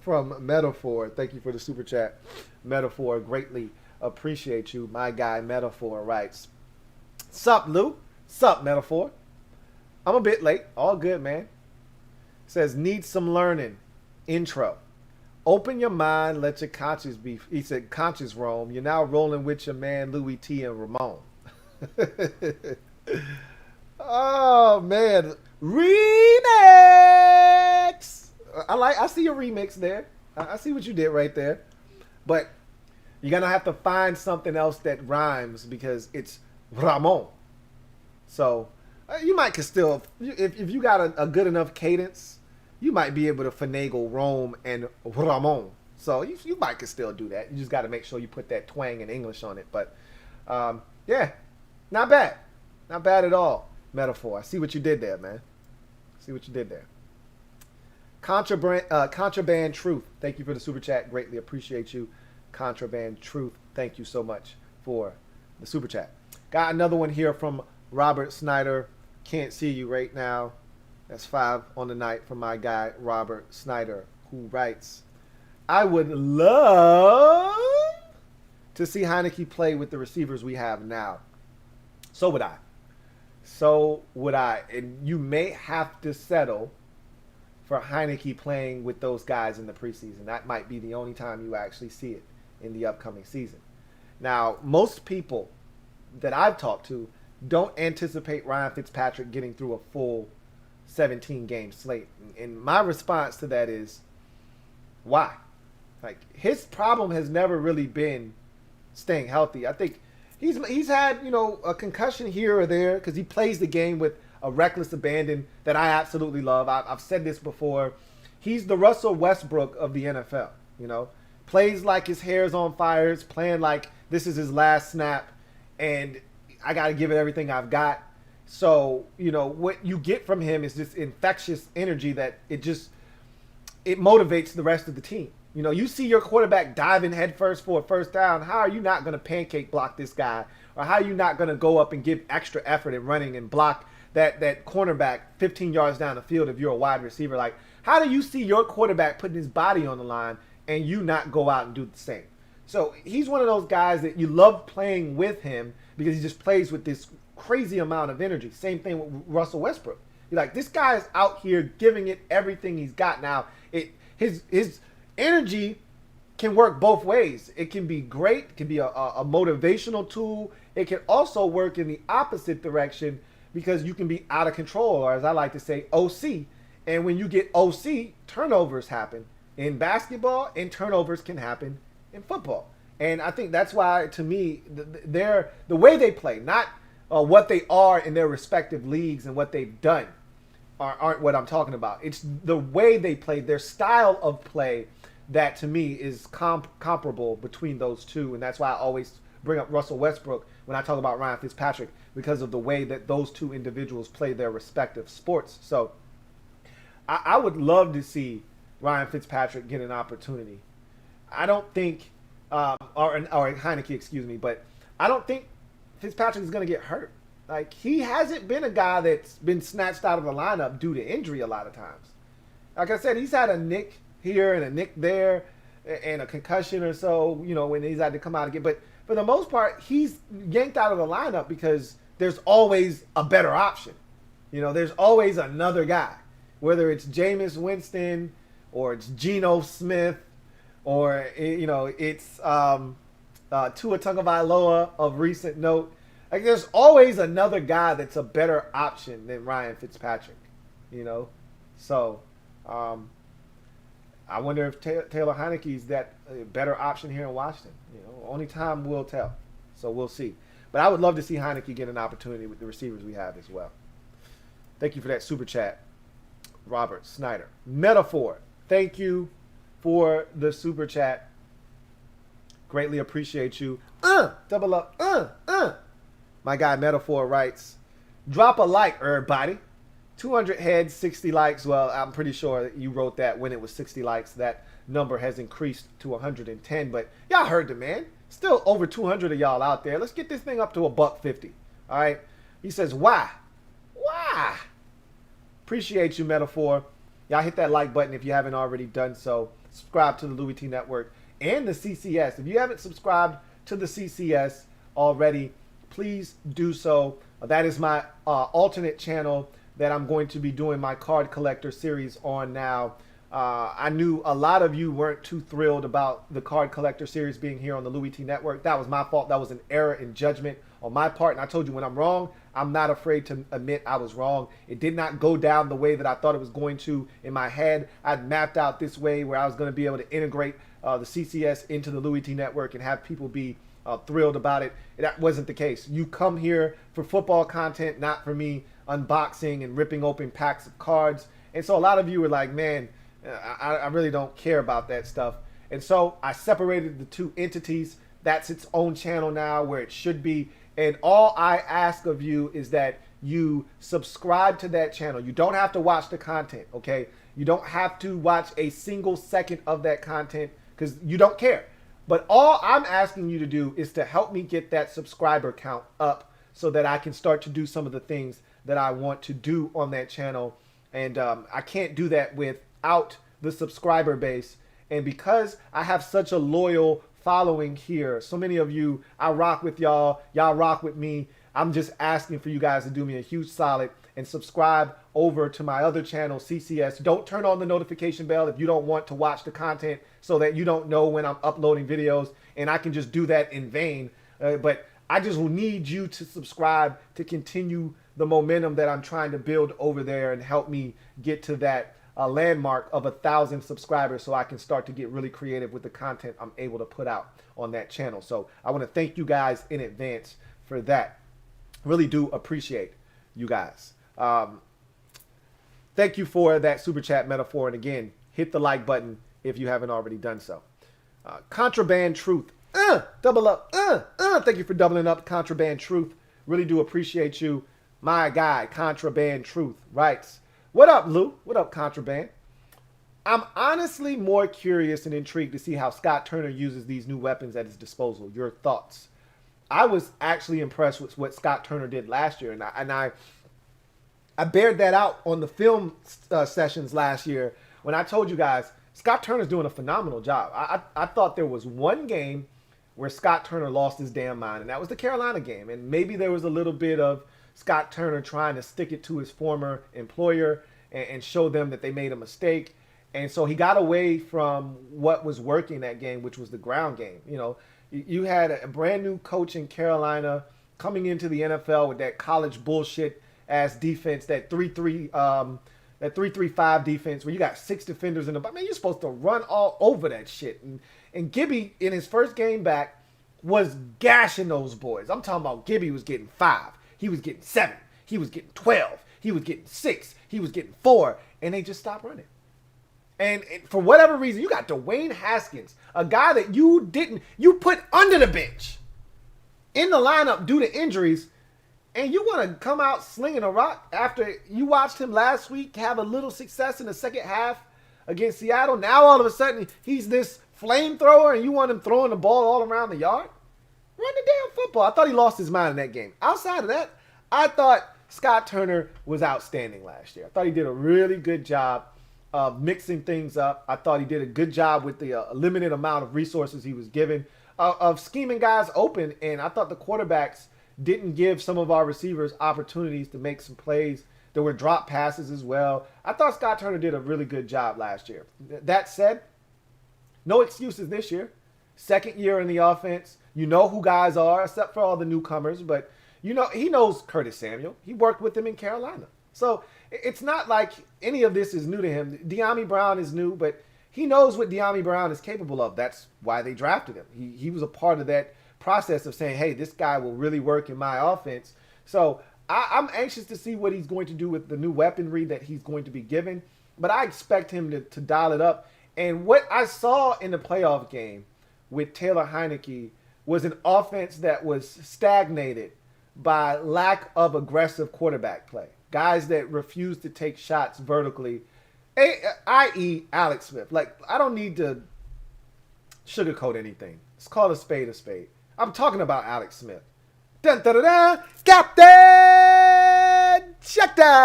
from Metaphor. Thank you for the super chat, Metaphor. Greatly appreciate you. My guy Metaphor writes, "Sup, Lou? Sup, Metaphor? I'm a bit late. All good, man." Says, need some learning. Intro. Open your mind, let your conscience be. He said, conscience roam. You're now rolling with your man Louie T and Ramon. Oh man, remix. I see your remix there. I see what you did right there. But you're gonna have to find something else that rhymes because it's Ramon. So you might could still, if you got a good enough cadence, you might be able to finagle Rome and Ramon. So you might could still do that. You just got to make sure you put that twang in English on it. But yeah, not bad, not bad at all. Metaphor. I see what you did there, man. See what you did there. Contraband Truth. Thank you for the super chat. Greatly appreciate you. Contraband Truth. Thank you so much for the super chat. Got another one here from Robert Snyder. Can't see you right now. That's 5 on the night from my guy, Robert Snyder, who writes, I would love to see Heineke play with the receivers we have now. So would I. So would I. And you may have to settle for Heineke playing with those guys in the preseason. That might be the only time you actually see it in the upcoming season. Now, most people that I've talked to don't anticipate Ryan Fitzpatrick getting through a full 17-game slate. And my response to that is, why? Like, his problem has never really been staying healthy. I think he's had, a concussion here or there because he plays the game with a reckless abandon that I absolutely love. I've said this before. He's the Russell Westbrook of the NFL, Plays like his hair's on fire. It's playing like this is his last snap, and I got to give it everything I've got. So, what you get from him is this infectious energy that it motivates the rest of the team. You see your quarterback diving headfirst for a first down. How are you not going to pancake block this guy? Or how are you not going to go up and give extra effort in running and block that cornerback 15 yards down the field if you're a wide receiver? Like, how do you see your quarterback putting his body on the line and you not go out and do the same? So he's one of those guys that you love playing with him because he just plays with this crazy amount of energy. Same thing with Russell Westbrook. You're like, this guy is out here giving it everything he's got. Now, his energy can work both ways. It can be great. It can be a motivational tool. It can also work in the opposite direction because you can be out of control, or as I like to say, OC. And when you get OC, turnovers happen in basketball, and turnovers can happen in football. And I think that's why, to me, the way they play, not what they are in their respective leagues and what they've done aren't what I'm talking about. It's the way they play, their style of play that, to me, is comparable between those two. And that's why I always bring up Russell Westbrook when I talk about Ryan Fitzpatrick, because of the way that those two individuals play their respective sports. So I would love to see Ryan Fitzpatrick get an opportunity. I don't think, or Heineke, excuse me, but I don't think Fitzpatrick is going to get hurt. Like, he hasn't been a guy that's been snatched out of the lineup due to injury a lot of times. Like I said, he's had a nick here and a nick there and a concussion or so, when he's had to come out again. But for the most part, he's yanked out of the lineup because there's always a better option. There's always another guy, whether it's Jameis Winston or it's Geno Smith or, it's Tua Tagovailoa of recent note. Like, there's always another guy that's a better option than Ryan Fitzpatrick, So, I wonder if Taylor Heineke is that better option here in Washington. Only time will tell. So we'll see. But I would love to see Heineke get an opportunity with the receivers we have as well. Thank you for that super chat, Robert Snyder. Metaphor, thank you for the super chat. Greatly appreciate you. Double up. My guy Metaphor writes, drop a like, everybody. 200 heads, 60 likes. Well, I'm pretty sure you wrote that when it was 60 likes. That number has increased to 110. But y'all heard the man. Still over 200 of y'all out there. Let's get this thing up to $150. All right. He says, why? Why? Appreciate you, Metaphor. Y'all hit that like button if you haven't already done so. Subscribe to the Louie T Network and the CCS. If you haven't subscribed to the CCS already, please do so. That is my alternate channel that I'm going to be doing my card collector series on now. I knew a lot of you weren't too thrilled about the card collector series being here on the Louie T Network. That was my fault. That was an error in judgment on my part. And I told you, when I'm wrong, I'm not afraid to admit I was wrong. It did not go down the way that I thought it was going to in my head. I'd mapped out this way where I was going to be able to integrate the CCS into the Louie T Network and have people be thrilled about it. That wasn't the case. You come here for football content, not for me unboxing and ripping open packs of cards. And so a lot of you were like, man, I really don't care about that stuff. And so I separated the two entities. That's its own channel now, where it should be. And all I ask of you is that you subscribe to that channel. You don't have to watch the content, okay? You don't have to watch a single second of that content because you don't care. But all I'm asking you to do is to help me get that subscriber count up so that I can start to do some of the things that I want to do on that channel. And I can't do that without the subscriber base. And because I have such a loyal following here, so many of you, I rock with y'all, y'all rock with me. I'm just asking for you guys to do me a huge solid and subscribe over to my other channel, CCS. Don't turn on the notification bell if you don't want to watch the content so that you don't know when I'm uploading videos, and I can just do that in vain. But I just need you to subscribe to continue the momentum that I'm trying to build over there and help me get to that landmark of 1,000 subscribers so I can start to get really creative with the content I'm able to put out on that channel. So I want to thank you guys in advance for that. Really do appreciate you guys. Thank you for that super chat metaphor. And again, hit the like button if you haven't already done so. Contraband Truth. Double up. Thank you for doubling up, Contraband Truth. Really do appreciate you. My guy, Contraband Truth, writes, what up, Lou? What up, Contraband? I'm honestly more curious and intrigued to see how Scott Turner uses these new weapons at his disposal. Your thoughts? I was actually impressed with what Scott Turner did last year, and I bared that out on the film sessions last year when I told you guys Scott Turner's doing a phenomenal job. I thought there was one game where Scott Turner lost his damn mind, and that was the Carolina game. And maybe there was a little bit of Scott Turner trying to stick it to his former employer and show them that they made a mistake. And so he got away from what was working that game, which was the ground game. You know, you had a brand new coach in Carolina coming into the NFL with that college bullshit ass defense, that 3-3-5 defense where you got 6 defenders in the box. Man, you're supposed to run all over that shit. And Gibby, in his first game back, was gashing those boys. I'm talking about Gibby was getting 5. He was getting 7. He was getting 12. He was getting 6. He was getting 4. And they just stopped running. And for whatever reason, you got Dwayne Haskins, a guy that you put under the bench in the lineup due to injuries, and you want to come out slinging a rock after you watched him last week have a little success in the second half against Seattle. Now all of a sudden he's this flamethrower and you want him throwing the ball all around the yard? Run the damn football. I thought he lost his mind in that game. Outside of that, I thought Scott Turner was outstanding last year. I thought he did a really good job of mixing things up. I thought he did a good job with the limited amount of resources he was given, of scheming guys open. And I thought the quarterbacks didn't give some of our receivers opportunities to make some plays. There were drop passes as well. I thought Scott Turner did a really good job last year. That said, no excuses this year. Second year in the offense. You know who guys are, except for all the newcomers. But you know he knows Curtis Samuel. He worked with him in Carolina. So it's not like any of this is new to him. De'Ami Brown is new, but he knows what De'Ami Brown is capable of. That's why they drafted him. He was a part of that process of saying, hey, this guy will really work in my offense. So I'm anxious to see what he's going to do with the new weaponry that he's going to be given. But I expect him to dial it up. And what I saw in the playoff game with Taylor Heineke was an offense that was stagnated by lack of aggressive quarterback play. Guys that refuse to take shots vertically, i.e. Alex Smith. Like, I don't need to sugarcoat anything. It's called a spade a spade. I'm talking about Alex Smith. Dun, dun, dun, dun. Captain Checkdown.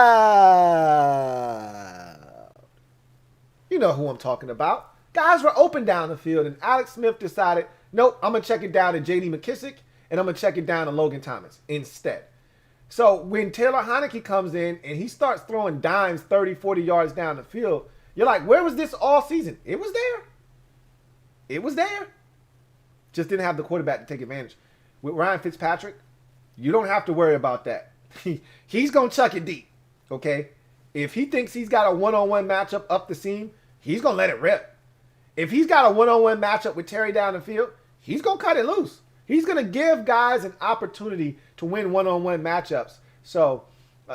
You know who I'm talking about. Guys were open down the field, and Alex Smith decided, nope, I'm going to check it down to J.D. McKissick, and I'm going to check it down to Logan Thomas instead. So when Taylor Heineke comes in and he starts throwing dimes 30, 40 yards down the field, you're like, where was this all season? It was there. It was there. Just didn't have the quarterback to take advantage. With Ryan Fitzpatrick, you don't have to worry about that. He's going to chuck it deep, okay? If he thinks he's got a one-on-one matchup up the seam, he's going to let it rip. If he's got a one-on-one matchup with Terry down the field, he's going to cut it loose. He's going to give guys an opportunity to win one-on-one matchups. So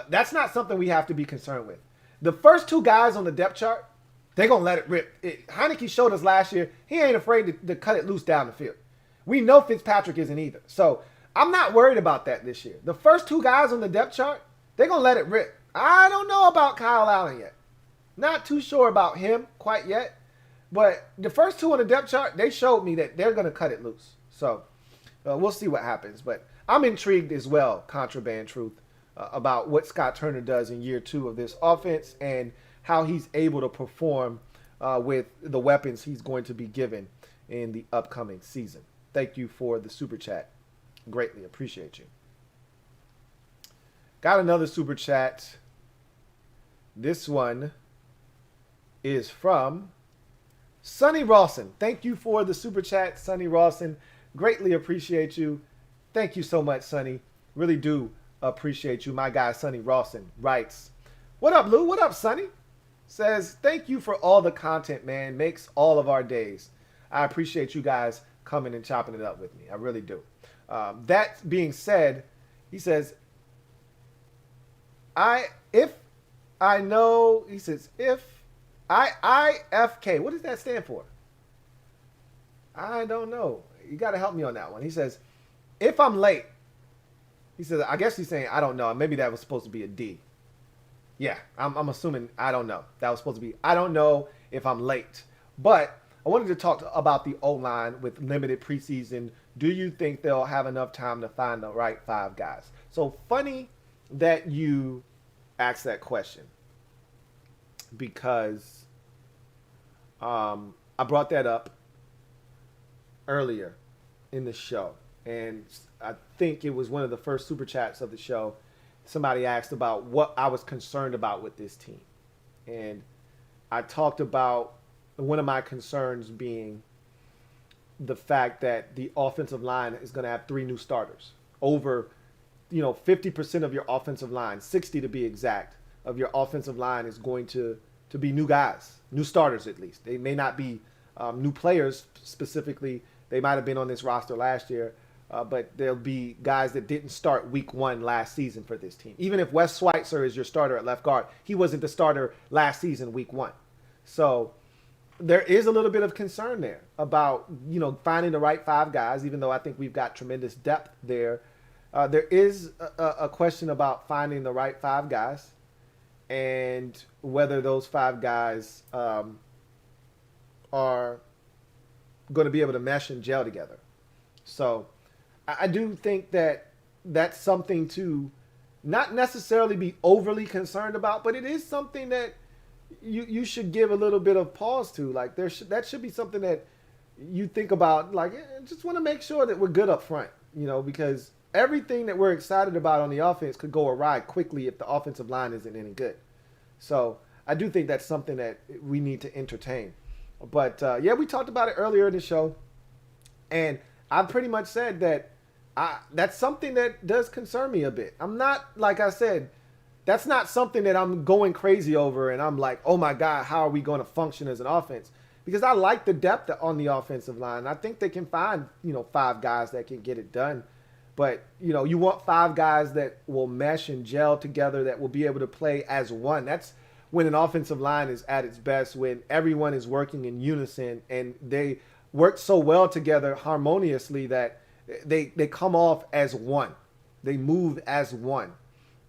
that's not something we have to be concerned with. The first 2 guys on the depth chart, they're going to let it rip. Heineke showed us last year, he ain't afraid to cut it loose down the field. We know Fitzpatrick isn't either. So I'm not worried about that this year. The first 2 guys on the depth chart, they're going to let it rip. I don't know about Kyle Allen yet. Not too sure about him quite yet. But the first two on the depth chart, they showed me that they're going to cut it loose. So we'll see what happens. But I'm intrigued as well, Contraband Truth, about what Scott Turner does in year 2 of this offense and how he's able to perform with the weapons he's going to be given in the upcoming season. Thank you for the super chat. Greatly appreciate you. Got another super chat. This one is from Sonny Rawson. Thank you for the super chat, Sonny Rawson. Greatly appreciate you. Thank you so much, Sonny. Really do appreciate you. My guy, Sonny Rawson, writes, "What up, Lou? What up, Sonny?" Says, "Thank you for all the content, man. Makes all of our days. I appreciate you guys coming and chopping it up with me. I really do." That being said, he says, if IFK, what does that stand for? I don't know. You got to help me on that one. He says, if I'm late, he says, I guess he's saying, I don't know. Maybe that was supposed to be a D. Yeah, I'm assuming, I don't know. That was supposed to be, I don't know if I'm late. But I wanted to talk about the O-line with limited preseason. Do you think they'll have enough time to find the right 5 guys? So funny that you asked that question, because I brought that up earlier in the show, and I think it was one of the first super chats of the show. Somebody asked about what I was concerned about with this team, and I talked about one of my concerns being the fact that the offensive line is going to have 3 new starters. Over 50% of your offensive line, 60 to be exact, of your offensive line is going to be new guys, new starters at least. They may not be new players specifically. They might have been on this roster last year, but there'll be guys that didn't start week 1 last season for this team. Even if Wes Schweitzer is your starter at left guard, he wasn't the starter last season week 1. So there is a little bit of concern there about, finding the right 5 guys, even though I think we've got tremendous depth there. There is a question about finding the right 5 guys and whether those 5 guys are going to be able to mesh and gel together. So I do think that that's something to not necessarily be overly concerned about, but it is something that you should give a little bit of pause to. Like that should be something that you think about. Like, just want to make sure that we're good up front, because everything that we're excited about on the offense could go awry quickly if the offensive line isn't any good. So I do think that's something that we need to entertain. But we talked about it earlier in the show, and I pretty much said that that's something that does concern me a bit. I'm not, like I said, that's not something that I'm going crazy over and I'm like, oh my God, how are we going to function as an offense? Because I like the depth on the offensive line. I think they can find, 5 guys that can get it done. But, you want 5 guys that will mesh and gel together, that will be able to play as one. That's when an offensive line is at its best, when everyone is working in unison and they work so well together harmoniously that they come off as one. They move as one.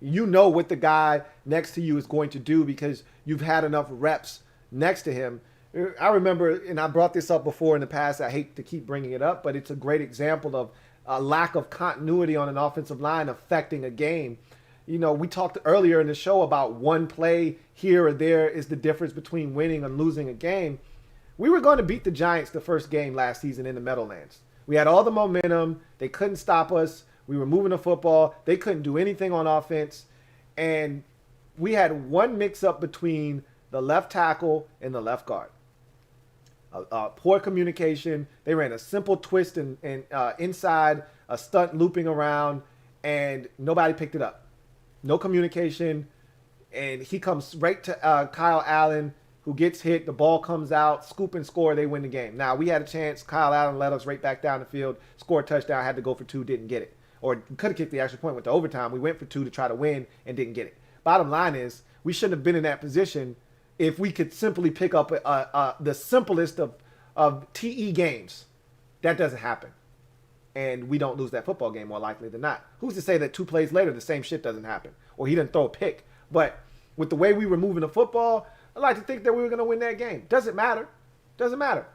You know what the guy next to you is going to do because you've had enough reps next to him. I remember, and I brought this up before in the past, I hate to keep bringing it up, but it's a great example of a lack of continuity on an offensive line affecting a game. We talked earlier in the show about one play here or there is the difference between winning and losing a game. We were going to beat the Giants the first game last season in the Meadowlands. We had all the momentum. They couldn't stop us. We were moving the football. They couldn't do anything on offense. And we had one mix-up between the left tackle and the left guard. Poor communication. They ran a simple twist and inside, a stunt looping around, and nobody picked it up. No communication. And he comes right to Kyle Allen, who gets hit. The ball comes out, scoop and score. They win the game. Now, we had a chance. Kyle Allen led us right back down the field, scored a touchdown, had to go for 2, didn't get it. Or could have kicked the extra point, went to overtime. We went for 2 to try to win and didn't get it. Bottom line is, we shouldn't have been in that position if we could simply pick up the simplest of TE games. That doesn't happen. And we don't lose that football game more likely than not. Who's to say that 2 plays later the same shit doesn't happen? or he didn't throw a pick. But with the way we were moving the football, I like to think that we were going to win that game. Doesn't matter. Doesn't matter.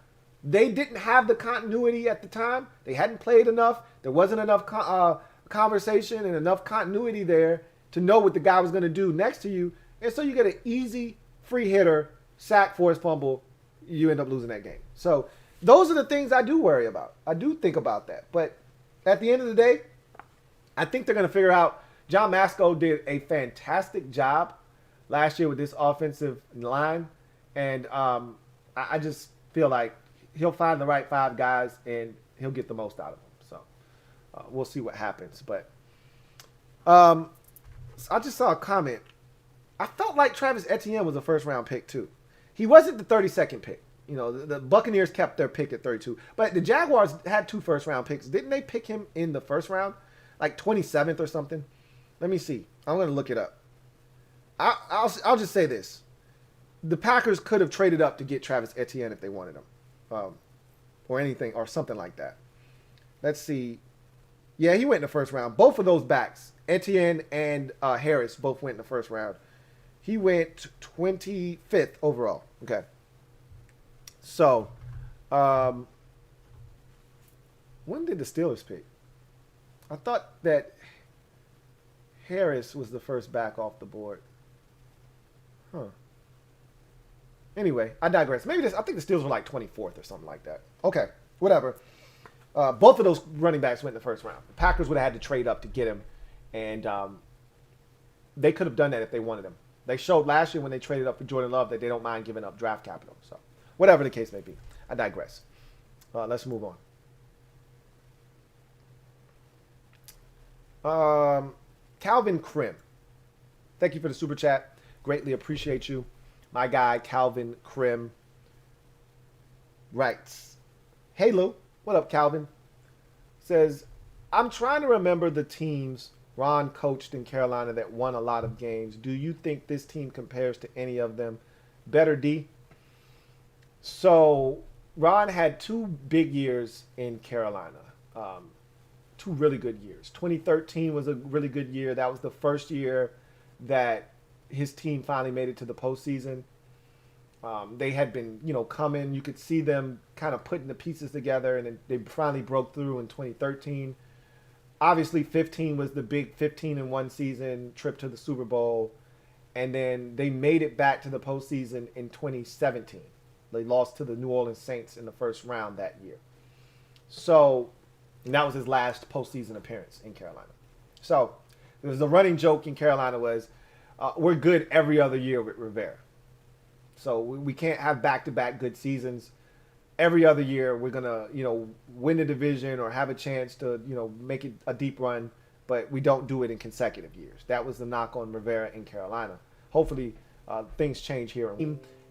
They didn't have the continuity at the time. They hadn't played enough. There wasn't enough conversation and enough continuity there to know what the guy was going to do next to you. And so you get an easy free hitter, sack, forced fumble. You end up losing that game. So those are the things I do worry about. I do think about that. But at the end of the day, I think they're going to figure out. John Masco did a fantastic job last year with this offensive line. And I just feel like he'll find the right 5 guys and he'll get the most out of them. So we'll see what happens. But I just saw a comment. I felt like Travis Etienne was a first-round pick, too. He wasn't the 32nd pick. You know, the Buccaneers kept their pick at 32. But the Jaguars had 2 first-round picks. Didn't they pick him in the first round? Like 27th or something? Let me see. I'm going to look it up. I'll just say this. The Packers could have traded up to get Travis Etienne if they wanted him. Or anything, or something like that. Let's see. Yeah, he went in the first round. Both of those backs, Etienne and Harris, both went in the first round. He went 25th overall. Okay. So, when did the Steelers pick? I thought that Harris was the first back off the board. Huh. Anyway, I digress. I think the Steelers were like 24th or something like that. Okay, whatever. Both of those running backs went in the first round. The Packers would have had to trade up to get him, and they could have done that if they wanted him. They showed last year when they traded up for Jordan Love that they don't mind giving up draft capital. So, whatever the case may be, I digress. Let's move on. Calvin Krim, thank you for the super chat. Greatly appreciate you. My guy, Calvin Krim, writes, "Hey, Lou." What up, Calvin? Says, "I'm trying to remember the teams Ron coached in Carolina that won a lot of games. Do you think this team compares to any of them? Better, D?" So, Ron had 2 big years in Carolina. 2 really good years. 2013 was a really good year. That was the first year that his team finally made it to the postseason. They had been, coming. You could see them kind of putting the pieces together, and then they finally broke through in 2013. Obviously, 15 was the big 15-1 season, trip to the Super Bowl, and then they made it back to the postseason in 2017. They lost to the New Orleans Saints in the first round that year. So, and that was his last postseason appearance in Carolina. So, there was a running joke in Carolina was, we're good every other year with Rivera. So we can't have back-to-back good seasons. Every other year we're going to, win the division or have a chance to, make it a deep run, but we don't do it in consecutive years. That was the knock on Rivera in Carolina. Hopefully things change here.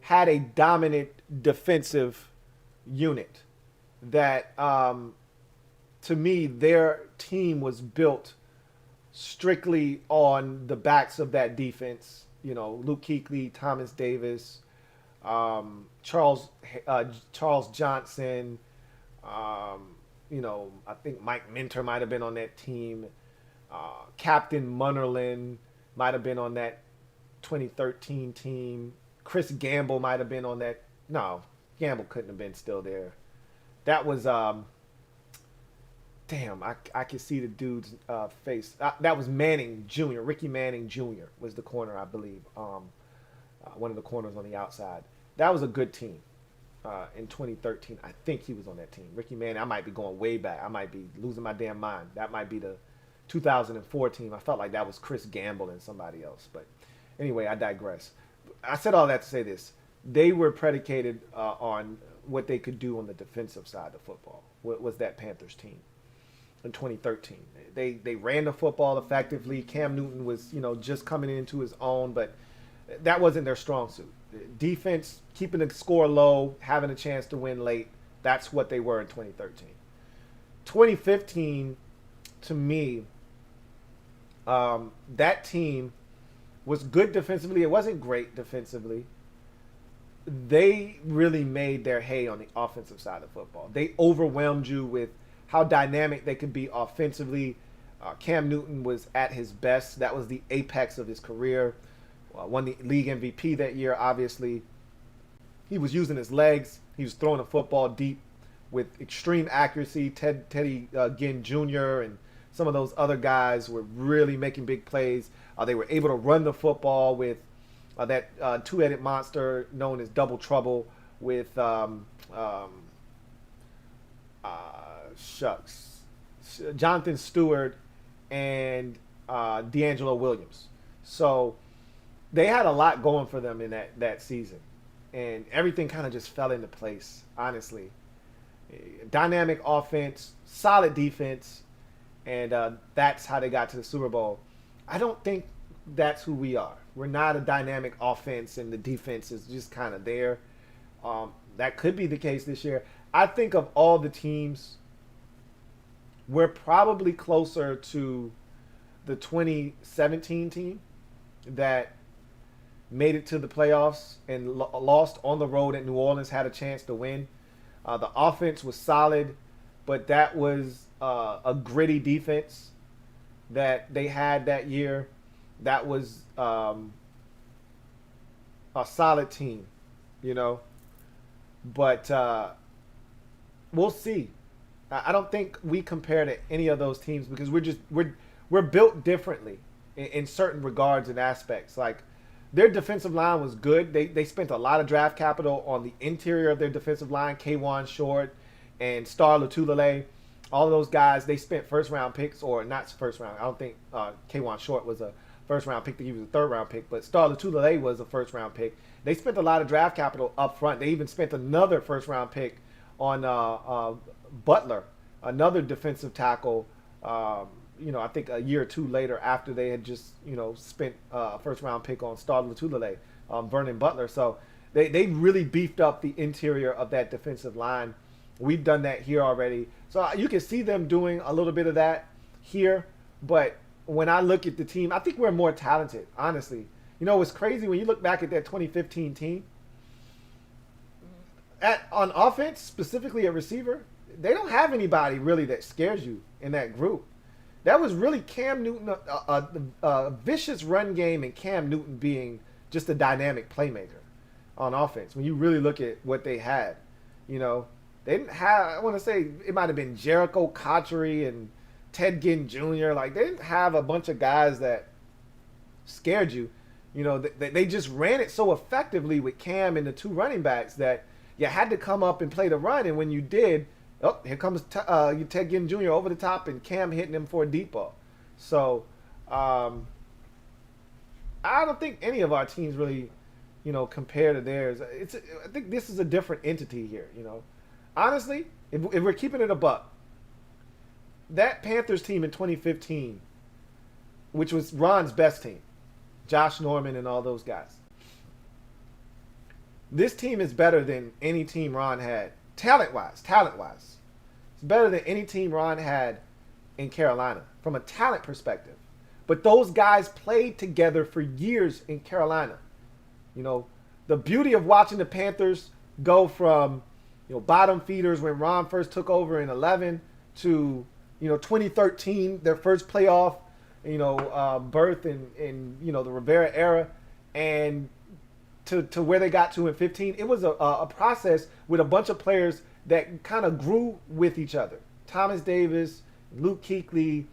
Had a dominant defensive unit that, to me, their team was built strictly on the backs of that defense. Luke Kuechly, Thomas Davis, Charles Johnson. I think Mike Minter might have been on that team. Captain Munnerlyn might have been on that 2013 team. Chris Gamble might have been on that. No, Gamble couldn't have been still there. That was damn, I could see the dude's face. That was Manning Jr. Ricky Manning Jr. was the corner, I believe. One of the corners on the outside. That was a good team in 2013. I think he was on that team. Ricky Manning, I might be going way back. I might be losing my damn mind. That might be the 2004 team. I felt like that was Chris Gamble and somebody else. But anyway, I digress. I said all that to say this. They were predicated on what they could do on the defensive side of football. What was that Panthers team in 2013? They ran the football effectively. Cam Newton was, just coming into his own, but that wasn't their strong suit. Defense, keeping the score low, having a chance to win late, that's what they were in 2013. 2015, to me, that team was good defensively. It wasn't great defensively. They really made their hay on the offensive side of football. They overwhelmed you with how dynamic they could be offensively. Cam Newton was at his best. That was the apex of his career. Won the league MVP that year, obviously. He was using his legs. He was throwing the football deep with extreme accuracy. Teddy Ginn Jr. and some of those other guys were really making big plays. They were able to run the football with that two-headed monster known as Double Trouble with Jonathan Stewart and D'Angelo Williams. So they had a lot going for them in that season. And everything kind of just fell into place, honestly. Dynamic offense, solid defense, and that's how they got to the Super Bowl. I don't think that's who we are. We're not a dynamic offense, and the defense is just kind of there. That could be the case this year. I think of all the teams, we're probably closer to the 2017 team that made it to the playoffs and lost on the road at New Orleans, had a chance to win. The offense was solid, but that was a gritty defense that they had that year. That was a solid team, you know. But we'll see. I don't think we compare to any of those teams because we're built differently in certain regards and aspects. Like, their defensive line was good. They spent a lot of draft capital on the interior of their defensive line. K'Wan Short and Star Lotulelei. All of those guys, they spent first-round picks, or not first-round. I don't think K'Wan Short was a first-round pick. He was a third-round pick. But Star Lotulelei was a first-round pick. They spent a lot of draft capital up front. They even spent another first-round pick on Butler, another defensive tackle, I think a year or two later after they had just, spent a first-round pick on Star Lotulelei, Vernon Butler. So they really beefed up the interior of that defensive line. We've done that here already. So you can see them doing a little bit of that here. But when I look at the team, I think we're more talented, honestly. It's crazy when you look back at that 2015 team. On offense, specifically at receiver, they don't have anybody really that scares you in that group. That was really Cam Newton, a vicious run game, and Cam Newton being just a dynamic playmaker on offense. When you really look at what they had, they didn't have, I want to say it might have been Jericho Cotchery and Ted Ginn Jr. Like, they didn't have a bunch of guys that scared you. They just ran it so effectively with Cam and the two running backs that you had to come up and play the run. And when you did, oh, here comes Ted Ginn Jr. over the top and Cam hitting him for a deep ball. So I don't think any of our teams really, compare to theirs. I think this is a different entity here. Honestly, if we're keeping it a buck, that Panthers team in 2015, which was Ron's best team, Josh Norman and all those guys. This team is better than any team Ron had, talent-wise. It's better than any team Ron had in Carolina from a talent perspective. But those guys played together for years in Carolina. The beauty of watching the Panthers go from, bottom feeders when Ron first took over in 11 to, 2013, their first playoff, birth in the Rivera era, and to where they got to in 15. It was a process with a bunch of players that kind of grew with each other. Thomas Davis, Luke Kuechly,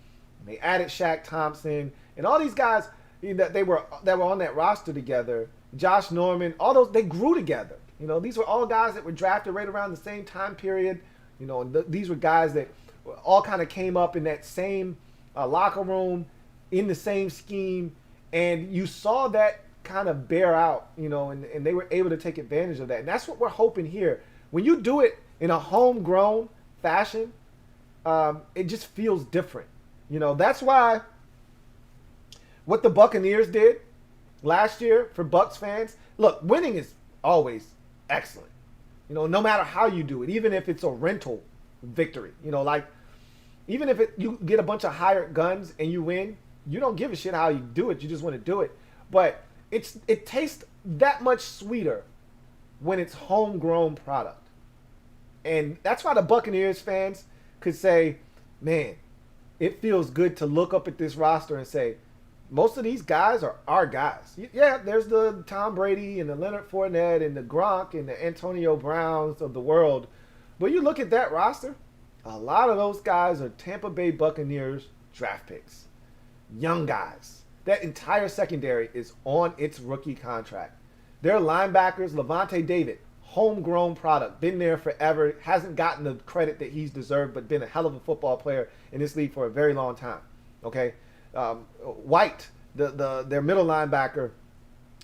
they added Shaq Thompson, and all these guys that were on that roster together. Josh Norman, all those, they grew together. These were all guys that were drafted right around the same time period. These were guys that all kind of came up in that same locker room, in the same scheme, and you saw that kind of bear out, and they were able to take advantage of that. And that's what we're hoping here. When you do it in a homegrown fashion, it just feels different. That's why what the Buccaneers did last year for Bucs fans, look, winning is always excellent. No matter how you do it, even if it's a rental victory, even if you get a bunch of hired guns and you win, you don't give a shit how you do it. You just want to do it. But it tastes that much sweeter when it's homegrown product. And that's why the Buccaneers fans could say, man, it feels good to look up at this roster and say, most of these guys are our guys. Yeah, there's the Tom Brady and the Leonard Fournette and the Gronk and the Antonio Browns of the world. But you look at that roster, a lot of those guys are Tampa Bay Buccaneers draft picks. Young guys. That entire secondary is on its rookie contract. Their linebackers, Levante David, homegrown product, been there forever, hasn't gotten the credit that he's deserved, but been a hell of a football player in this league for a very long time. Okay, White, their middle linebacker,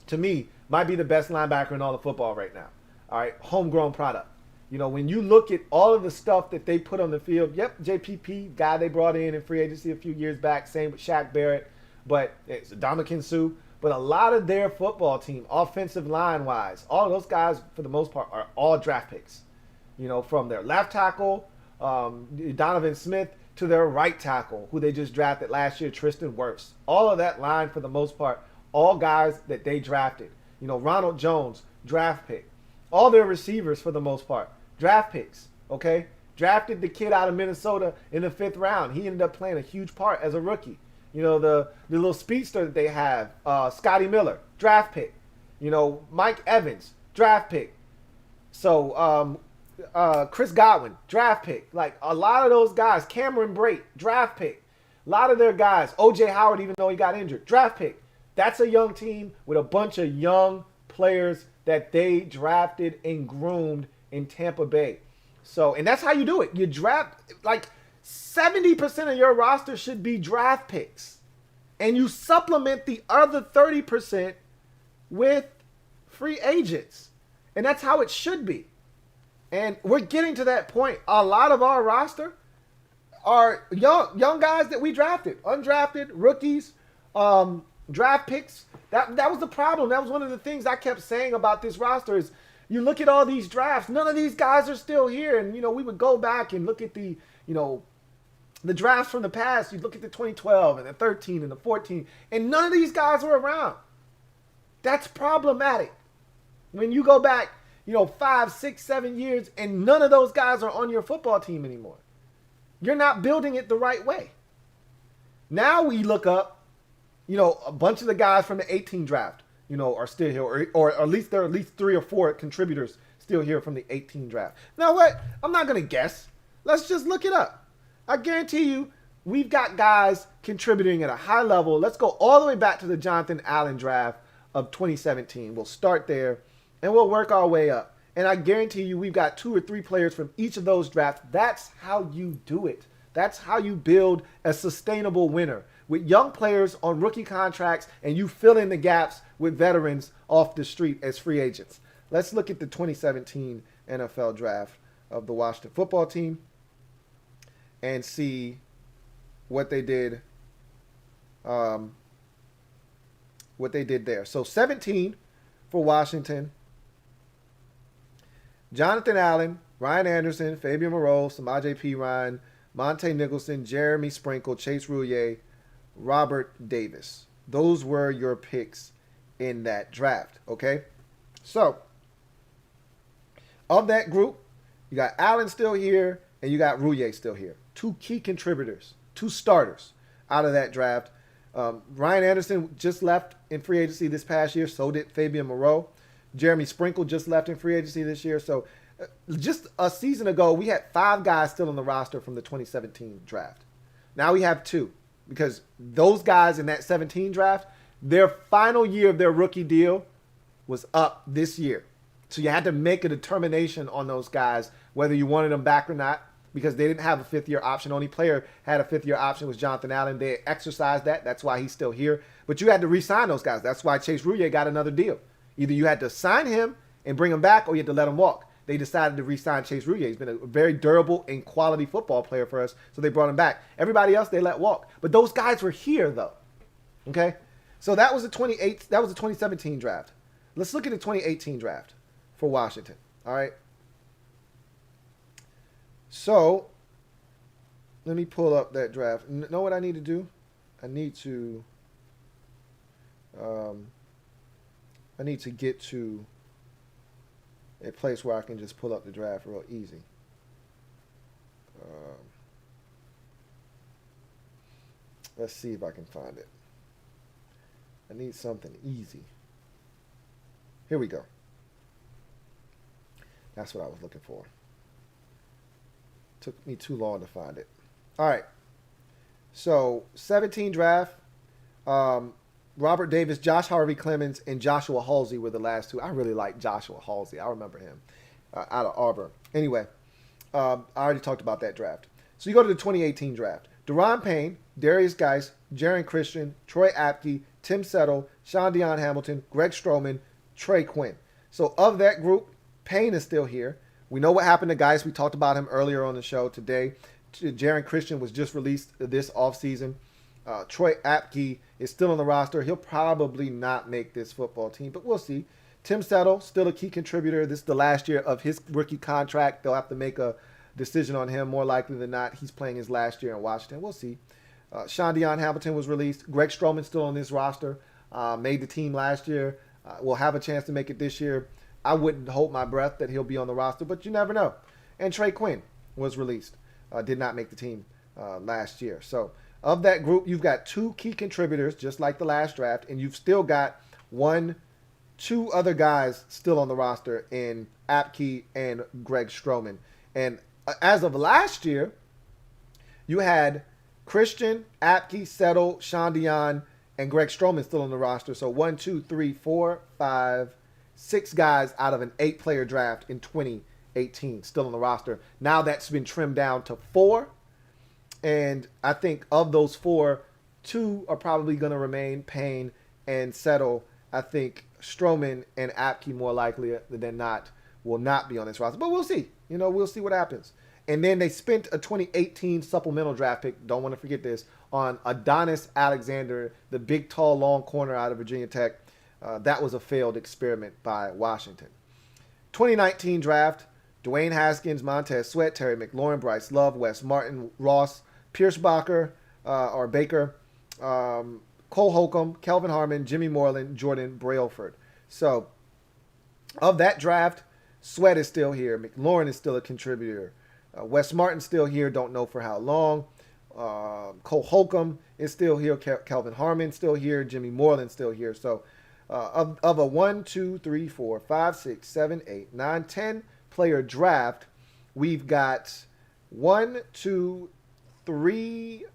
to me, might be the best linebacker in all of football right now. All right, homegrown product. You know, when you look at all of the stuff that they put on the field, yep, JPP, guy they brought in free agency a few years back, same with Shaq Barrett, but it's Ndamukong Suh. But a lot of their football team, offensive line-wise, all of those guys, for the most part, are all draft picks. You know, from their left tackle, Donovan Smith, to their right tackle, who they just drafted last year, Tristan Wirfs. All of that line, for the most part, all guys that they drafted. You know, Ronald Jones, draft pick. All their receivers, for the most part, draft picks, okay? Drafted the kid out of Minnesota in the 5th round. He ended up playing a huge part as a rookie. You know, the little speedster that they have, Scotty Miller, draft pick. You know, Mike Evans, draft pick. So, Chris Godwin, draft pick. Like, a lot of those guys, Cameron Brate, draft pick. A lot of their guys, O.J. Howard, even though he got injured, draft pick. That's a young team with a bunch of young players that they drafted and groomed in Tampa Bay. So, and that's how you do it. You draft, like, 70% of your roster should be draft picks. And you supplement the other 30% with free agents. And that's how it should be. And we're getting to that point. A lot of our roster are young guys that we drafted. Undrafted, rookies, draft picks. That was the problem. That was one of the things I kept saying about this roster is you look at all these drafts. None of these guys are still here. And, you know, we would go back and look at the, you know, the drafts from the past. You'd look at the 2012 and the 13 and the 14. And none of these guys were around. That's problematic. When you go back, you know, 5, 6, 7 years and none of those guys are on your football team anymore. You're not building it the right way. Now we look up, you know, a bunch of the guys from the 18 draft, you know, are still here, or at least there are at least 3 or 4 contributors still here from the 18 draft. Now what? I'm not going to guess. Let's just look it up. I guarantee you we've got guys contributing at a high level. Let's go all the way back to the Jonathan Allen draft of 2017. We'll start there and we'll work our way up. And I guarantee you we've got 2 or 3 players from each of those drafts. That's how you do it. That's how you build a sustainable winner. With young players on rookie contracts and you fill in the gaps with veterans off the street as free agents. Let's look at the 2017 NFL draft of the Washington football team and see what they did. What they did there. So 17 for Washington. Jonathan Allen, Ryan Anderson, Fabian Moreau, Samaje Perine, Monte Nicholson, Jeremy Sprinkle, Chase Roullier, Robert Davis. Those were your picks in that draft, okay? So, of that group, you got Allen still here, and you got Roullier still here. 2 key contributors, 2 starters out of that draft. Ryan Anderson just left in free agency this past year. So did Fabian Moreau. Jeremy Sprinkle just left in free agency this year. So just a season ago, we had 5 guys still on the roster from the 2017 draft. Now we have 2 because those guys in that 17 draft, their final year of their rookie deal was up this year. So you had to make a determination on those guys, whether you wanted them back or not, because they didn't have a 5th-year option. Only player had a 5th-year option was Jonathan Allen. They exercised that. That's why he's still here. But you had to re-sign those guys. That's why Chase Roullier got another deal. Either you had to sign him and bring him back, or you had to let him walk. They decided to re-sign Chase Roullier. He's been a very durable and quality football player for us, so they brought him back. Everybody else they let walk. But those guys were here, though. Okay? So that was the 2017 draft. Let's look at the 2018 draft for Washington. All right? So, let me pull up that draft. Know what I need to do? I need to get to a place where I can just pull up the draft real easy. Let's see if I can find it. I need something easy. Here we go. That's what I was looking for. Took me too long to find it. All right. So 17 draft. Robert Davis, Josh Harvey Clemens, and Joshua Halsey were the last two. I really like Joshua Halsey. I remember him out of Auburn. Anyway, I already talked about that draft. So you go to the 2018 draft. Deron Payne, Darius Geis, Jaron Christian, Troy Apke, Tim Settle, Sean Deion Hamilton, Greg Stroman, Trey Quinn. So of that group, Payne is still here. We know what happened to Geis. We talked about him earlier on the show today. Jaron Christian was just released this offseason. Troy Apke is still on the roster. He'll probably not make this football team, but we'll see. Tim Settle, still a key contributor. This is the last year of his rookie contract. They'll have to make a decision on him. More likely than not, he's playing his last year in Washington. We'll see. Sean Deion Hamilton was released. Greg Stroman still on this roster. Made the team last year. Will have a chance to make it this year. I wouldn't hold my breath that he'll be on the roster, but you never know. And Trey Quinn was released. Did not make the team last year. So of that group, you've got two key contributors, just like the last draft, and you've still got two other guys still on the roster in Apke and Greg Stroman. And as of last year, you had Christian, Apke, Settle, Sean Deion, and Greg Stroman still on the roster. So 1, 2, 3, 4, 5, 6 guys out of an 8-player draft in 2018 still on the roster. Now that's been trimmed down to 4. And I think of those 4, 2 are probably going to remain, Payne and Settle. I think Stroman and Apke more likely than not will not be on this roster. But we'll see. We'll see what happens. And then they spent a 2018 supplemental draft pick, don't want to forget this, on Adonis Alexander, the big, tall, long corner out of Virginia Tech. That was a failed experiment by Washington. 2019 draft, Dwayne Haskins, Montez Sweat, Terry McLaurin, Bryce Love, Wes Martin, Ross, Pierce Baker, Cole Holcomb, Kelvin Harmon, Jimmy Moreland, Jordan Brailford. So of that draft, Sweat is still here. McLaurin is still a contributor. Wes Martin still here. Don't know for how long. Cole Holcomb is still here. Kelvin Harmon still here. Jimmy Moreland still here. So of a 1, 2, 3, 4, 5, 6, 7, 8, 9, 10 player draft, we've got 1, 2, 3,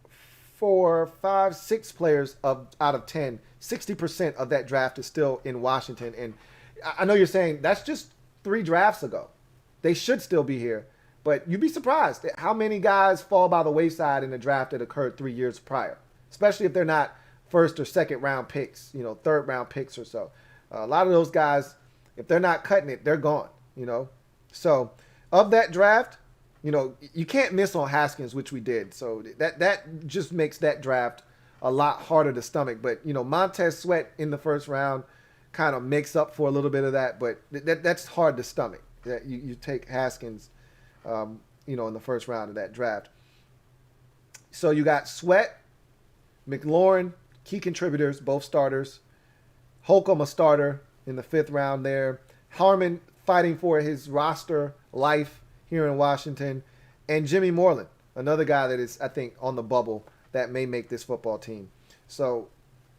4, 5, 6 players out of 10. 60% of that draft is still in Washington. And I know you're saying that's just 3 drafts ago. They should still be here. But you'd be surprised at how many guys fall by the wayside in a draft that occurred 3 years prior, especially if they're not first or second round picks, third round picks or so. A lot of those guys, if they're not cutting it, they're gone, So of that draft, you can't miss on Haskins, which we did. So that just makes that draft a lot harder to stomach. But, Montez Sweat in the first round kind of makes up for a little bit of that. But that's hard to stomach. That you take Haskins, in the first round of that draft. So you got Sweat, McLaurin, key contributors, both starters. Holcomb, a starter in the 5th round there. Harmon fighting for his roster life here in Washington. And Jimmy Moreland, another guy that is, I think, on the bubble that may make this football team. So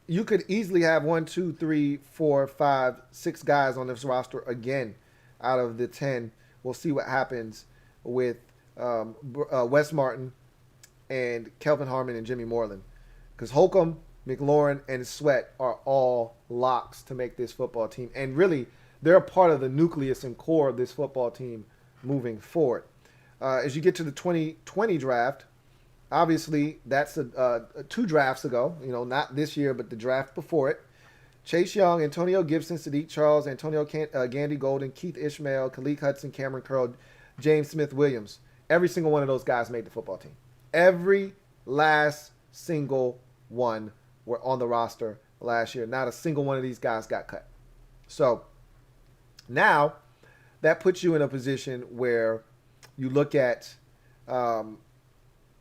you could easily have 1, 2, 3, 4, 5, 6 guys on this roster again out of the 10. We'll see what happens with Wes Martin and Kelvin Harmon and Jimmy Moreland. Because Holcomb, McLaurin, and Sweat are all locks to make this football team. And really, they're a part of the nucleus and core of this football team moving forward. As you get to the 2020 draft, obviously that's 2 drafts ago. Not this year, but the draft before it. Chase Young, Antonio Gibson, Sadiq Charles, Antonio Gandy Golden, Keith Ishmael, Khalid Hudson, Cameron Curl, James Smith-Williams. Every single one of those guys made the football team. Every last single one were on the roster last year. Not a single one of these guys got cut. So now that puts you in a position where you look at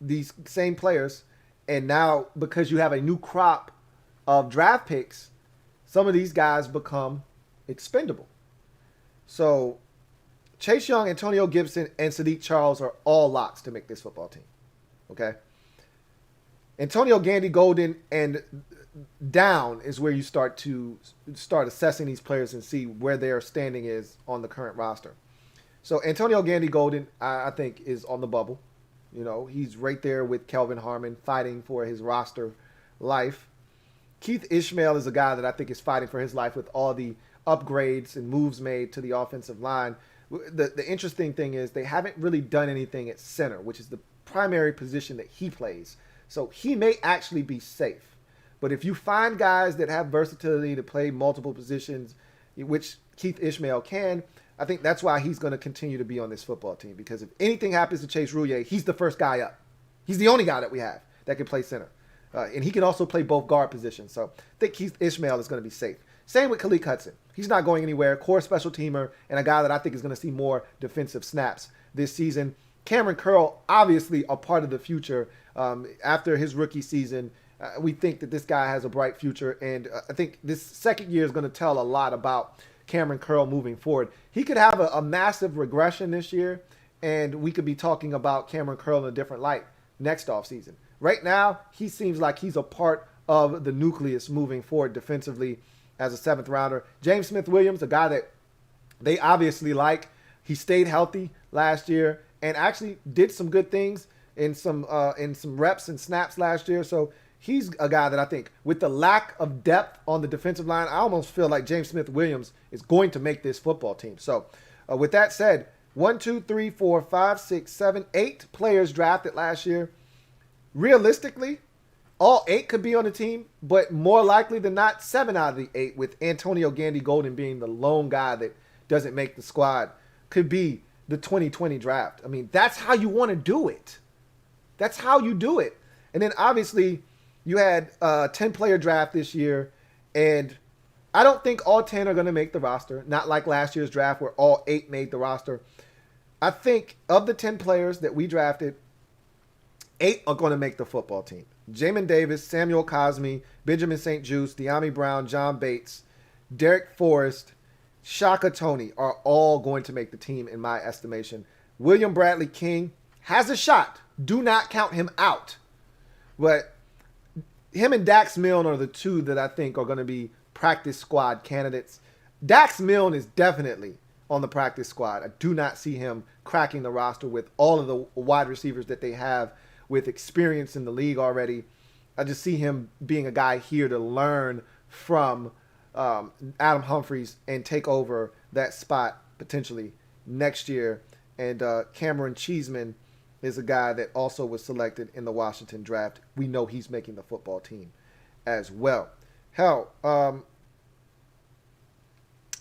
these same players, and now because you have a new crop of draft picks, some of these guys become expendable. So Chase Young, Antonio Gibson, and Sadiq Charles are all locks to make this football team. Okay? Antonio Gandy Golden and down is where you start assessing these players and see where their standing is on the current roster. So Antonio Gandy Golden, I think, is on the bubble. You know, he's right there with Kelvin Harmon fighting for his roster life. Keith Ishmael is a guy that I think is fighting for his life with all the upgrades and moves made to the offensive line. The interesting thing is they haven't really done anything at center, which is the primary position that he plays. So he may actually be safe. But if you find guys that have versatility to play multiple positions, which Keith Ishmael can, I think that's why he's going to continue to be on this football team. Because if anything happens to Chase Roullier, he's the first guy up. He's the only guy that we have that can play center. And he can also play both guard positions. So I think Keith Ishmael is going to be safe. Same with Khalid Hudson. He's not going anywhere. Core special teamer and a guy that I think is going to see more defensive snaps this season. Cameron Curl, obviously a part of the future. After his rookie season, we think that this guy has a bright future. And I think this second year is going to tell a lot about Cameron Curl moving forward. He could have a massive regression this year, and we could be talking about Cameron Curl in a different light next offseason. Right now, he seems like he's a part of the nucleus moving forward defensively as a seventh rounder. James Smith-Williams, a guy that they obviously like. He stayed healthy last year and actually did some good things in some reps and snaps last year. So he's a guy that I think, with the lack of depth on the defensive line, I almost feel like James Smith-Williams is going to make this football team. So with that said, 1, 2, 3, 4, 5, 6, 7, 8 players drafted last year. Realistically, all 8 could be on the team, but more likely than not, 7 out of the 8, with Antonio Gandy Golden being the lone guy that doesn't make the squad, could be the 2020 draft. I mean, that's how you want to do it. That's how you do it. And then obviously you had a 10-player draft this year, and I don't think all 10 are going to make the roster, not like last year's draft where all 8 made the roster. I think of the 10 players that we drafted, 8 are going to make the football team. Jamin Davis, Samuel Cosme, Benjamin St-Juste, De'Ami Brown, John Bates, Derek Forrest, Shaka Toney are all going to make the team in my estimation. William Bradley King has a shot. Do not count him out. But him and Dax Milne are the two that I think are going to be practice squad candidates. Dax Milne is definitely on the practice squad. I do not see him cracking the roster with all of the wide receivers that they have with experience in the league already. I just see him being a guy here to learn from Adam Humphries and take over that spot potentially next year. And Cameron Cheeseman is a guy that also was selected in the Washington draft. We know he's making the football team as well. Hell,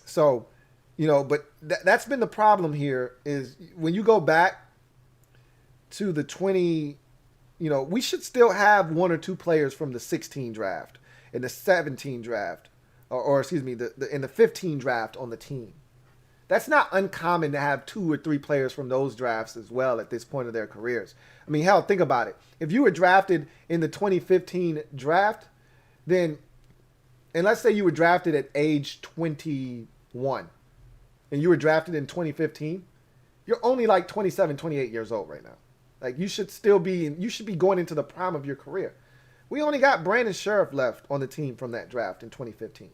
so, you know, but that's been the problem here is when you go back to the 20, you know, we should still have 1 or 2 players from the 16 draft and the 17 draft, or excuse me, in the 15 draft on the team. That's not uncommon to have 2 or 3 players from those drafts as well at this point of their careers. I mean, hell, think about it. If you were drafted in the 2015 draft, then, and let's say you were drafted at age 21, and you were drafted in 2015, you're only like 27, 28 years old right now. Like, you should be going into the prime of your career. We only got Brandon Sheriff left on the team from that draft in 2015.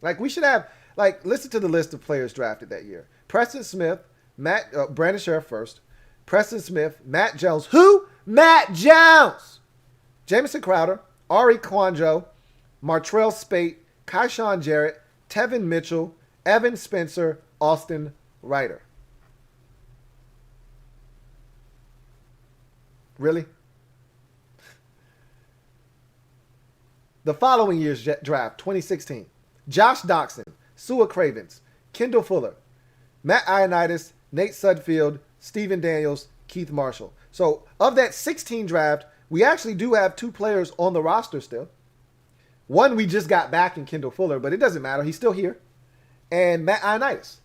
Like, we should have, like, listen to the list of players drafted that year. Preston Smith, Brandon Sheriff first, Preston Smith, Matt Jones. Who? Matt Jones! Jamison Crowder, Ari Kwanjo, Martrell Spate, Kyshawn Jarrett, Tevin Mitchell, Evan Spencer, Austin Ryder. Really? The following year's draft, 2016. Josh Doxson, Sua Cravens, Kendall Fuller, Matt Ioannidis, Nate Sudfeld, Stephen Daniels, Keith Marshall. So of that 16 draft, we actually do have 2 players on the roster still. One we just got back in Kendall Fuller, but it doesn't matter. He's still here. And Matt Ioannidis.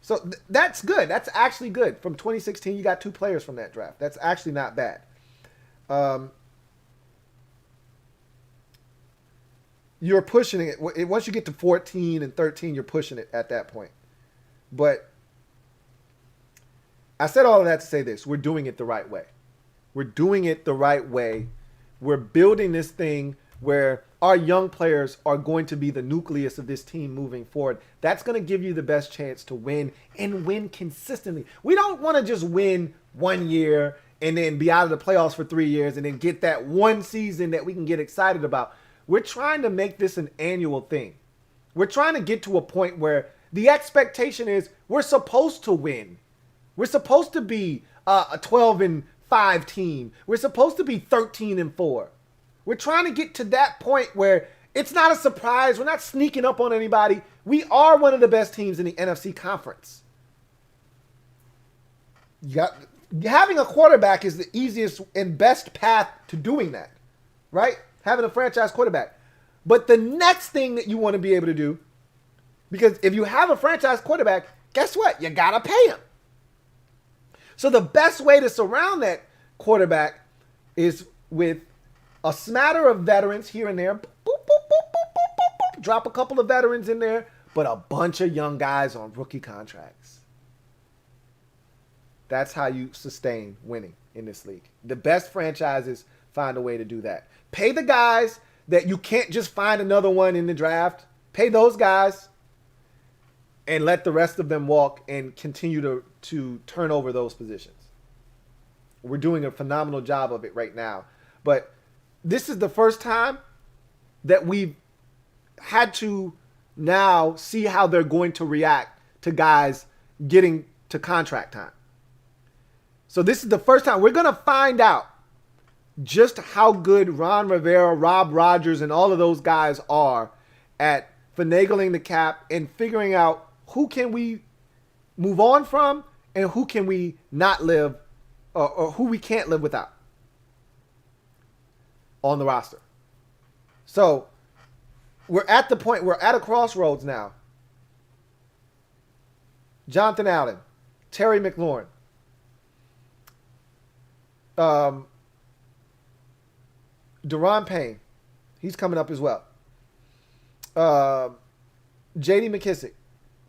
So that's good. That's actually good. From 2016, you got 2 players from that draft. That's actually not bad. You're pushing it. Once you get to 14 and 13, you're pushing it at that point. But I said all of that to say this. We're doing it the right way. We're doing it the right way we're building this thing where our young players are going to be the nucleus of this team moving forward. That's going to give you the best chance to win and win consistently. We don't want to just win 1 year and then be out of the playoffs for 3 years and then get that one season that we can get excited about. We're trying to make this an annual thing. We're trying to get to a point where the expectation is we're supposed to win. We're supposed to be a 12-5 team. We're supposed to be 13-4. We're trying to get to that point where it's not a surprise. We're not sneaking up on anybody. We are one of the best teams in the NFC conference. Having a quarterback is the easiest and best path to doing that, right? Having a franchise quarterback. But the next thing that you want to be able to do, because if you have a franchise quarterback, guess what? You got to pay him. So the best way to surround that quarterback is with a smatter of veterans here and there. Boop, boop, boop, boop, boop, boop. Drop a couple of veterans in there, but a bunch of young guys on rookie contracts. That's how you sustain winning in this league. The best franchises find a way to do that. Pay the guys that you can't just find another one in the draft. Pay those guys and let the rest of them walk and continue to turn over those positions. We're doing a phenomenal job of it right now. But this is the first time that we've had to now see how they're going to react to guys getting to contract time. So this is the first time we're going to find out just how good Ron Rivera, Rob Rogers, and all of those guys are at finagling the cap and figuring out who can we move on from and who can we not live or who we can't live without on the roster. So we're at the point, we're at a crossroads now. Jonathan Allen, Terry McLaurin, Deron Payne, he's coming up as well. J.D. McKissick,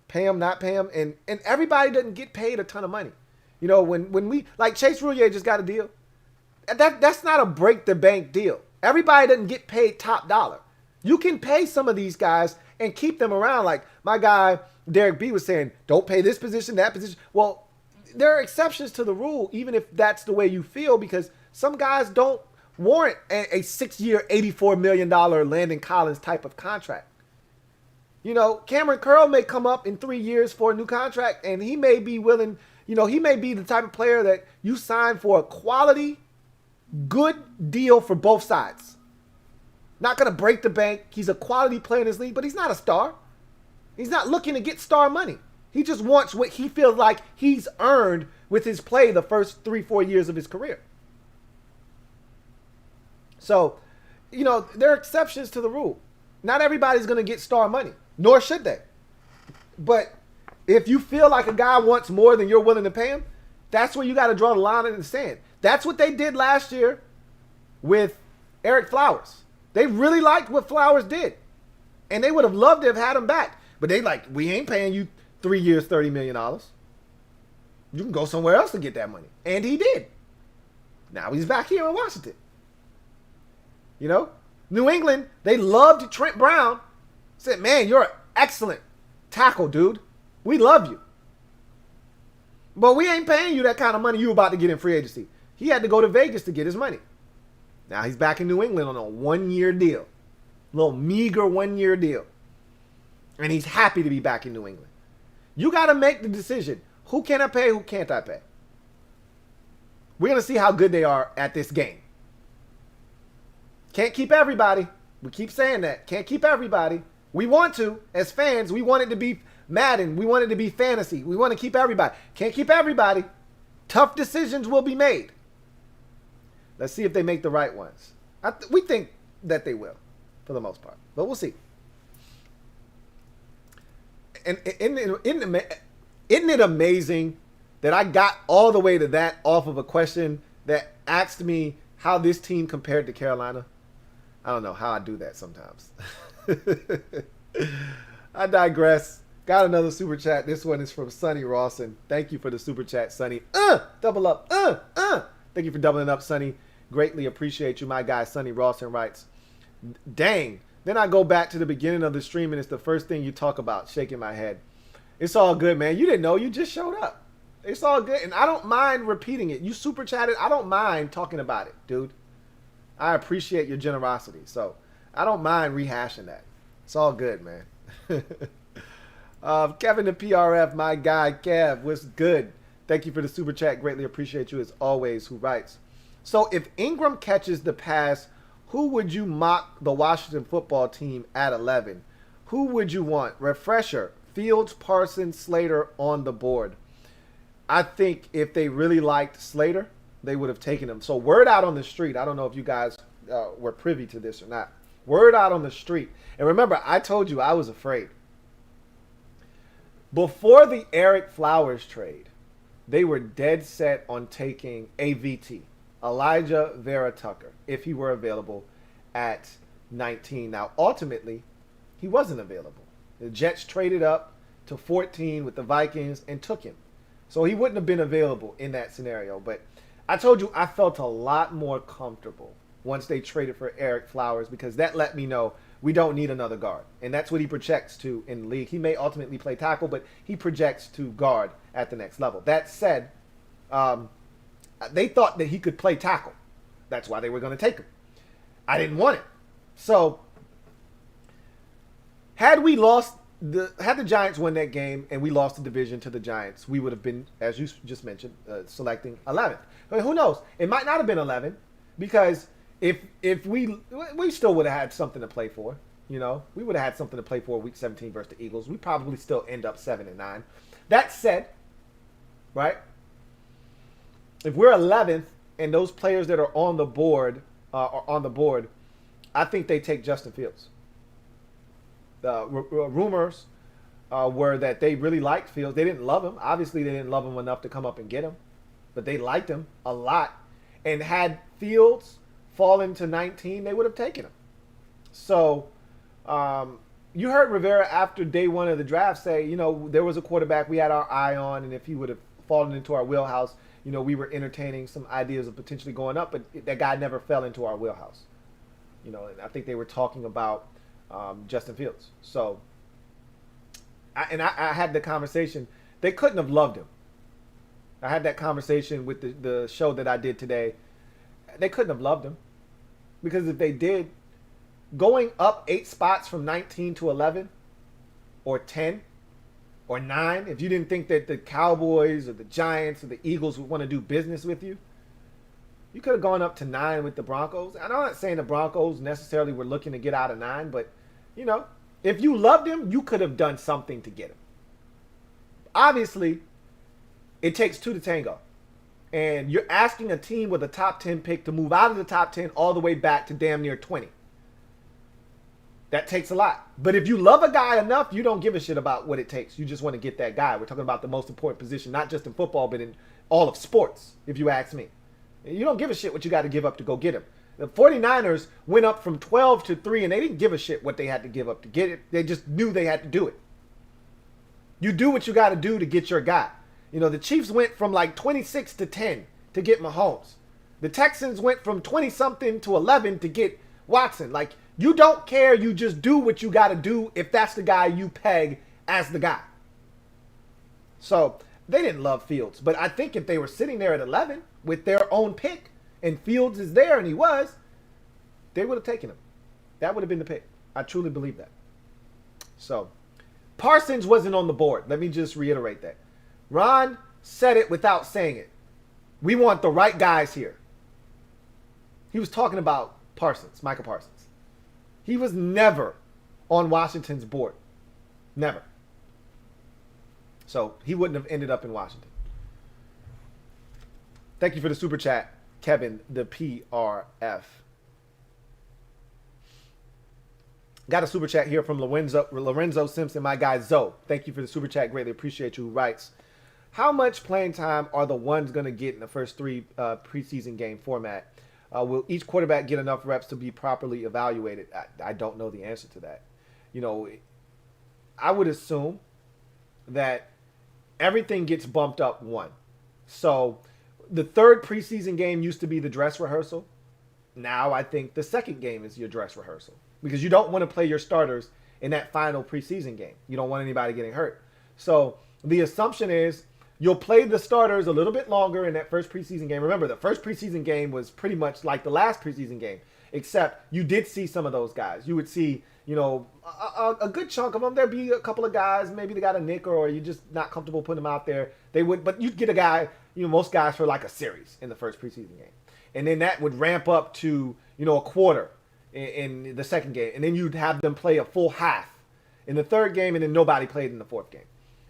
pay him, not pay him, and everybody doesn't get paid a ton of money. You know, when we, like Chase Roulier just got a deal. That's not a break the bank deal. Everybody doesn't get paid top dollar. You can pay some of these guys and keep them around. Like my guy, Derek B, was saying, don't pay this position, that position. Well, there are exceptions to the rule, even if that's the way you feel, because some guys don't warrant a 6-year, $84 million Landon Collins type of contract. You know, Cameron Curl may come up in 3 years for a new contract, and he may be willing, you know, he may be the type of player that you sign for a quality, good deal for both sides. Not going to break the bank. He's a quality player in this league, but he's not a star. He's not looking to get star money. He just wants what he feels like he's earned with his play the first 3-4 years of his career. So, you know, there are exceptions to the rule. Not everybody's going to get star money, nor should they. But if you feel like a guy wants more than you're willing to pay him, that's where you got to draw the line in the sand. That's what they did last year with Eric Flowers. They really liked what Flowers did, and they would have loved to have had him back. But they like, we ain't paying you 3 years, $30 million. You can go somewhere else to get that money. And he did. Now he's back here in Washington. You know? New England, they loved Trent Brown. Said, man, you're an excellent tackle, dude. We love you. But we ain't paying you that kind of money you about to get in free agency. He had to go to Vegas to get his money. Now he's back in New England on a 1-year deal. Little meager 1-year deal. And he's happy to be back in New England. You got to make the decision. Who can I pay? Who can't I pay? We're going to see how good they are at this game. Can't keep everybody. We keep saying that. Can't keep everybody. We want to. As fans, we want it to be Madden. We want it to be fantasy. We want to keep everybody. Can't keep everybody. Tough decisions will be made. Let's see if they make the right ones. We think that they will, for the most part. But we'll see. And isn't it amazing that I got all the way to that off of a question that asked me how this team compared to Carolina? I don't know how I do that sometimes. I digress. Got another super chat. This one is from Sonny Rawson. Thank you for the super chat, Sonny. Double up. Thank you for doubling up, Sonny. Greatly appreciate you. My guy, Sonny Rawson, writes, dang. Then I go back to the beginning of the stream, and it's the first thing you talk about, shaking my head. It's all good, man. You didn't know. You just showed up. It's all good. And I don't mind repeating it. You super chatted. I don't mind talking about it, dude. I appreciate your generosity. So I don't mind rehashing that. It's all good, man. Kevin the PRF, my guy, Kev, what's good? Thank you for the super chat. Greatly appreciate you as always, who writes. So if Ingram catches the pass, who would you mock the Washington football team at 11? Who would you want? Refresher, Fields, Parsons, Slater on the board. I think if they really liked Slater, they would have taken him. So word out on the street. I don't know if you guys were privy to this or not. Word out on the street. And remember, I told you I was afraid. Before the Eric Flowers trade, they were dead set on taking AVT, Elijah Vera Tucker, if he were available at 19. Now, ultimately, he wasn't available. The Jets traded up to 14 with the Vikings and took him. So he wouldn't have been available in that scenario. But I told you I felt a lot more comfortable once they traded for Eric Flowers, because that let me know we don't need another guard. And that's what he projects to in the league. He may ultimately play tackle, but he projects to guard at the next level. That said, they thought that he could play tackle. That's why they were going to take him. I didn't want it. So had the Giants won that game and we lost the division to the Giants, we would have been, as you just mentioned, selecting 11th. But who knows? It might not have been 11, because if we still would have had something to play for. You know, we would have had something to play for week 17 versus the Eagles. We probably still end up 7-9. That said, right? If we're 11th and those players that are on the board I think they take Justin Fields. The rumors were that they really liked Fields. They didn't love him. Obviously, they didn't love him enough to come up and get him, but they liked him a lot. And had Fields fallen to 19, they would have taken him. So you heard Rivera after day one of the draft say, you know, there was a quarterback we had our eye on, and if he would have fallen into our wheelhouse, you know, we were entertaining some ideas of potentially going up, but that guy never fell into our wheelhouse. You know, and I think they were talking about Justin Fields. So, I had the conversation. They couldn't have loved him. I had that conversation with the show that I did today. They couldn't have loved him, because if they did, going up 8 spots from 19 to 11 or 10 or 9, if you didn't think that the Cowboys or the Giants or the Eagles would want to do business with you, you could have gone up to 9 with the Broncos. And I'm not saying the Broncos necessarily were looking to get out of 9, but, you know, if you loved him, you could have done something to get him. Obviously, it takes 2 to tango. And you're asking a team with a top 10 pick to move out of the top 10 all the way back to damn near 20. That takes a lot. But if you love a guy enough, you don't give a shit about what it takes. You just want to get that guy. We're talking about the most important position, not just in football, but in all of sports, if you ask me. You don't give a shit what you got to give up to go get him. The 49ers went up from 12 to 3, and they didn't give a shit what they had to give up to get it. They just knew they had to do it. You do what you got to do to get your guy. You know, the Chiefs went from like 26 to 10 to get Mahomes. The Texans went from 20-something to 11 to get Watson. Like, you don't care. You just do what you got to do if that's the guy you peg as the guy. So they didn't love Fields. But I think if they were sitting there at 11 with their own pick and Fields is there, and he was, they would have taken him. That would have been the pick. I truly believe that. So Parsons wasn't on the board. Let me just reiterate that. Ron said it without saying it. We want the right guys here. He was talking about Parsons, Michael Parsons. He was never on Washington's board. Never. So he wouldn't have ended up in Washington. Thank you for the super chat, Kevin, the PRF. Got a super chat here from Lorenzo Simpson, my guy Zoe. Thank you for the super chat. Greatly appreciate you. Who writes, how much playing time are the ones going to get in the first 3 preseason game format? Will each quarterback get enough reps to be properly evaluated? I don't know the answer to that. You know, I would assume that everything gets bumped up 1. So the 3rd preseason game used to be the dress rehearsal. now I think the second game is your dress rehearsal because you don't want to play your starters in that final preseason game. You don't want anybody getting hurt. So the assumption is you'll play the starters a little bit longer in that first preseason game. Remember, the first preseason game was pretty much like the last preseason game, except you did see some of those guys. You would see, a good chunk of them. There'd be a couple of guys, maybe they got a nick or you're just not comfortable putting them out there. They would, but you'd get a guy, most guys for like a series in the first preseason game. And then that would ramp up to, a quarter in the second game. And then you'd have them play a full half in the third game, and then nobody played in the fourth game.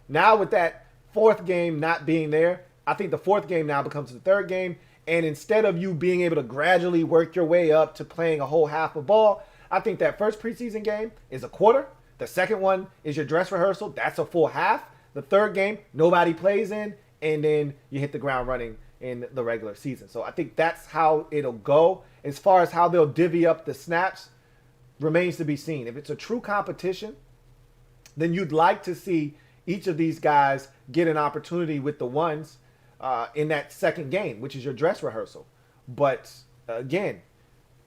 Now with that fourth game not being there, I think the fourth game now becomes the third game. And instead of you being able to gradually work your way up to playing a whole half of ball, I think that first preseason game is a quarter. The second one is your dress rehearsal. That's a full half. The third game, nobody plays in, and then you hit the ground running in the regular season. So I think that's how it'll go. As far as how they'll divvy up the snaps, remains to be seen. If it's a true competition, then you'd like to see each of these guys get an opportunity with the ones in that second game, which is your dress rehearsal. But again,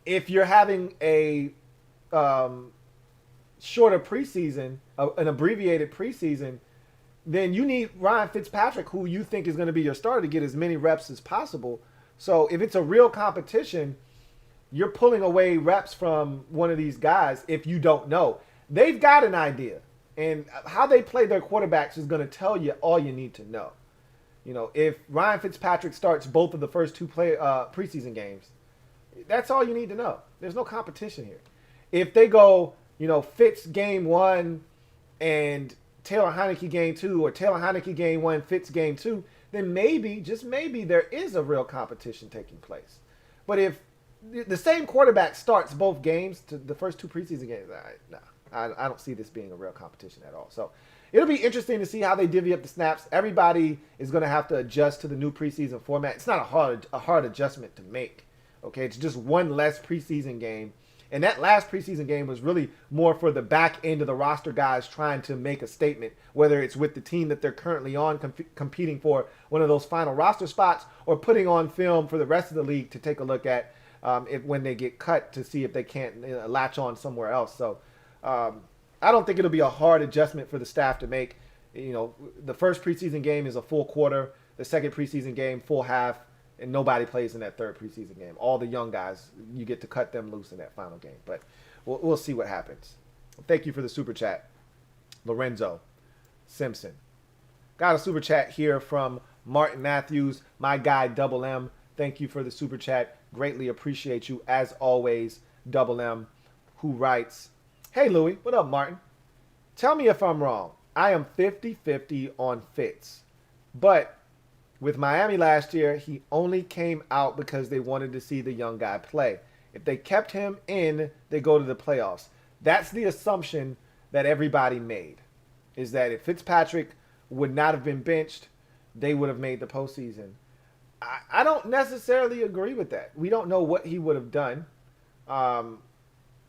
if you're having a shorter preseason, an abbreviated preseason, then you need Ryan Fitzpatrick, who you think is going to be your starter, to get as many reps as possible. So if it's a real competition, you're pulling away reps from one of these guys if you don't know. They've got an idea. And how they play their quarterbacks is going to tell you all you need to know. If Ryan Fitzpatrick starts both of the first two preseason games, that's all you need to know. There's no competition here. If they go, Fitz game 1 and Taylor Heineke game 2, or Taylor Heineke game 1, Fitz game 2, then maybe, just maybe, there is a real competition taking place. But if the same quarterback starts both games, to the first two preseason games, I don't see this being a real competition at all. So it'll be interesting to see how they divvy up the snaps. Everybody is going to have to adjust to the new preseason format. It's not a hard adjustment to make. Okay, it's just one less preseason game. And that last preseason game was really more for the back end of the roster guys trying to make a statement, whether it's with the team that they're currently on competing for one of those final roster spots, or putting on film for the rest of the league to take a look at when they get cut, to see if they can't latch on somewhere else. So I don't think it'll be a hard adjustment for the staff to make. The first preseason game is a full quarter. The second preseason game, full half. And nobody plays in that third preseason game. All the young guys, you get to cut them loose in that final game. But we'll see what happens. Thank you for the super chat, Lorenzo Simpson. Got a super chat here from Martin Matthews, my guy Double M. Thank you for the super chat. Greatly appreciate you as always, Double M, who writes, "Hey Louie, what up, Martin? Tell me if I'm wrong. I am 50-50 on Fitz, but with Miami last year, he only came out because they wanted to see the young guy play. If they kept him in, they go to the playoffs." That's the assumption that everybody made, is that if Fitzpatrick would not have been benched, they would have made the postseason. I don't necessarily agree with that. We don't know what he would have done. And,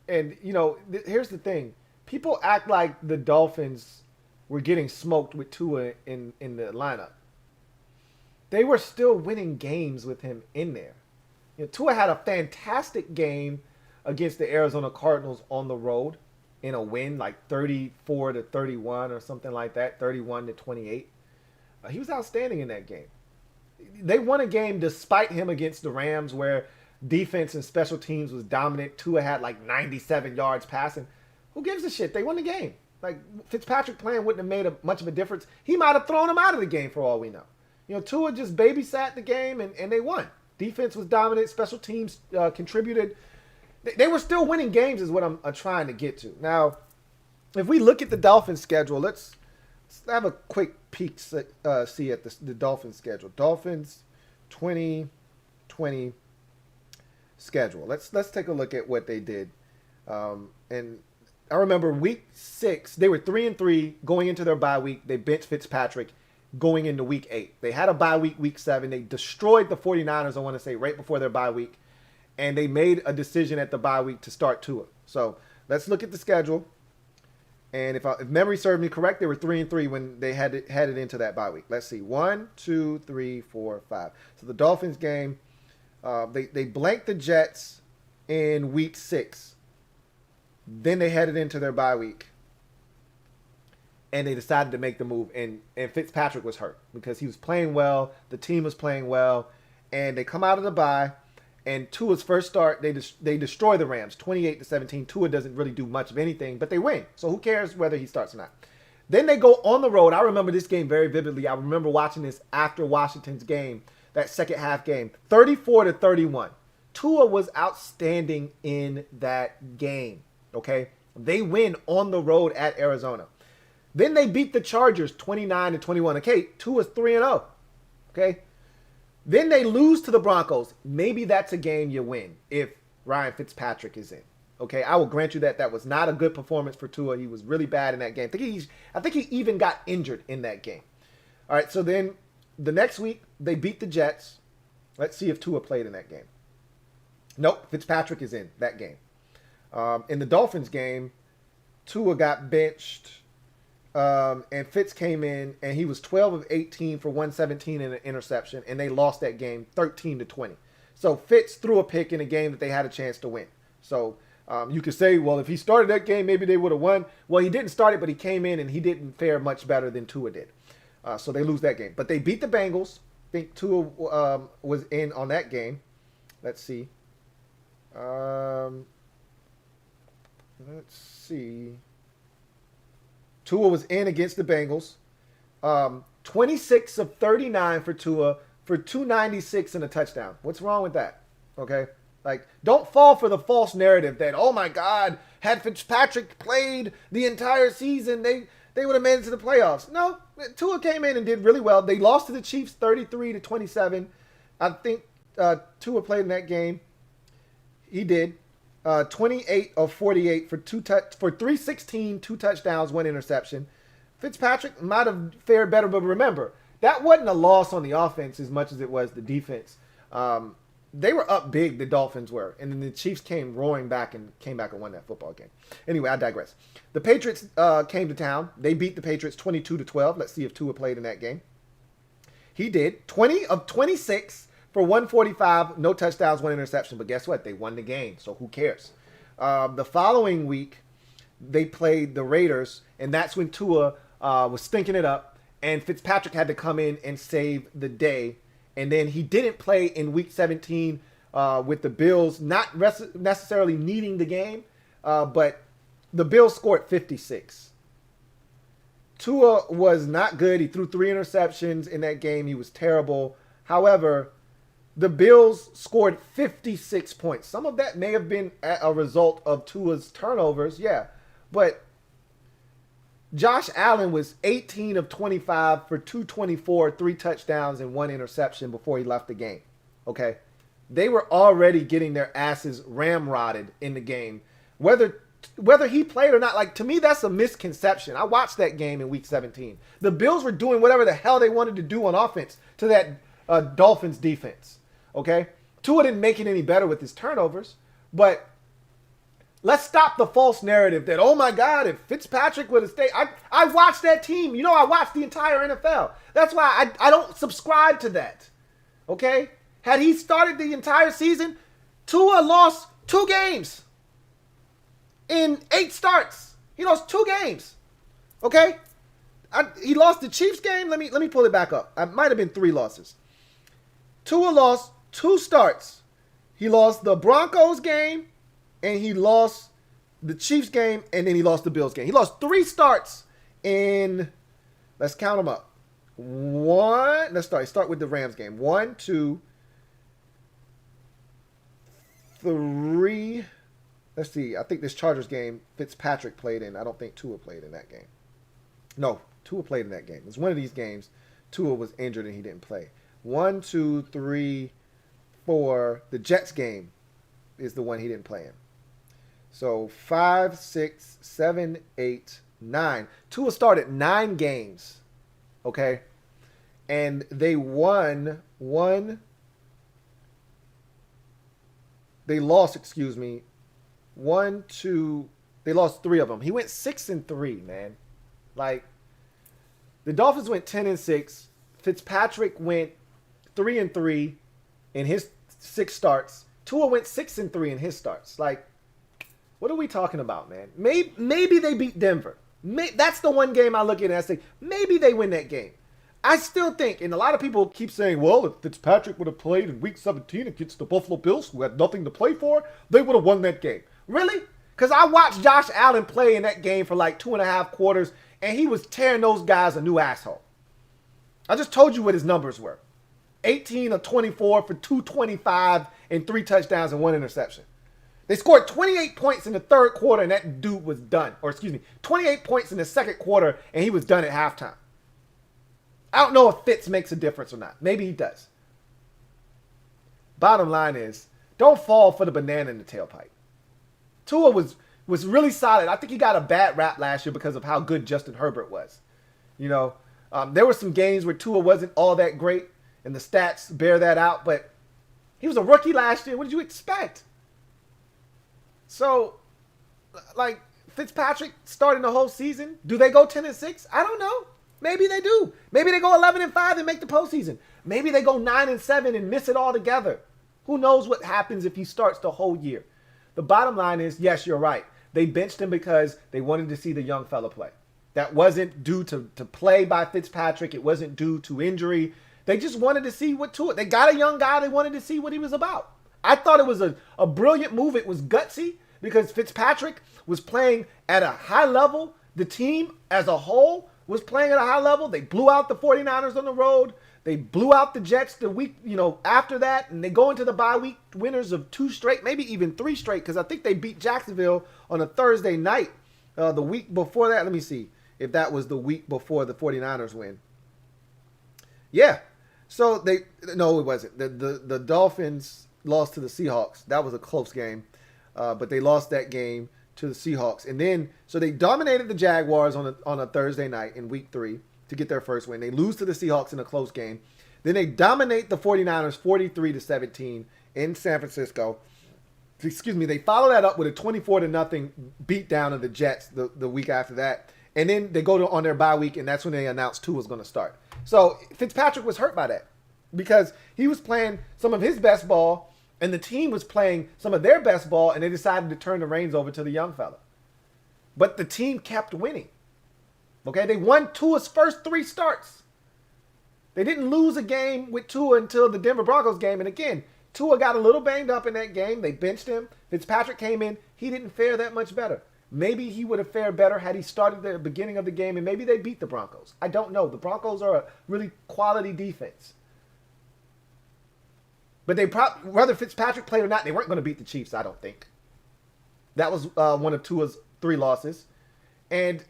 here's the thing. People act like the Dolphins were getting smoked with Tua in the lineup. They were still winning games with him in there. Tua had a fantastic game against the Arizona Cardinals on the road in a win, like 34-31 or something like that, 31-28. He was outstanding in that game. They won a game despite him against the Rams, where defense and special teams was dominant. Tua had like 97 yards passing. Who gives a shit? They won the game. Like, Fitzpatrick playing wouldn't have made much of a difference. He might have thrown him out of the game for all we know. Tua just babysat the game, and they won. Defense was dominant. Special teams contributed. They were still winning games is what I'm trying to get to. Now, if we look at the Dolphins schedule, let's have a quick peek, see at the Dolphins schedule. Dolphins 2020 schedule. Let's take a look at what they did. And I remember week 6, they were 3-3 going into their bye week. They benched Fitzpatrick going into week 8. They had a bye week 7. They destroyed the 49ers, I want to say, right before their bye week. And they made a decision at the bye week to start Tua. So let's look at the schedule. And if memory serves me correct, they were 3-3 when they headed into that bye week. Let's see. 1, 2, 3, 4, 5. So the Dolphins game, they blanked the Jets in week 6. Then they headed into their bye week. And they decided to make the move. And Fitzpatrick was hurt because he was playing well. The team was playing well. And they come out of the bye. And Tua's first start, they destroy the Rams, 28-17. Tua doesn't really do much of anything, but they win. So who cares whether he starts or not? Then they go on the road. I remember this game very vividly. I remember watching this after Washington's game, that second half game, 34-31. Tua was outstanding in that game, okay? They win on the road at Arizona. Then they beat the Chargers 29-21. Okay, Tua's 3-0, okay? Then they lose to the Broncos. Maybe that's a game you win if Ryan Fitzpatrick is in. Okay, I will grant you that that was not a good performance for Tua. He was really bad in that game. I think he even got injured in that game. All right, so then the next week they beat the Jets. Let's see if Tua played in that game. Nope, Fitzpatrick is in that game. In the Dolphins game, Tua got benched. And Fitz came in, and he was 12 of 18 for 117 and an interception, and they lost that game 13-20. So Fitz threw a pick in a game that they had a chance to win. So you could say, well, if he started that game, maybe they would have won. Well, he didn't start it, but he came in, and he didn't fare much better than Tua did. So they lose that game. But they beat the Bengals. I think Tua was in on that game. Let's see. Tua was in against the Bengals. 26 of 39 for Tua for 296 and a touchdown. What's wrong with that? Okay? Like, don't fall for the false narrative that, oh my God, had Fitzpatrick played the entire season, they would have made it to the playoffs. No, Tua came in and did really well. They lost to the Chiefs 33-27. I think Tua played in that game. He did. 28 of 48 for 316, 2 touchdowns, 1 interception. Fitzpatrick might have fared better, but remember, that wasn't a loss on the offense as much as it was the defense. They were up big, the Dolphins were, and then the Chiefs came roaring back and won that football game. Anyway, I digress. The Patriots came to town. They beat the Patriots 22-12. Let's see if Tua played in that game. He did. 20 of 26 for 145, no touchdowns, 1 interception. But guess what? They won the game, so who cares? The following week, they played the Raiders, and that's when Tua was stinking it up, and Fitzpatrick had to come in and save the day. And then he didn't play in Week 17 with the Bills, not necessarily needing the game, but the Bills scored 56. Tua was not good. He threw 3 interceptions in that game. He was terrible. However, the Bills scored 56 points. Some of that may have been a result of Tua's turnovers, yeah. But Josh Allen was 18 of 25 for 224, 3 touchdowns, and 1 interception before he left the game. Okay? They were already getting their asses ramrodded in the game. Whether he played or not, like, to me, that's a misconception. I watched that game in Week 17. The Bills were doing whatever the hell they wanted to do on offense to that Dolphins defense. Okay? Tua didn't make it any better with his turnovers, but let's stop the false narrative that, oh my God, if Fitzpatrick would have stayed. I watched that team. You know, I watched the entire NFL. That's why I don't subscribe to that. Okay? Had he started the entire season, Tua lost 2 games in 8 starts. He lost 2 games. Okay? He lost the Chiefs game. Let me pull it back up. It might have been 3 losses. Tua lost 2 starts. He lost the Broncos game, and he lost the Chiefs game, and then he lost the Bills game. He lost 3 starts in, let's count them up. Let's start with the Rams game. 1, 2, 3. Let's see. I think this Chargers game, Fitzpatrick played in. I don't think Tua played in that game. No, Tua played in that game. It was one of these games. Tua was injured and he didn't play. 1, 2, 3, 4. The Jets game is the one he didn't play in. So 5, 6, 7, 8, 9. Tua started 9 games. Okay? And they won one. They lost, 1, 2. They lost 3 of them. He went 6-3, man. Like, the Dolphins went 10-6. Fitzpatrick went 3-3 in his 6 starts. Tua went 6-3 in his starts. Like, what are we talking about, man? Maybe they beat Denver. That's the one game I look at and I say, maybe they win that game. I still think, and a lot of people keep saying, well, if Fitzpatrick would have played in Week 17 against the Buffalo Bills, who had nothing to play for, they would have won that game. Really? Because I watched Josh Allen play in that game for like 2.5 quarters, and he was tearing those guys a new asshole. I just told you what his numbers were. 18 of 24 for 225 and 3 touchdowns and 1 interception. They scored 28 points in the third quarter, and that dude was done. Or, 28 points in the second quarter, and he was done at halftime. I don't know if Fitz makes a difference or not. Maybe he does. Bottom line is, don't fall for the banana in the tailpipe. Tua was really solid. I think he got a bad rap last year because of how good Justin Herbert was. You know, there were some games where Tua wasn't all that great, and the stats bear that out, but he was a rookie last year. What did you expect? So, like, Fitzpatrick starting the whole season, do they go 10-6? I don't know. Maybe they do. Maybe they go 11-5 and make the postseason. Maybe they go 9-7 and miss it all together. Who knows what happens if he starts the whole year? The bottom line is, yes, you're right. They benched him because they wanted to see the young fella play. That wasn't due to play by Fitzpatrick. It wasn't due to injury. They just wanted to see what to it. They got a young guy. They wanted to see what he was about. I thought it was a brilliant move. It was gutsy because Fitzpatrick was playing at a high level. The team as a whole was playing at a high level. They blew out the 49ers on the road. They blew out the Jets the week, after that. And they go into the bye week winners of 2 straight, maybe even 3 straight, because I think they beat Jacksonville on a Thursday night. The week before that, let me see if that was the week before the 49ers win. Yeah. So no, it wasn't. The Dolphins lost to the Seahawks. That was a close game. But they lost that game to the Seahawks. And then, so they dominated the Jaguars on a Thursday night in week 3 to get their first win. They lose to the Seahawks in a close game. Then they dominate the 49ers 43-17 in San Francisco. They follow that up with a 24-0 beatdown of the Jets the week after that. And then they go on their bye week, and that's when they announced Tua was going to start. So Fitzpatrick was hurt by that because he was playing some of his best ball, and the team was playing some of their best ball, and they decided to turn the reins over to the young fella. But the team kept winning. Okay, they won Tua's first 3 starts. They didn't lose a game with Tua until the Denver Broncos game. And again, Tua got a little banged up in that game. They benched him. Fitzpatrick came in. He didn't fare that much better. Maybe he would have fared better had he started the beginning of the game, and maybe they beat the Broncos. I don't know. The Broncos are a really quality defense. But whether Fitzpatrick played or not, they weren't going to beat the Chiefs, I don't think. That was one of Tua's 3 losses. And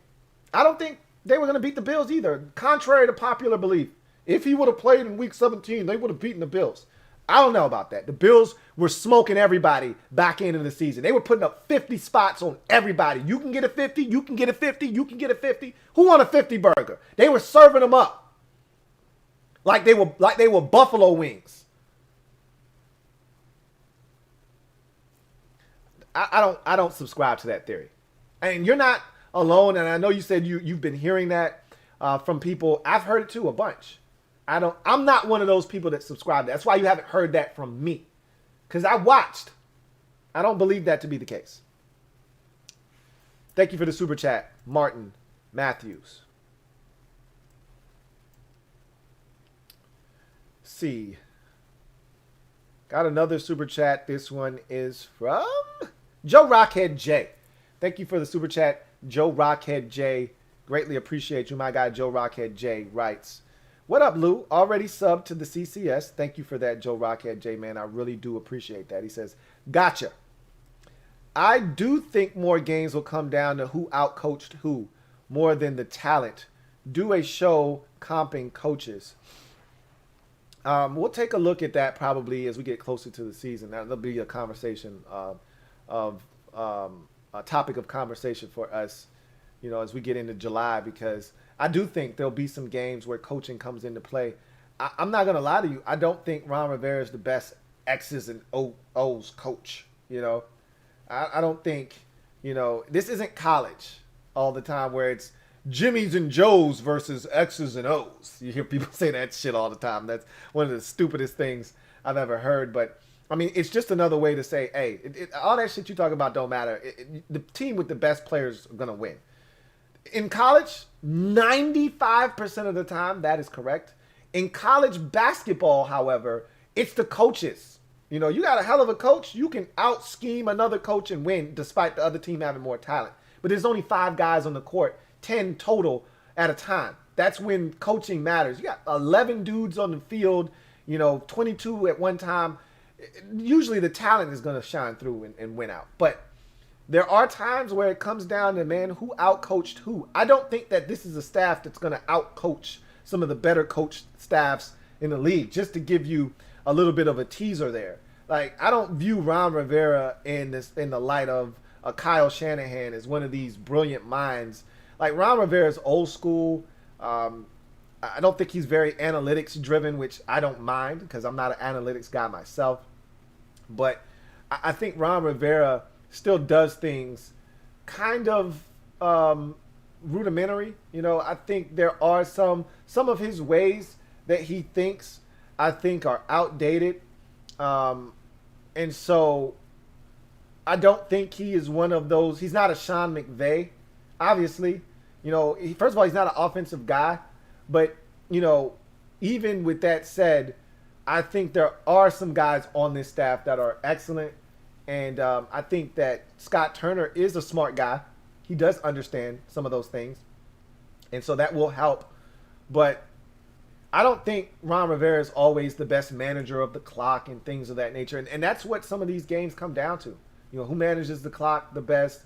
I don't think they were going to beat the Bills either, contrary to popular belief. If he would have played in Week 17, they would have beaten the Bills. I don't know about that. The Bills were smoking everybody back into the season. They were putting up 50 spots on everybody. You can get a 50, you can get a 50, you can get a 50. Who want a 50 burger? They were serving them up like they were buffalo wings. I don't subscribe to that theory. And you're not alone, and I know you said you've been hearing that from people. I've heard it too a bunch. I'm not one of those people that subscribe to that. That's why you haven't heard that from me. Because I watched. I don't believe that to be the case. Thank you for the super chat, Martin Matthews. See. Got another super chat. This one is from Joe Rockhead J. Thank you for the super chat, Joe Rockhead J. Greatly appreciate you. My guy Joe Rockhead J writes, "What up, Lou? Already subbed to the CCS. Thank you for that, Joe Rockhead J, man. I really do appreciate that." He says, "Gotcha. I do think more games will come down to who outcoached who more than the talent. Do a show comping coaches." We'll take a look at that probably as we get closer to the season. That'll be a conversation a topic of conversation for us, as we get into July, because I do think there'll be some games where coaching comes into play. I'm not going to lie to you. I don't think Ron Rivera is the best X's and O's coach. I don't think, this isn't college all the time where it's Jimmy's and Joe's versus X's and O's. You hear people say that shit all the time. That's one of the stupidest things I've ever heard. But I mean, it's just another way to say, hey, all that shit you talking about don't matter. The team with the best players are gonna win. In college, 95% of the time, that is correct. In college basketball, however, it's the coaches. You know, you got a hell of a coach, you can out scheme another coach and win despite the other team having more talent. But there's only 5 guys on the court, 10 total at a time. That's when coaching matters. You got 11 dudes on the field, 22 at one time. Usually the talent is going to shine through and win out. But there are times where it comes down to, man, who outcoached who. I don't think that this is a staff that's going to outcoach some of the better coached staffs in the league. Just to give you a little bit of a teaser there. Like, I don't view Ron Rivera in the light of a Kyle Shanahan as one of these brilliant minds. Like, Ron Rivera's old school. I don't think he's very analytics driven, which I don't mind because I'm not an analytics guy myself. But I think Ron Rivera still does things kind of rudimentary. I think there are some of his ways that he thinks, I think, are outdated. And so I don't think he is one of those. He's not a Sean McVay, obviously. First of all, he's not an offensive guy. But, even with that said, I think there are some guys on this staff that are excellent. And I think that Scott Turner is a smart guy. He does understand some of those things. And so that will help. But I don't think Ron Rivera is always the best manager of the clock and things of that nature. And that's what some of these games come down to. Who manages the clock the best,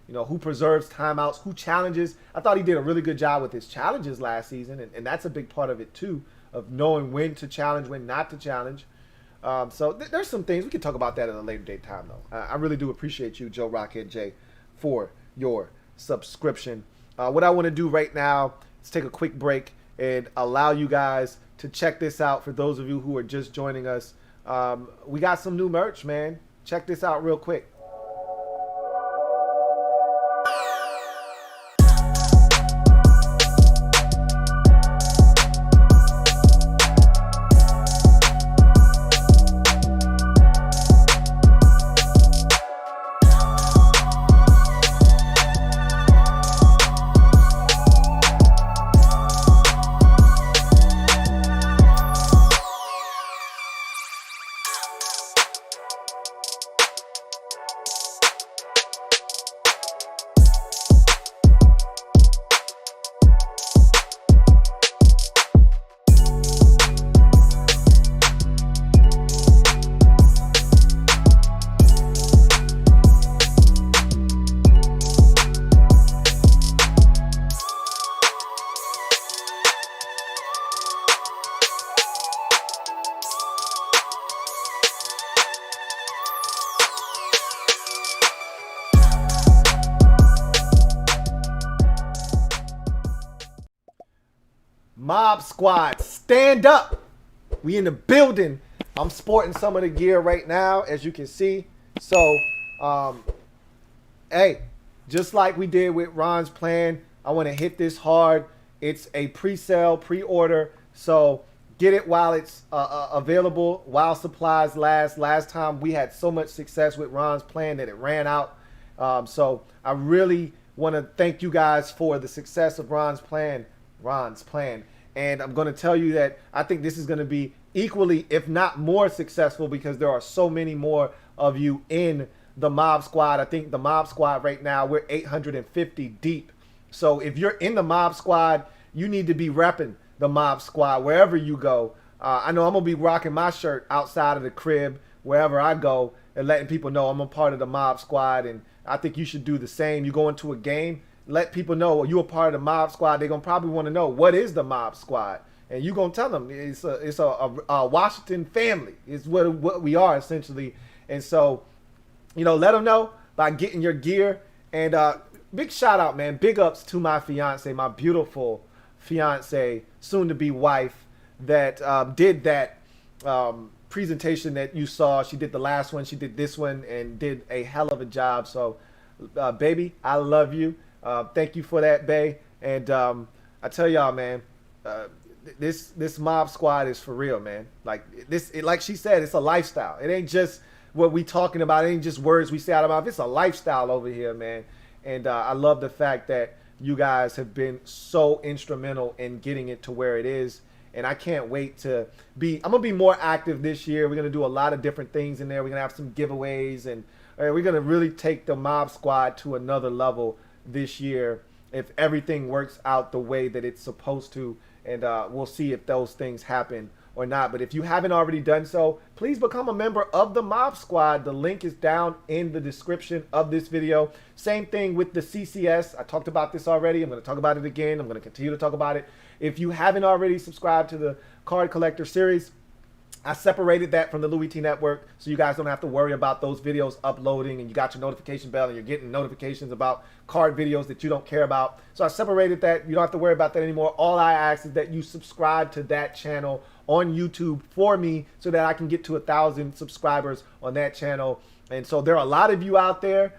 who preserves timeouts, who challenges. I thought he did a really good job with his challenges last season. And that's a big part of it, too, of knowing when to challenge, when not to challenge. So there's some things. We can talk about that at a later date time, though. I really do appreciate you, Joe Rockhead J, for your subscription. What I want to do right now is take a quick break and allow you guys to check this out. For those of you who are just joining us, we got some new merch, man. Check this out real quick. Mob Squad, stand up. We in the building. I'm sporting some of the gear right now, as you can see. So, hey, just like we did with Ron's plan, I want to hit this hard. It's a pre-sale, pre-order. So get it while it's available, while supplies last. Last time we had so much success with Ron's plan that it ran out. So I really want to thank you guys for the success of Ron's plan. And I'm going to tell you that I think this is going to be equally, if not more successful, because there are so many more of you in the Mob Squad. I think the Mob Squad right now, we're 850 deep. So if you're in the Mob Squad, you need to be repping the Mob Squad wherever you go. I know I'm going to be rocking my shirt outside of the crib wherever I go and letting people know I'm a part of the Mob Squad. And I think you should do the same. You go into a game, let people know you're a part of the Mob Squad. They're going to probably want to know, what is the Mob Squad? And you're going to tell them it's a Washington family. It's what we are, essentially. And so, let them know by getting your gear. And big shout out, man. Big ups to my fiance, my beautiful fiance, soon-to-be wife, that did that presentation that you saw. She did the last one. She did this one and did a hell of a job. So, baby, I love you. Thank you for that, bae. And I tell y'all, man, this mob squad is for real, man. Like like she said, it's a lifestyle. It ain't just what we talking about. It ain't just words we say out of our mouth. It's a lifestyle over here, man. And I love the fact that you guys have been so instrumental in getting it to where it is. And I can't wait to be. I'm gonna be more active this year. We're gonna do a lot of different things in there. We're gonna have some giveaways, and we're gonna really take the mob squad to another level this year if everything works out the way that it's supposed to. And we'll see if those things happen or not. But if you haven't already done so, please become a member of the Mob Squad. The link is down in the description of this video. Same thing with the CCS. I talked about this already. I'm going to talk about it again. I'm going to continue to talk about it. If you haven't already subscribed to the Card Collector series, I separated that from the Louie T Network, so you guys don't have to worry about those videos uploading, and you got your notification bell and you're getting notifications about card videos that you don't care about. So I separated that. You don't have to worry about that anymore. All I ask is that you subscribe to that channel on YouTube for me so that I can get to 1,000 subscribers on that channel. And so there are a lot of you out there.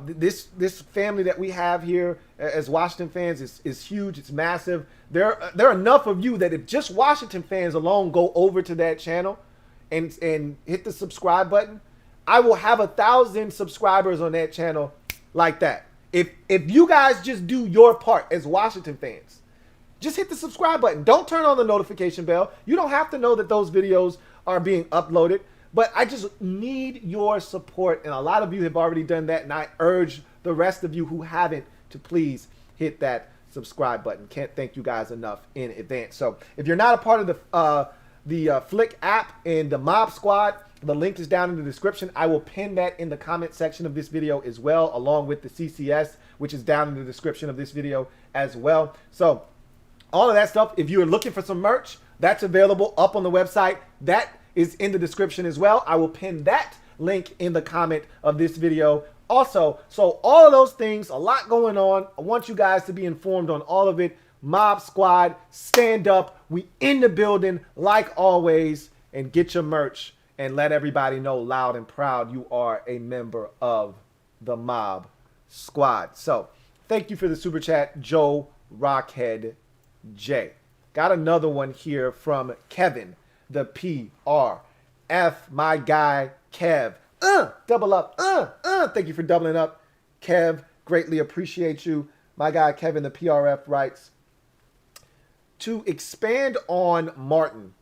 This family that we have here as Washington fans is huge. It's massive. There are enough of you that if just Washington fans alone go over to that channel and hit the subscribe button, I will have 1,000 subscribers on that channel like that. If you guys just do your part as Washington fans, just hit the subscribe button. Don't turn on the notification bell. You don't have to know that those videos are being uploaded. But I just need your support, and a lot of you have already done that, and I urge the rest of you who haven't to please hit that subscribe button. Can't thank you guys enough in advance. So if you're not a part of the Flick app and the Mob Squad, the link is down in the description. I will pin that in the comment section of this video as well, along with the CCS, which is down in the description of this video as well. So all of that stuff, if you're looking for some merch, that's available up on the website. That is in the description as well. I will pin that link in the comment of this video also. So all of those things, a lot going on. I want you guys to be informed on all of it. Mob Squad, stand up. We in the building like always, and get your merch and let everybody know loud and proud you are a member of the Mob Squad. So thank you for the super chat, Joe Rockhead J. Got another one here from Kevin, the PRF, my guy, Kev. Double up. Thank you for doubling up, Kev. Greatly appreciate you. My guy, Kevin, the PRF, writes, to expand on Martin,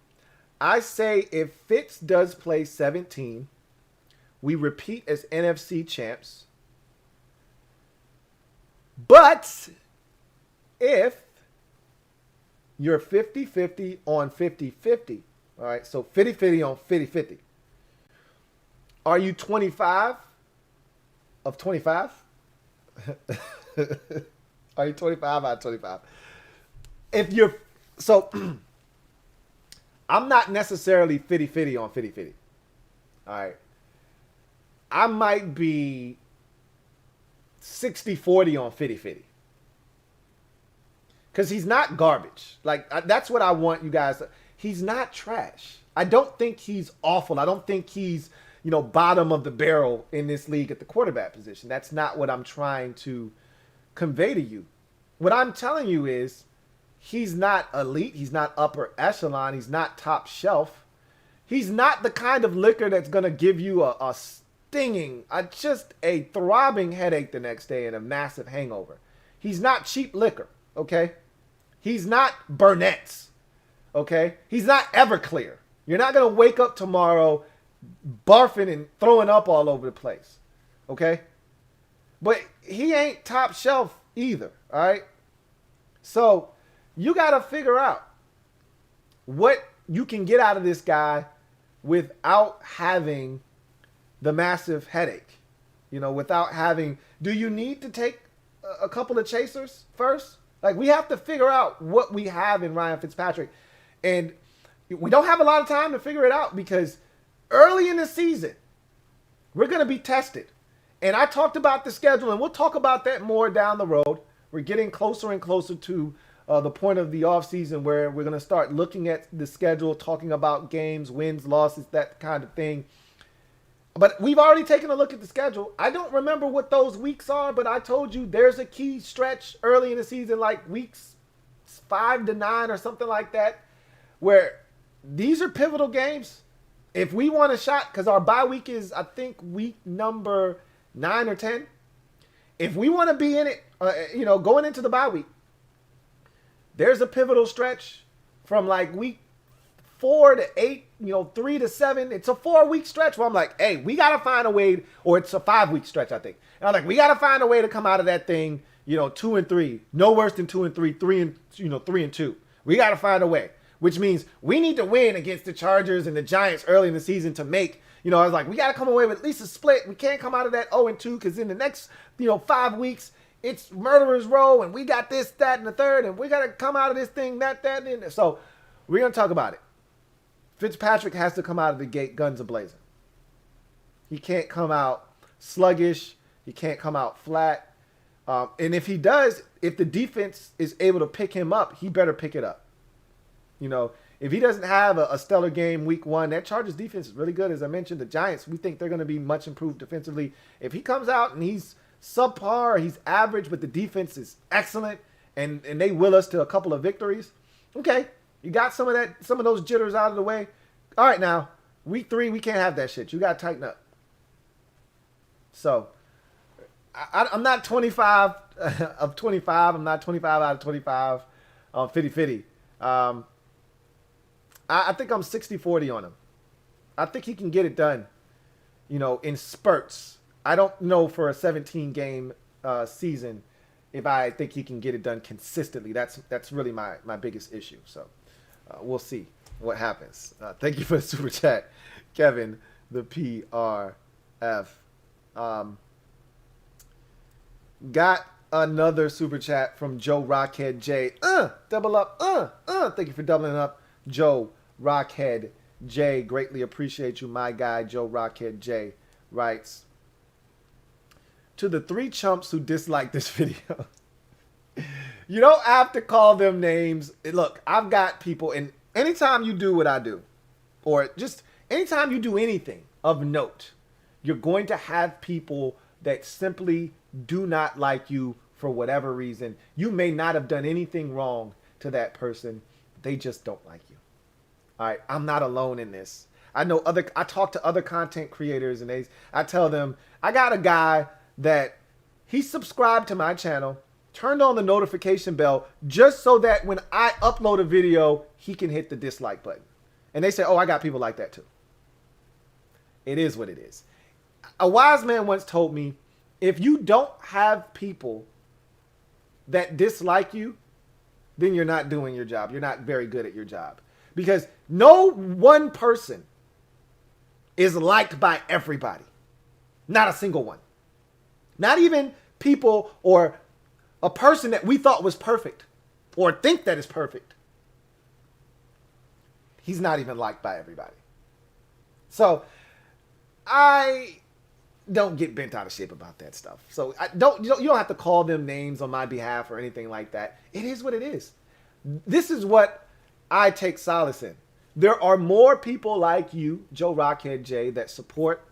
I say if Fitz does play 17, we repeat as NFC champs. But if you're 50-50 on 50-50, all right, so 50-50 on 50-50. Are you 25 of 25? Are you 25 out of 25? If you're, so I'm not necessarily 50-50 on 50-50. All right. I might be 60-40 on 50-50. Because he's not garbage. Like, that's what I want you guys to. He's not trash. I don't think he's awful. I don't think he's, bottom of the barrel in this league at the quarterback position. That's not what I'm trying to convey to you. What I'm telling you is he's not elite. He's not upper echelon. He's not top shelf. He's not the kind of liquor that's going to give you a stinging, just a throbbing headache the next day and a massive hangover. He's not cheap liquor, okay? He's not Burnett's. Okay? He's not Everclear. You're not going to wake up tomorrow barfing and throwing up all over the place. Okay? But he ain't top shelf either. All right? So you got to figure out what you can get out of this guy without having the massive headache. Without having, do you need to take a couple of chasers first? Like, we have to figure out what we have in Ryan Fitzpatrick. And we don't have a lot of time to figure it out because early in the season, we're going to be tested. And I talked about the schedule, and we'll talk about that more down the road. We're getting closer and closer to the point of the offseason where we're going to start looking at the schedule, talking about games, wins, losses, that kind of thing. But we've already taken a look at the schedule. I don't remember what those weeks are, but I told you there's a key stretch early in the season, like weeks 5 to 9 or something like that. where these are pivotal games. If we want a shot, because our bye week is, I think, week number 9 or 10. If we want to be in it, going into the bye week, there's a pivotal stretch from like week 4 to 8, 3 to 7. It's a 4-week stretch where I'm like, hey, we got to find a way, or it's a 5-week stretch, I think. And I'm like, we got to find a way to come out of that thing, 2-3, no worse than 2-3, 3-2. We got to find a way, which means we need to win against the Chargers and the Giants early in the season to make, I was like, we got to come away with at least a split. We can't come out of that 0-2 because in the next, 5 weeks, it's murderer's row and we got this, that, and the third, and we got to come out of this thing, that, and so we're going to talk about it. Fitzpatrick has to come out of the gate guns a-blazing. He can't come out sluggish. He can't come out flat. And if he does, if the defense is able to pick him up, he better pick it up. If he doesn't have a stellar game week 1, that Chargers defense is really good. As I mentioned, the Giants, we think they're going to be much improved defensively. If he comes out and he's subpar, he's average, but the defense is excellent, and they will us to a couple of victories, okay, you got some of those jitters out of the way. All right, now, week 3, we can't have that shit. You got to tighten up. So, I'm not 25 of 25. I'm not 25 out of 25 on 50-50. I think I'm 60-40 on him. I think he can get it done, in spurts. I don't know for a 17-game season if I think he can get it done consistently. That's really my biggest issue. So we'll see what happens. Thank you for the super chat, Kevin, the PRF. Got another super chat from Joe Rockhead J. Double up. Thank you for doubling up, Joe Rockhead J. Greatly appreciate you, my guy. Joe Rockhead J writes, to the 3 chumps who dislike this video, you don't have to call them names. Look, I've got people, and anytime you do what I do, or just anytime you do anything of note, you're going to have people that simply do not like you for whatever reason. You may not have done anything wrong to that person. They just don't like you. All right, I'm not alone in this. I talk to other content creators, and I tell them, I got a guy that he subscribed to my channel, turned on the notification bell just so that when I upload a video, he can hit the dislike button. And they say, oh, I got people like that too. It is what it is. A wise man once told me, if you don't have people that dislike you, then you're not doing your job. You're not very good at your job. Because no one person is liked by everybody. Not a single one. Not even people or a person that we thought was perfect or think that is perfect. He's not even liked by everybody. So I don't get bent out of shape about that stuff. So you don't have to call them names on my behalf or anything like that. It is what it is. This is what I take solace in. There are more people like you, Joe Rockhead J, that support,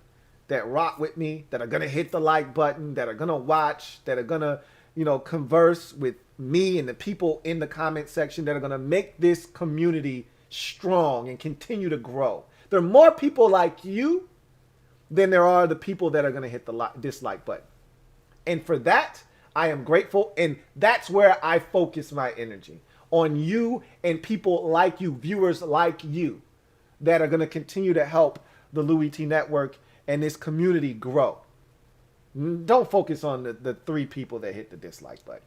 that rock with me, that are going to hit the like button, that are going to watch, that are going to, converse with me and the people in the comment section that are going to make this community strong and continue to grow. There are more people like you than there are the people that are going to hit the dislike button. And for that, I am grateful. And that's where I focus my energy. On you and people like you, viewers like you, that are going to continue to help the Louie T Network and this community grow. Don't focus on the 3 people that hit the dislike button.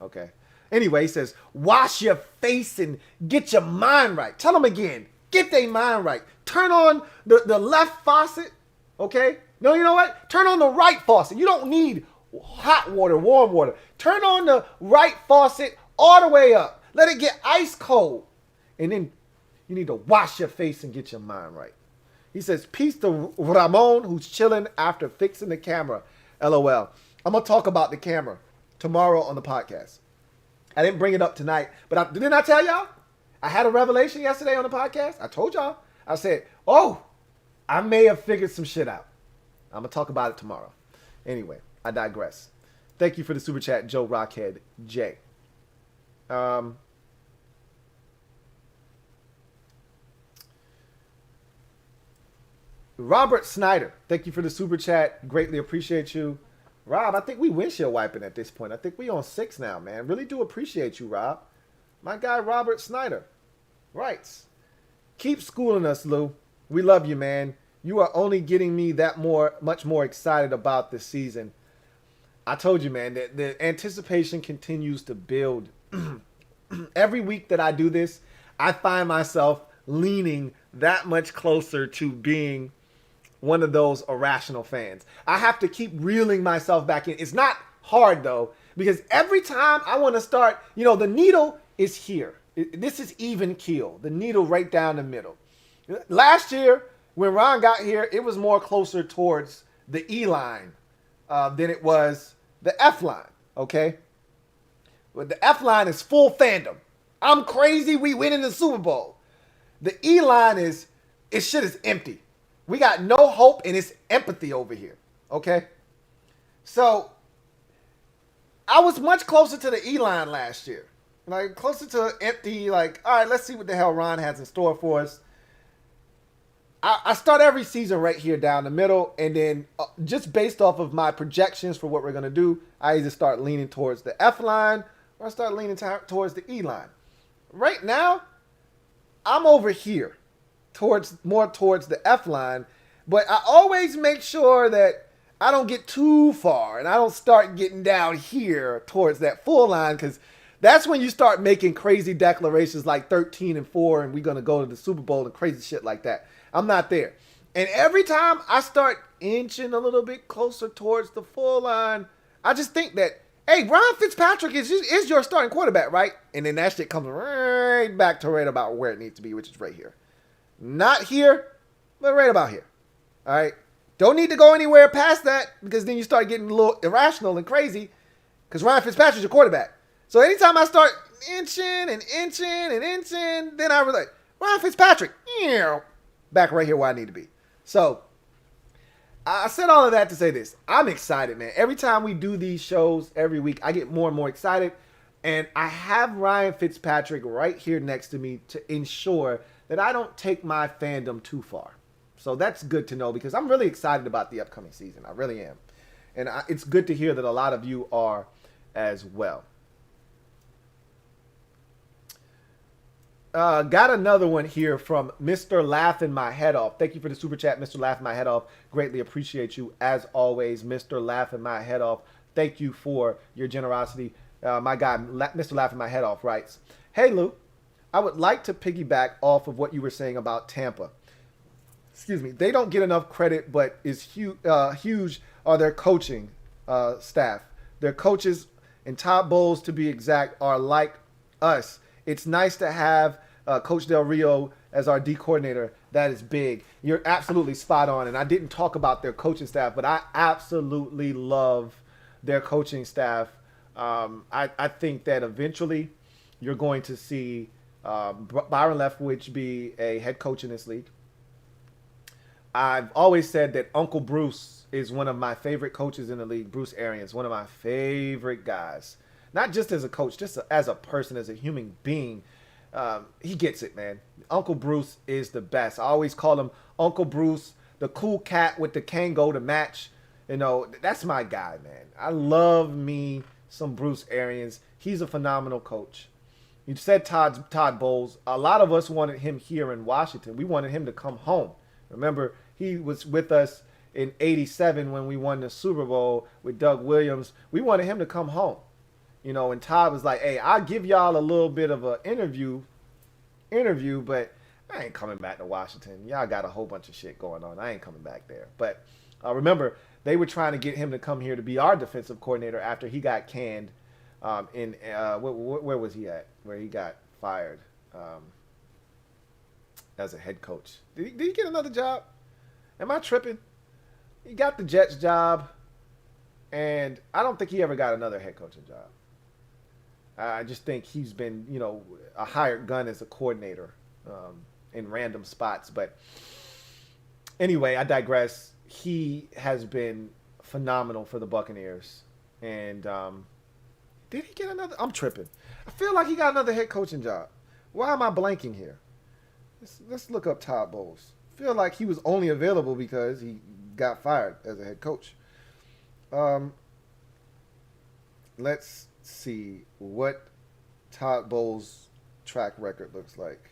Okay. Anyway, he says, wash your face and get your mind right. Tell them again, get their mind right. Turn on the left faucet. Okay. No, you know what? Turn on the right faucet. You don't need hot water, warm water. Turn on the right faucet all the way up. Let it get ice cold. And then you need to wash your face and get your mind right. He says, peace to Ramon, who's chilling after fixing the camera. LOL. I'm going to talk about the camera tomorrow on the podcast. I didn't bring it up tonight, but didn't I tell y'all? I had a revelation yesterday on the podcast. I told y'all. I said, oh, I may have figured some shit out. I'm going to talk about it tomorrow. Anyway, I digress. Thank you for the super chat, Joe Rockhead J. Robert Snyder, thank you for the super chat. Greatly appreciate you. Rob, I think we windshield wiping at this point. I think we on 6 now, man. Really do appreciate you, Rob. My guy, Robert Snyder, writes, keep schooling us, Lou. We love you, man. You are only getting me much more excited about this season. I told you, man, that the anticipation continues to build. Every week that I do this, I find myself leaning that much closer to being one of those irrational fans. I have to keep reeling myself back in. It's not hard, though, because every time I want to start, the needle is here. This is even keel. The needle right down the middle. Last year, when Ron got here, it was more closer towards the E line than it was the F line, okay? But the F line is full fandom. I'm crazy. We win in the Super Bowl. The E line shit is empty. We got no hope and it's empathy over here. Okay? So I was much closer to the E line last year. Like closer to empty, like, all right, let's see what the hell Ron has in store for us. I start every season right here down the middle, and then just based off of my projections for what we're going to do, I either start leaning towards the F line or I start leaning towards the E line. Right now, I'm over here more towards the F line, but I always make sure that I don't get too far and I don't start getting down here towards that full line, because that's when you start making crazy declarations like 13-4 and we're going to go to the Super Bowl and crazy shit like that. I'm not there. And every time I start inching a little bit closer towards the full line, I just think that, hey, Ryan Fitzpatrick is your starting quarterback, right? And then that shit comes right back to right about where it needs to be, which is right here. Not here, but right about here. All right? Don't need to go anywhere past that, because then you start getting a little irrational and crazy, because Ryan Fitzpatrick's your quarterback. So anytime I start inching and inching and inching, then I relate. Ryan Fitzpatrick, back right here where I need to be. So I said all of that to say this. I'm excited, man. Every time we do these shows every week, I get more and more excited. And I have Ryan Fitzpatrick right here next to me to ensure that I don't take my fandom too far. So that's good to know, because I'm really excited about the upcoming season. I really am. And it's good to hear that a lot of you are as well. Got another one here from Mr. Laughing My Head Off. Thank you for the super chat, Mr. Laughing My Head Off. Greatly appreciate you as always, Mr. Laughing My Head Off. Thank you for your generosity. My guy, Mr. Laughing My Head Off, writes, "Hey Lou, I would like to piggyback off of what you were saying about Tampa. Excuse me. They don't get enough credit, but is huge are their coaching staff. Their coaches, and Todd Bowles to be exact, are like us. It's nice to have Coach Del Rio as our D coordinator. That is big." You're absolutely spot on. And I didn't talk about their coaching staff, but I absolutely love their coaching staff. I think that eventually you're going to see Byron Leftwich be a head coach in this league. I've always said that Uncle Bruce is one of my favorite coaches in the league. Bruce Arians, one of my favorite guys. Not just as a coach, just as a person, as a human being. He gets it, man. Uncle Bruce is the best. I always call him Uncle Bruce, the cool cat with the Kango to match. That's my guy, man. I love me some Bruce Arians. He's a phenomenal coach. You said Todd Bowles. A lot of us wanted him here in Washington. We wanted him to come home. Remember, he was with us in '87 when we won the Super Bowl with Doug Williams. We wanted him to come home. And Todd was like, "Hey, I'll give y'all a little bit of an interview, but I ain't coming back to Washington. Y'all got a whole bunch of shit going on. I ain't coming back there." But remember, they were trying to get him to come here to be our defensive coordinator after he got canned where was he at? Where he got fired as a head coach. Did he get another job? Am I tripping? He got the Jets job, and I don't think he ever got another head coaching job. I just think he's been, a hired gun as a coordinator in random spots. But anyway, I digress. He has been phenomenal for the Buccaneers. And did he get another? I'm tripping. I feel like he got another head coaching job. Why am I blanking here? Let's look up Todd Bowles. feel like he was only available because he got fired as a head coach. Let's see what Todd Bowles' track record looks like.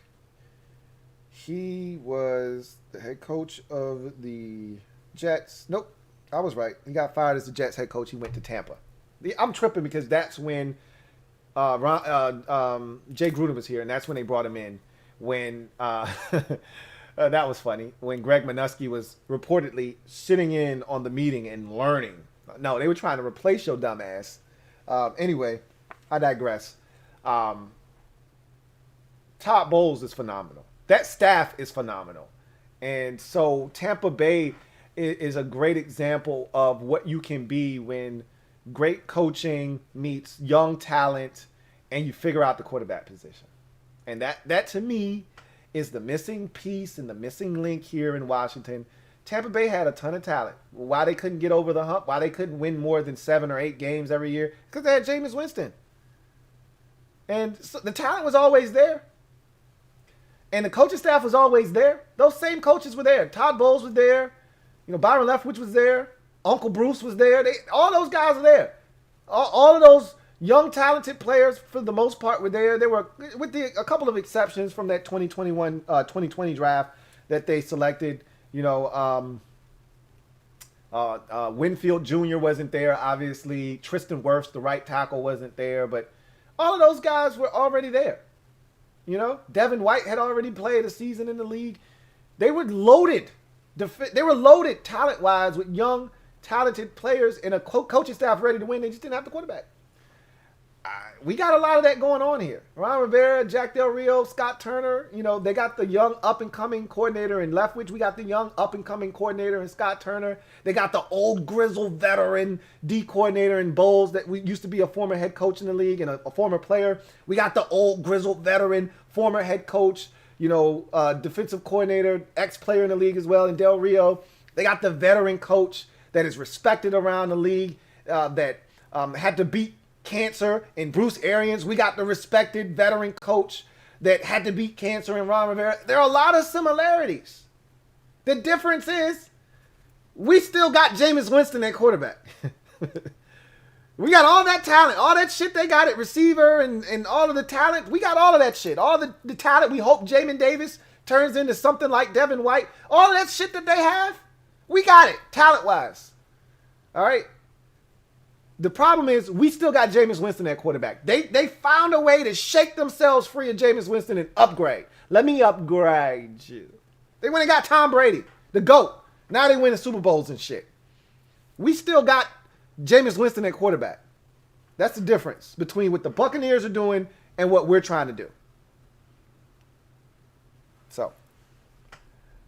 He was the head coach of the Jets. Nope, I was right. He got fired as the Jets head coach. He went to Tampa. I'm tripping because that's when Jay Gruden was here, and that's when they brought him in. When that was funny. When Greg Minuski was reportedly sitting in on the meeting and learning. No, they were trying to replace your dumb ass. Anyway, I digress. Todd Bowles is phenomenal. That staff is phenomenal. And so Tampa Bay is a great example of what you can be when great coaching meets young talent and you figure out the quarterback position. And that to me is the missing piece and the missing link here in Washington. Tampa Bay had a ton of talent. Why they couldn't get over the hump, why they couldn't win more than 7 or 8 games every year, because they had Jameis Winston. And so the talent was always there. And the coaching staff was always there. Those same coaches were there. Todd Bowles was there. Byron Leftwich was there. Uncle Bruce was there. All those guys were there. All of those young, talented players, for the most part, were there. They were, with a couple of exceptions from that 2020 draft that they selected. Winfield Jr. wasn't there, obviously. Tristan Wirfs, the right tackle, wasn't there. But all of those guys were already there. Devin White had already played a season in the league. They were loaded. They were loaded talent-wise with young, talented players and a coaching staff ready to win. They just didn't have the quarterback. We got a lot of that going on here. Ron Rivera, Jack Del Rio, Scott Turner. They got the young up-and-coming coordinator in Leftwich. We got the young up-and-coming coordinator in Scott Turner. They got the old grizzled veteran D coordinator in Bowles that used to be a former head coach in the league and a former player. We got the old grizzled veteran, former head coach, defensive coordinator, ex-player in the league as well, in Del Rio. They got the veteran coach that is respected around the league that had to beat cancer in Bruce Arians. We got the respected veteran coach that had to beat cancer in Ron Rivera. There are a lot of similarities. The difference is we still got Jameis Winston at quarterback. We got all that talent, all that shit they got at receiver and all of the talent. We got all of that shit. All the talent we hope Jamin Davis turns into something like Devin White. All of that shit that they have, we got it talent-wise. All right? The problem is we still got Jameis Winston at quarterback. They found a way to shake themselves free of Jameis Winston and upgrade. Let me upgrade you. They went and got Tom Brady, the GOAT. Now they win the Super Bowls and shit. We still got Jameis Winston at quarterback. That's the difference between what the Buccaneers are doing and what we're trying to do. So,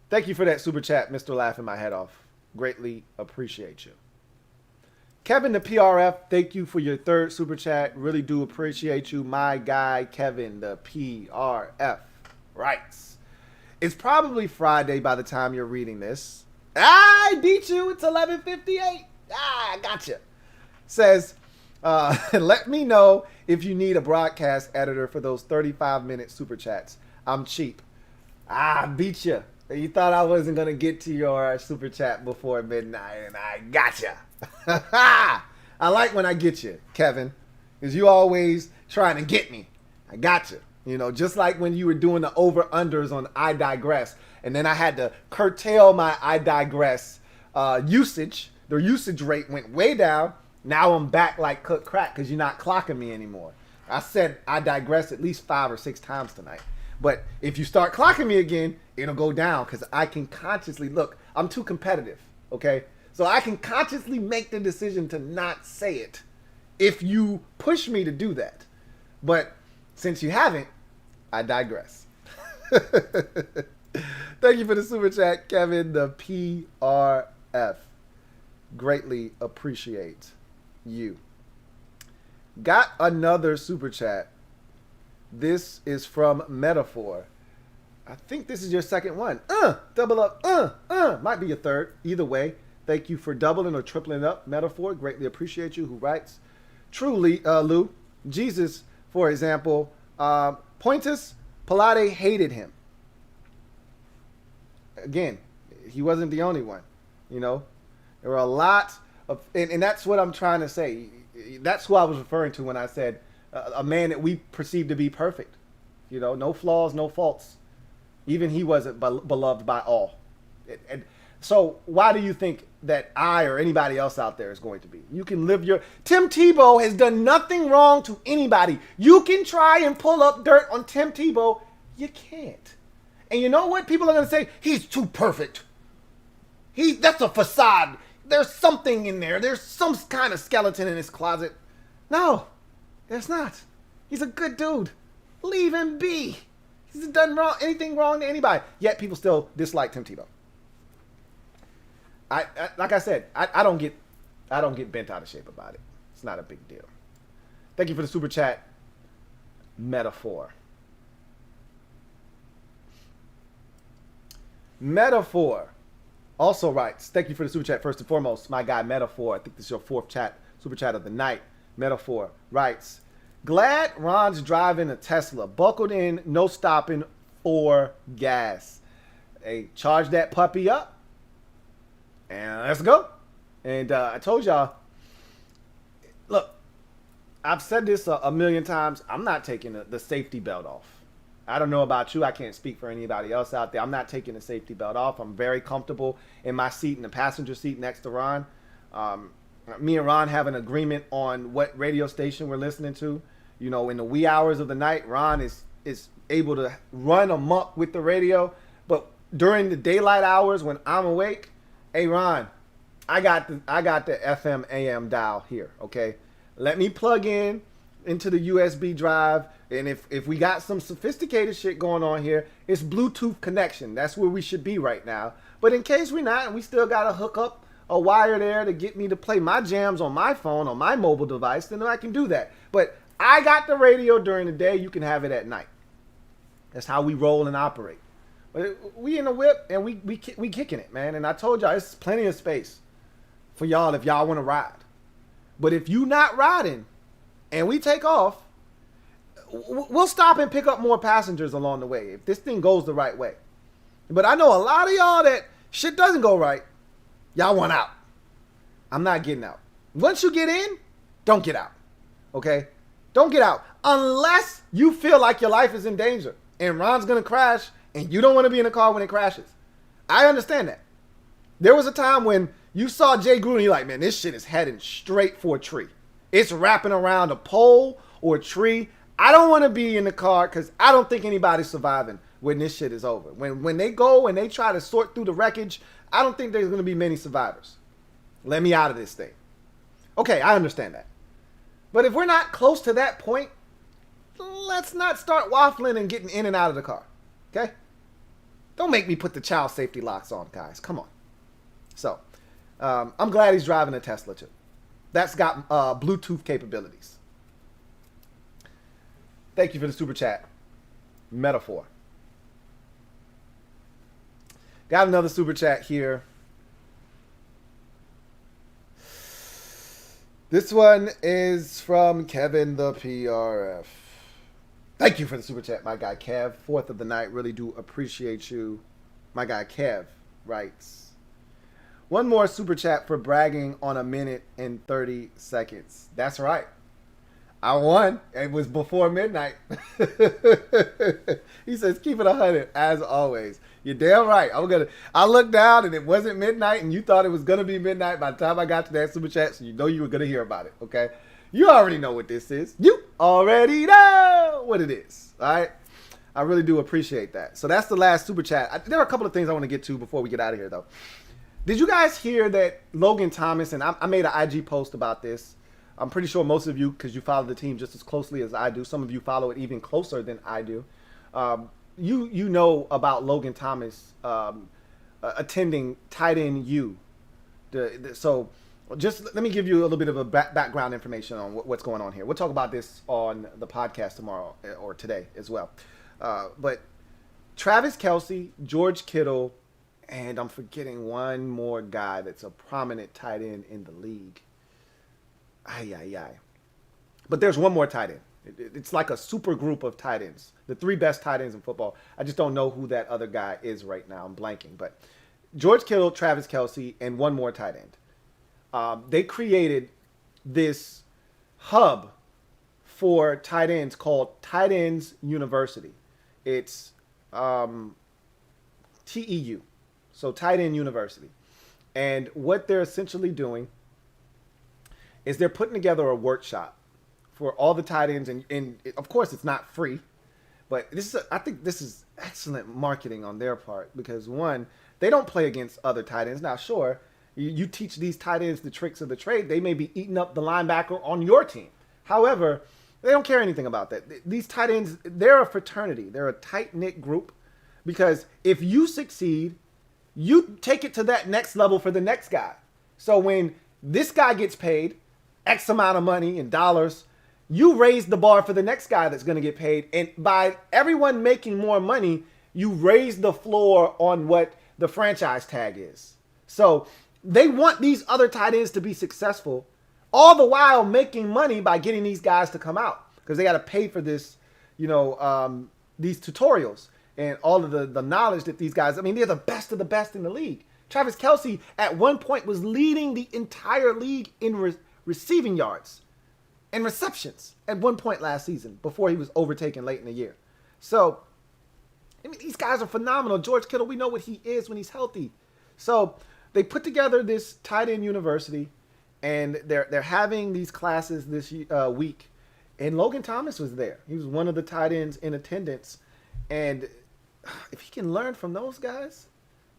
thank you for that super chat, Mr. Laughing My Head Off. Greatly appreciate you. Kevin, the PRF, thank you for your 3rd super chat. Really do appreciate you. My guy, Kevin, the PRF, writes, it's probably Friday by the time you're reading this. I beat you. It's 11:58. I gotcha. Says, let me know if you need a broadcast editor for those 35-minute super chats. I'm cheap. I beat you. You thought I wasn't going to get to your super chat before midnight, and I gotcha. I like when I get you, Kevin, because you always trying to get me. I got you. Just like when you were doing the over-unders on I Digress, and then I had to curtail my I Digress usage. The usage rate went way down. Now I'm back like cooked crack because you're not clocking me anymore. I said I Digress at least 5 or 6 times tonight. But if you start clocking me again, it'll go down because I can consciously, look, I'm too competitive, okay? So I can consciously make the decision to not say it if you push me to do that. But since you haven't, I digress. Thank you for the super chat, Kevin, the PRF. Greatly appreciate you. Got another super chat. This is from Metaphor. I think this is your second one. Double up. Might be your third. Either way, thank you for doubling or tripling up. Metaphor, greatly appreciate you. Who writes? Truly, Lou, Jesus, for example, Pontius Pilate hated him. again, he wasn't the only one. You know, there were a lot of, and that's what I'm trying to say. That's who I was referring to when I said a man that we perceive to be perfect. You know, no flaws, no faults. Even he wasn't beloved by all. And so why do you think that I or anybody else out there is going to be? You can live your... Tim Tebow has done nothing wrong to anybody. You can try and pull up dirt on Tim Tebow. You can't. And you know what? People are going to say, he's too perfect. That's a facade. There's something in there. There's some kind of skeleton in his closet. No, there's not. He's a good dude. Leave him be. He's done anything wrong to anybody. Yet people still dislike Tim Tebow. Like I said, I don't get bent out of shape about it. It's not a big deal. Thank you for the super chat. Metaphor. Also writes, thank you for the super chat. First and foremost, my guy Metaphor. I think this is your fourth super chat of the night. Metaphor writes, glad Ron's driving a Tesla, buckled in, no stopping for gas. Hey, charge that puppy up, and let's go. And I told y'all, look, I've said this a million times. I'm not taking the safety belt off. I don't know about you. I can't speak for anybody else out there. I'm not taking the safety belt off. I'm very comfortable in my seat, in the passenger seat next to Ron. Me and Ron have an agreement on what radio station we're listening to. You know, in the wee hours of the night, Ron is able to run amok with the radio. But during the daylight hours when I'm awake, hey Ron, I got the FM AM dial here. Okay, let me plug into the USB drive. And if we got some sophisticated shit going on here, it's Bluetooth connection. That's where we should be right now. But in case we're not, and we still got to hook up a wire there to get me to play my jams on my phone, on my mobile device, then I can do that. But I got the radio during the day. You can have it at night. That's how we roll and operate. But we in the whip, and we kicking it, man. And I told y'all, there's plenty of space for y'all if y'all want to ride. But if you not riding and we take off, we'll stop and pick up more passengers along the way if this thing goes the right way. But I know a lot of y'all that shit doesn't go right. Y'all want out. I'm not getting out. Once you get in, don't get out. Okay? Don't get out. Unless you feel like your life is in danger and Ron's going to crash and you don't want to be in the car when it crashes. I understand that. There was a time when you saw Jay Gruden, you're like, man, this shit is heading straight for a tree. It's wrapping around a pole or a tree. I don't want to be in the car because I don't think anybody's surviving when this shit is over. When they go and they try to sort through the wreckage, I don't think there's going to be many survivors. Let me out of this thing. Okay, I understand that. But if we're not close to that point, let's not start waffling and getting in and out of the car. Okay? Don't make me put the child safety locks on, guys. Come on. So, I'm glad he's driving a Tesla too. That's got Bluetooth capabilities. Thank you for the super chat. Metaphor. Got another super chat here. This one is from Kevin the PRF. Thank you for the super chat, my guy Kev. Fourth of the night. Really do appreciate you. My guy Kev writes, one more super chat for bragging on a minute and 30 seconds. That's right. I won. It was before midnight. He says, keep it 100 as always. You're damn right. I looked down and it wasn't midnight and you thought it was going to be midnight by the time I got to that super chat, so you know you were going to hear about it, okay? You already know what this is. You already know what it is, all right? I really do appreciate that. So that's the last super chat. There are a couple of things I want to get to before we get out of here, though. Did you guys hear that Logan Thomas, and I made an IG post about this. I'm pretty sure most of you, because you follow the team just as closely as I do, some of you follow it even closer than I do. You know about Logan Thomas attending Tight End U. So just let me give you a little bit of a background information on what's going on here. We'll talk about this on the podcast tomorrow or today as well. But Travis Kelce, George Kittle, and I'm forgetting one more guy that's a prominent tight end in the league. But there's one more tight end. It's like a super group of tight ends, the three best tight ends in football. I just don't know who that other guy is right now. I'm blanking, but George Kittle, Travis Kelce, and one more tight end. They created this hub for tight ends called Tight Ends University. It's TEU, so Tight End University. And what they're essentially doing is they're putting together a workshop for all the tight ends, and of course it's not free, but I think this is excellent marketing on their part, because one, they don't play against other tight ends. Now, sure, you teach these tight ends the tricks of the trade, they may be eating up the linebacker on your team. However, they don't care anything about that. These tight ends, they're a fraternity. They're a tight-knit group, because if you succeed, you take it to that next level for the next guy. So when this guy gets paid X amount of money in dollars, you raise the bar for the next guy that's going to get paid. And by everyone making more money, you raise the floor on what the franchise tag is. So they want these other tight ends to be successful, all the while making money by getting these guys to come out, because they got to pay for this, these tutorials and all of the knowledge that these guys, I mean, they're the best of the best in the league. Travis Kelce at one point was leading the entire league in receiving yards and receptions at one point last season before he was overtaken late in the year. So, I mean, these guys are phenomenal. George Kittle, we know what he is when he's healthy. So they put together this tight end university, and they're having these classes this week. And Logan Thomas was there. He was one of the tight ends in attendance. And if he can learn from those guys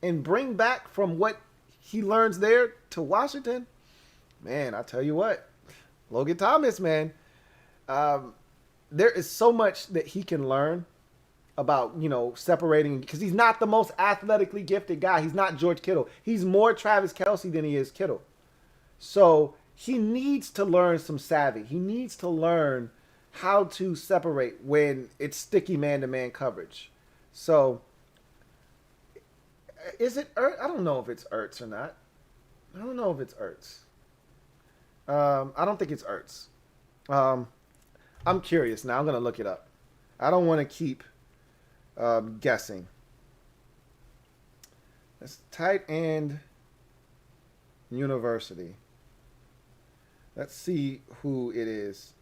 and bring back from what he learns there to Washington, man, I tell you what, Logan Thomas, man, there is so much that he can learn about, separating, because he's not the most athletically gifted guy. He's not George Kittle. He's more Travis Kelce than he is Kittle. So he needs to learn some savvy. He needs to learn how to separate when it's sticky man-to-man coverage. So is it Ertz? I don't know if it's Ertz or not. I don't know if it's Ertz. I don't think it's Ertz. I'm curious now. I'm going to look it up. I don't want to keep guessing. That's tight end university. Let's see who it is.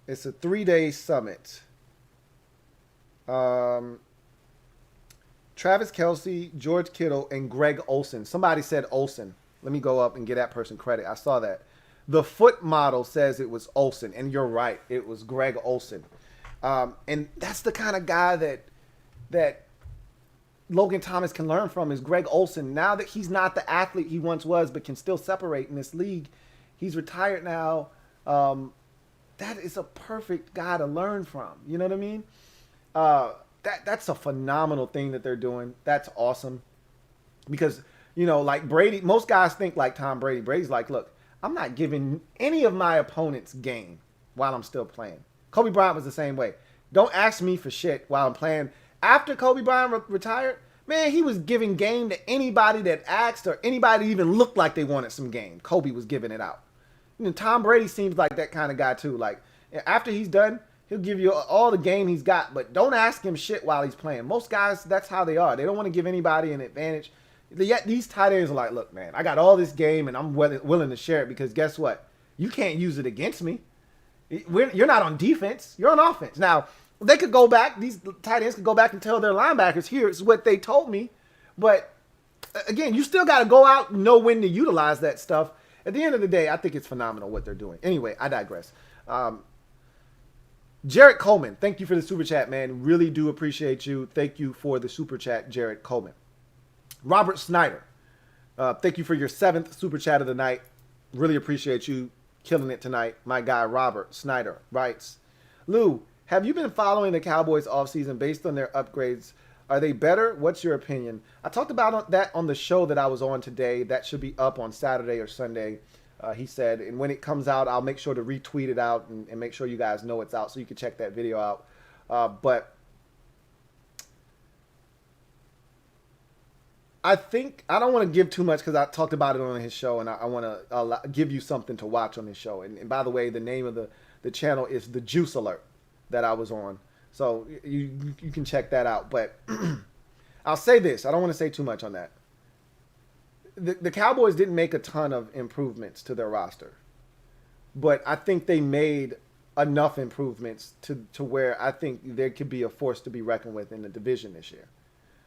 It's a 3-day summit. Travis Kelce, George Kittle, and Greg Olsen. Somebody said Olsen. Let me go up and get that person credit. I saw that. The foot model says it was Olsen, and you're right. It was Greg Olsen. And that's the kind of guy that Logan Thomas can learn from, is Greg Olsen. Now that he's not the athlete he once was, but can still separate in this league, he's retired now. That is a perfect guy to learn from. You know what I mean? That's a phenomenal thing that they're doing. That's awesome. Because, like Brady, most guys think like Tom Brady. Brady's like, look, I'm not giving any of my opponents game while I'm still playing. Kobe Bryant was the same way. Don't ask me for shit while I'm playing. After Kobe Bryant retired, man, he was giving game to anybody that asked, or anybody even looked like they wanted some game. Kobe was giving it out. Tom Brady seems like that kind of guy too. Like, after he's done, he'll give you all the game he's got, but don't ask him shit while he's playing. Most guys, that's how they are. They don't want to give anybody an advantage. Yet these tight ends are like, look, man, I got all this game, and I'm willing to share it, because guess what? You can't use it against me. You're not on defense. You're on offense. Now, they could go back. These tight ends could go back and tell their linebackers, here's what they told me. But, again, you still got to go out and know when to utilize that stuff. At the end of the day, I think it's phenomenal what they're doing. Anyway, I digress. Jared Coleman, thank you for the super chat, man. Really do appreciate you. Thank you for the super chat, Jared Coleman. Robert Snyder, thank you for your 7th super chat of the night. Really appreciate you killing it tonight. My guy, Robert Snyder, writes, Lou, have you been following the Cowboys offseason based on their upgrades? Are they better? What's your opinion? I talked about that on the show that I was on today. That should be up on Saturday or Sunday, he said. And when it comes out, I'll make sure to retweet it out and make sure you guys know it's out so you can check that video out. But I think I don't want to give too much, because I talked about it on his show, and I want to give you something to watch on his show. And by the way, the name of the the channel is the Juice Alert that I was on. So you can check that out. But I'll say this. I don't want to say too much on that. The Cowboys didn't make a ton of improvements to their roster. But I think they made enough improvements to where I think there could be a force to be reckoned with in the division this year.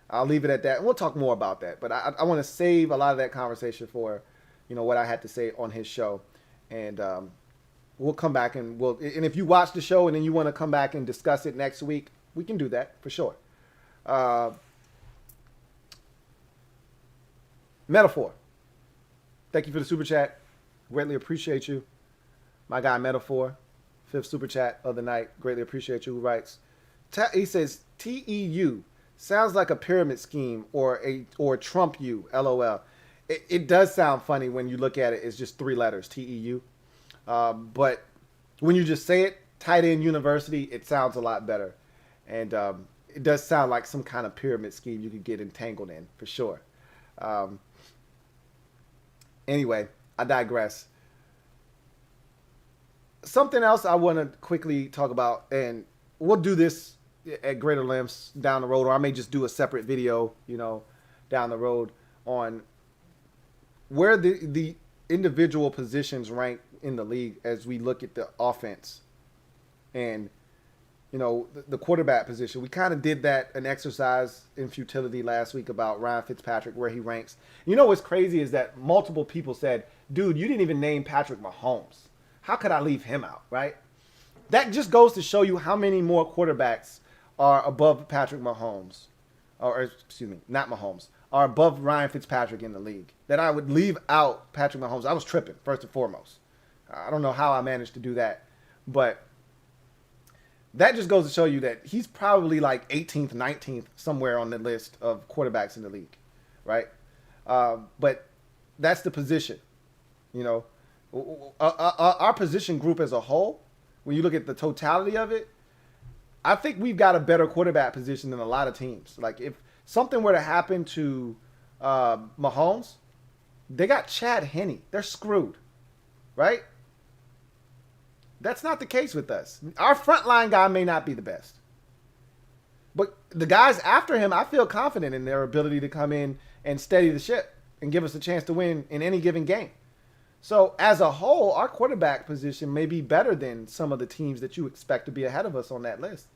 I'll leave it at that. And we'll talk more about that. But I want to save a lot of that conversation for, what I had to say on his show. And we'll come back and and if you watch the show and then you want to come back and discuss it next week, we can do that for sure. Metaphor. Thank you for the super chat. Greatly appreciate you. My guy Metaphor, 5th super chat of the night. Greatly appreciate you. Who writes? He says TEU sounds like a pyramid scheme or Trump U. LOL. It does sound funny when you look at it. It's just 3 letters, TEU. But when you just say it, tight end university, it sounds a lot better. And it does sound like some kind of pyramid scheme you could get entangled in, for sure. Anyway, I digress. Something else I want to quickly talk about, and we'll do this at greater lengths down the road, or I may just do a separate video, down the road on where the individual positions rank in the league as we look at the offense and, the quarterback position. We kind of did an exercise in futility last week about Ryan Fitzpatrick, where he ranks. What's crazy is that multiple people said, dude, you didn't even name Patrick Mahomes. How could I leave him out, right? That just goes to show you how many more quarterbacks are above Patrick Mahomes, or excuse me, not Mahomes, are above Ryan Fitzpatrick in the league. That I would leave out Patrick Mahomes. I was tripping, first and foremost. I don't know how I managed to do that, but that just goes to show you that he's probably like 18th, 19th, somewhere on the list of quarterbacks in the league, right? But that's the position, Our position group as a whole, when you look at the totality of it, I think we've got a better quarterback position than a lot of teams. Like, if something were to happen to Mahomes, they got Chad Henne. They're screwed, right? That's not the case with us. Our frontline guy may not be the best. But the guys after him, I feel confident in their ability to come in and steady the ship and give us a chance to win in any given game. So as a whole, our quarterback position may be better than some of the teams that you expect to be ahead of us on that list.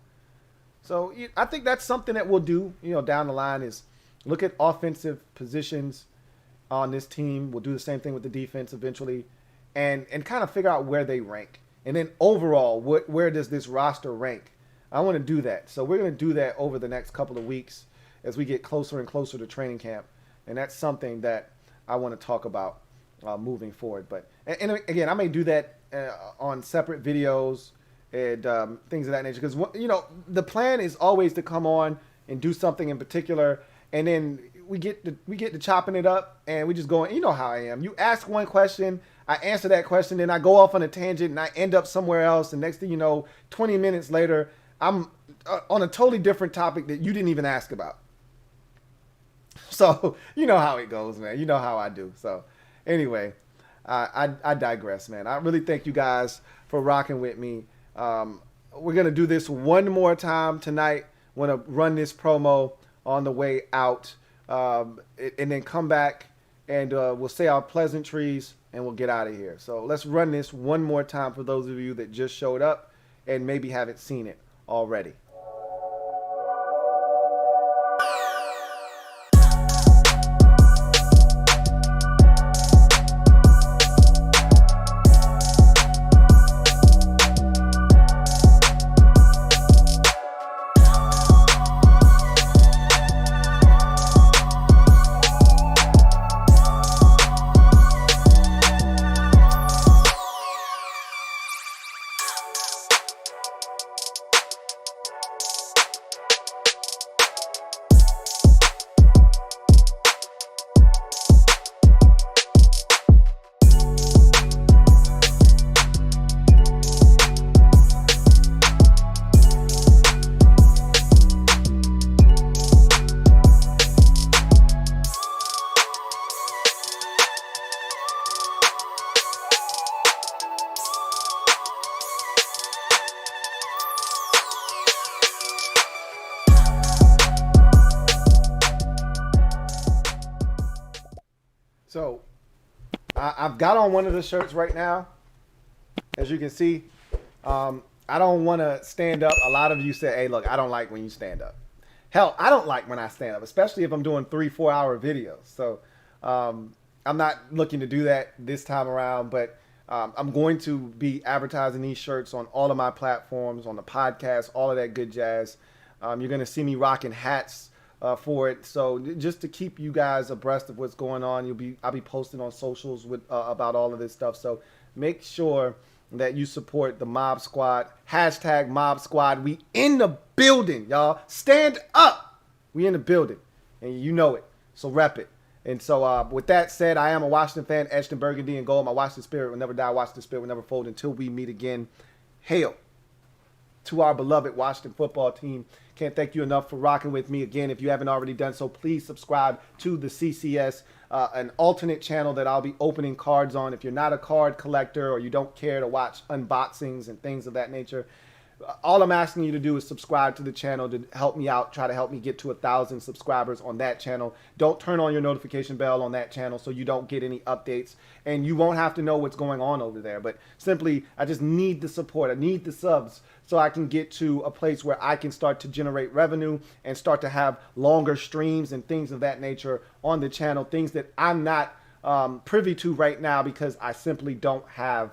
So I think that's something that we'll do, down the line, is look at offensive positions on this team. We'll do the same thing with the defense eventually, and kind of figure out where they rank. And then overall, where does this roster rank? I want to do that. So we're going to do that over the next couple of weeks as we get closer and closer to training camp. And that's something that I want to talk about moving forward. But and again, I may do that on separate videos and things of that nature. Because, the plan is always to come on and do something in particular. And then we get to chopping it up and we just go, you know how I am. You ask one question, I answer that question, then I go off on a tangent and I end up somewhere else. And next thing you know, 20 minutes later, I'm on a totally different topic that you didn't even ask about. So, you know how it goes, man. You know how I do. So, anyway, I digress, man. I really thank you guys for rocking with me. We're going to do this one more time tonight. Want to run this promo on the way out, and then come back and we'll say our pleasantries and we'll get out of here. So let's run this one more time for those of you that just showed up and maybe haven't seen it already. I've got on one of the shirts right now. As you can see, I don't want to stand up. A lot of you say, hey, look, I don't like when you stand up. Hell, I don't like when I stand up, especially if I'm doing 3-4 hour videos. So I'm not looking to do that this time around, but I'm going to be advertising these shirts on all of my platforms, on the podcast, all of that good jazz. You're going to see me rocking hats for it. So just to keep you guys abreast of what's going on, I'll be posting on socials with about all of this stuff. So make sure that you support the Mob Squad. Hashtag Mob Squad. We in the building, y'all. Stand up. We in the building. And you know it. So rep it. And so with that said, I am a Washington fan, etched in burgundy and gold. My Washington spirit will never die. Washington spirit will never fold until we meet again. Hail to our beloved Washington football team. Can't thank you enough for rocking with me. Again, if you haven't already done so, please subscribe to the CCS, an alternate channel that I'll be opening cards on. If you're not a card collector or you don't care to watch unboxings and things of that nature, all I'm asking you to do is subscribe to the channel to help me out, try to help me get to 1,000 subscribers on that channel. Don't turn on your notification bell on that channel so you don't get any updates, and you won't have to know what's going on over there. But simply, I just need the support. I need the subs so I can get to a place where I can start to generate revenue and start to have longer streams and things of that nature on the channel, things that I'm not privy to right now because I simply don't have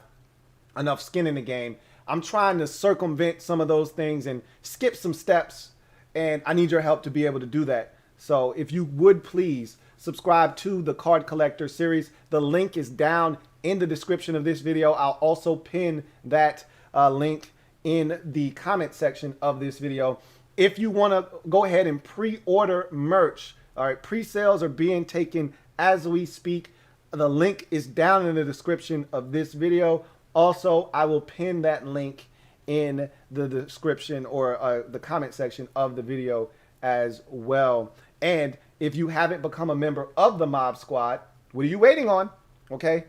enough skin in the game. I'm trying to circumvent some of those things and skip some steps, and I need your help to be able to do that. So if you would please subscribe to the Card Collector series. The link is down in the description of this video. I'll also pin that link in the comment section of this video. If you want to go ahead and pre-order merch, all right, pre-sales are being taken as we speak. The link is down in the description of this video. Also, I will pin that link in the description or the comment section of the video as well. And if you haven't become a member of the Mob Squad, what are you waiting on? Okay,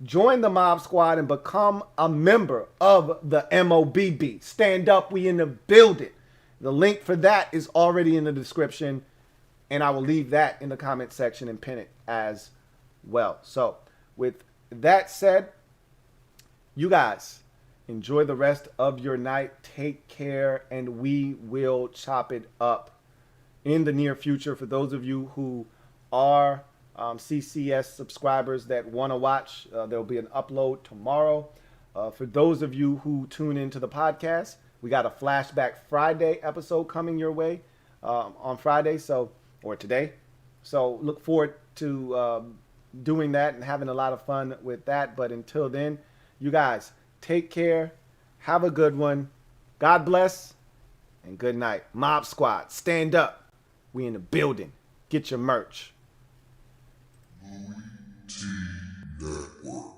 join the Mob Squad and become a member of the MOBB. Stand up, we in the building. The link for that is already in the description, and I will leave that in the comment section and pin it as well. So with that said, you guys enjoy the rest of your night. Take care, and we will chop it up in the near future. For those of you who are CCS subscribers that want to watch, there will be an upload tomorrow. For those of you who tune into the podcast, we got a Flashback Friday episode coming your way on Friday, or today. So look forward to doing that and having a lot of fun with that. But until then, you guys, take care. Have a good one. God bless and good night. Mob Squad, stand up. We in the building. Get your merch. LouieTeeNetwork.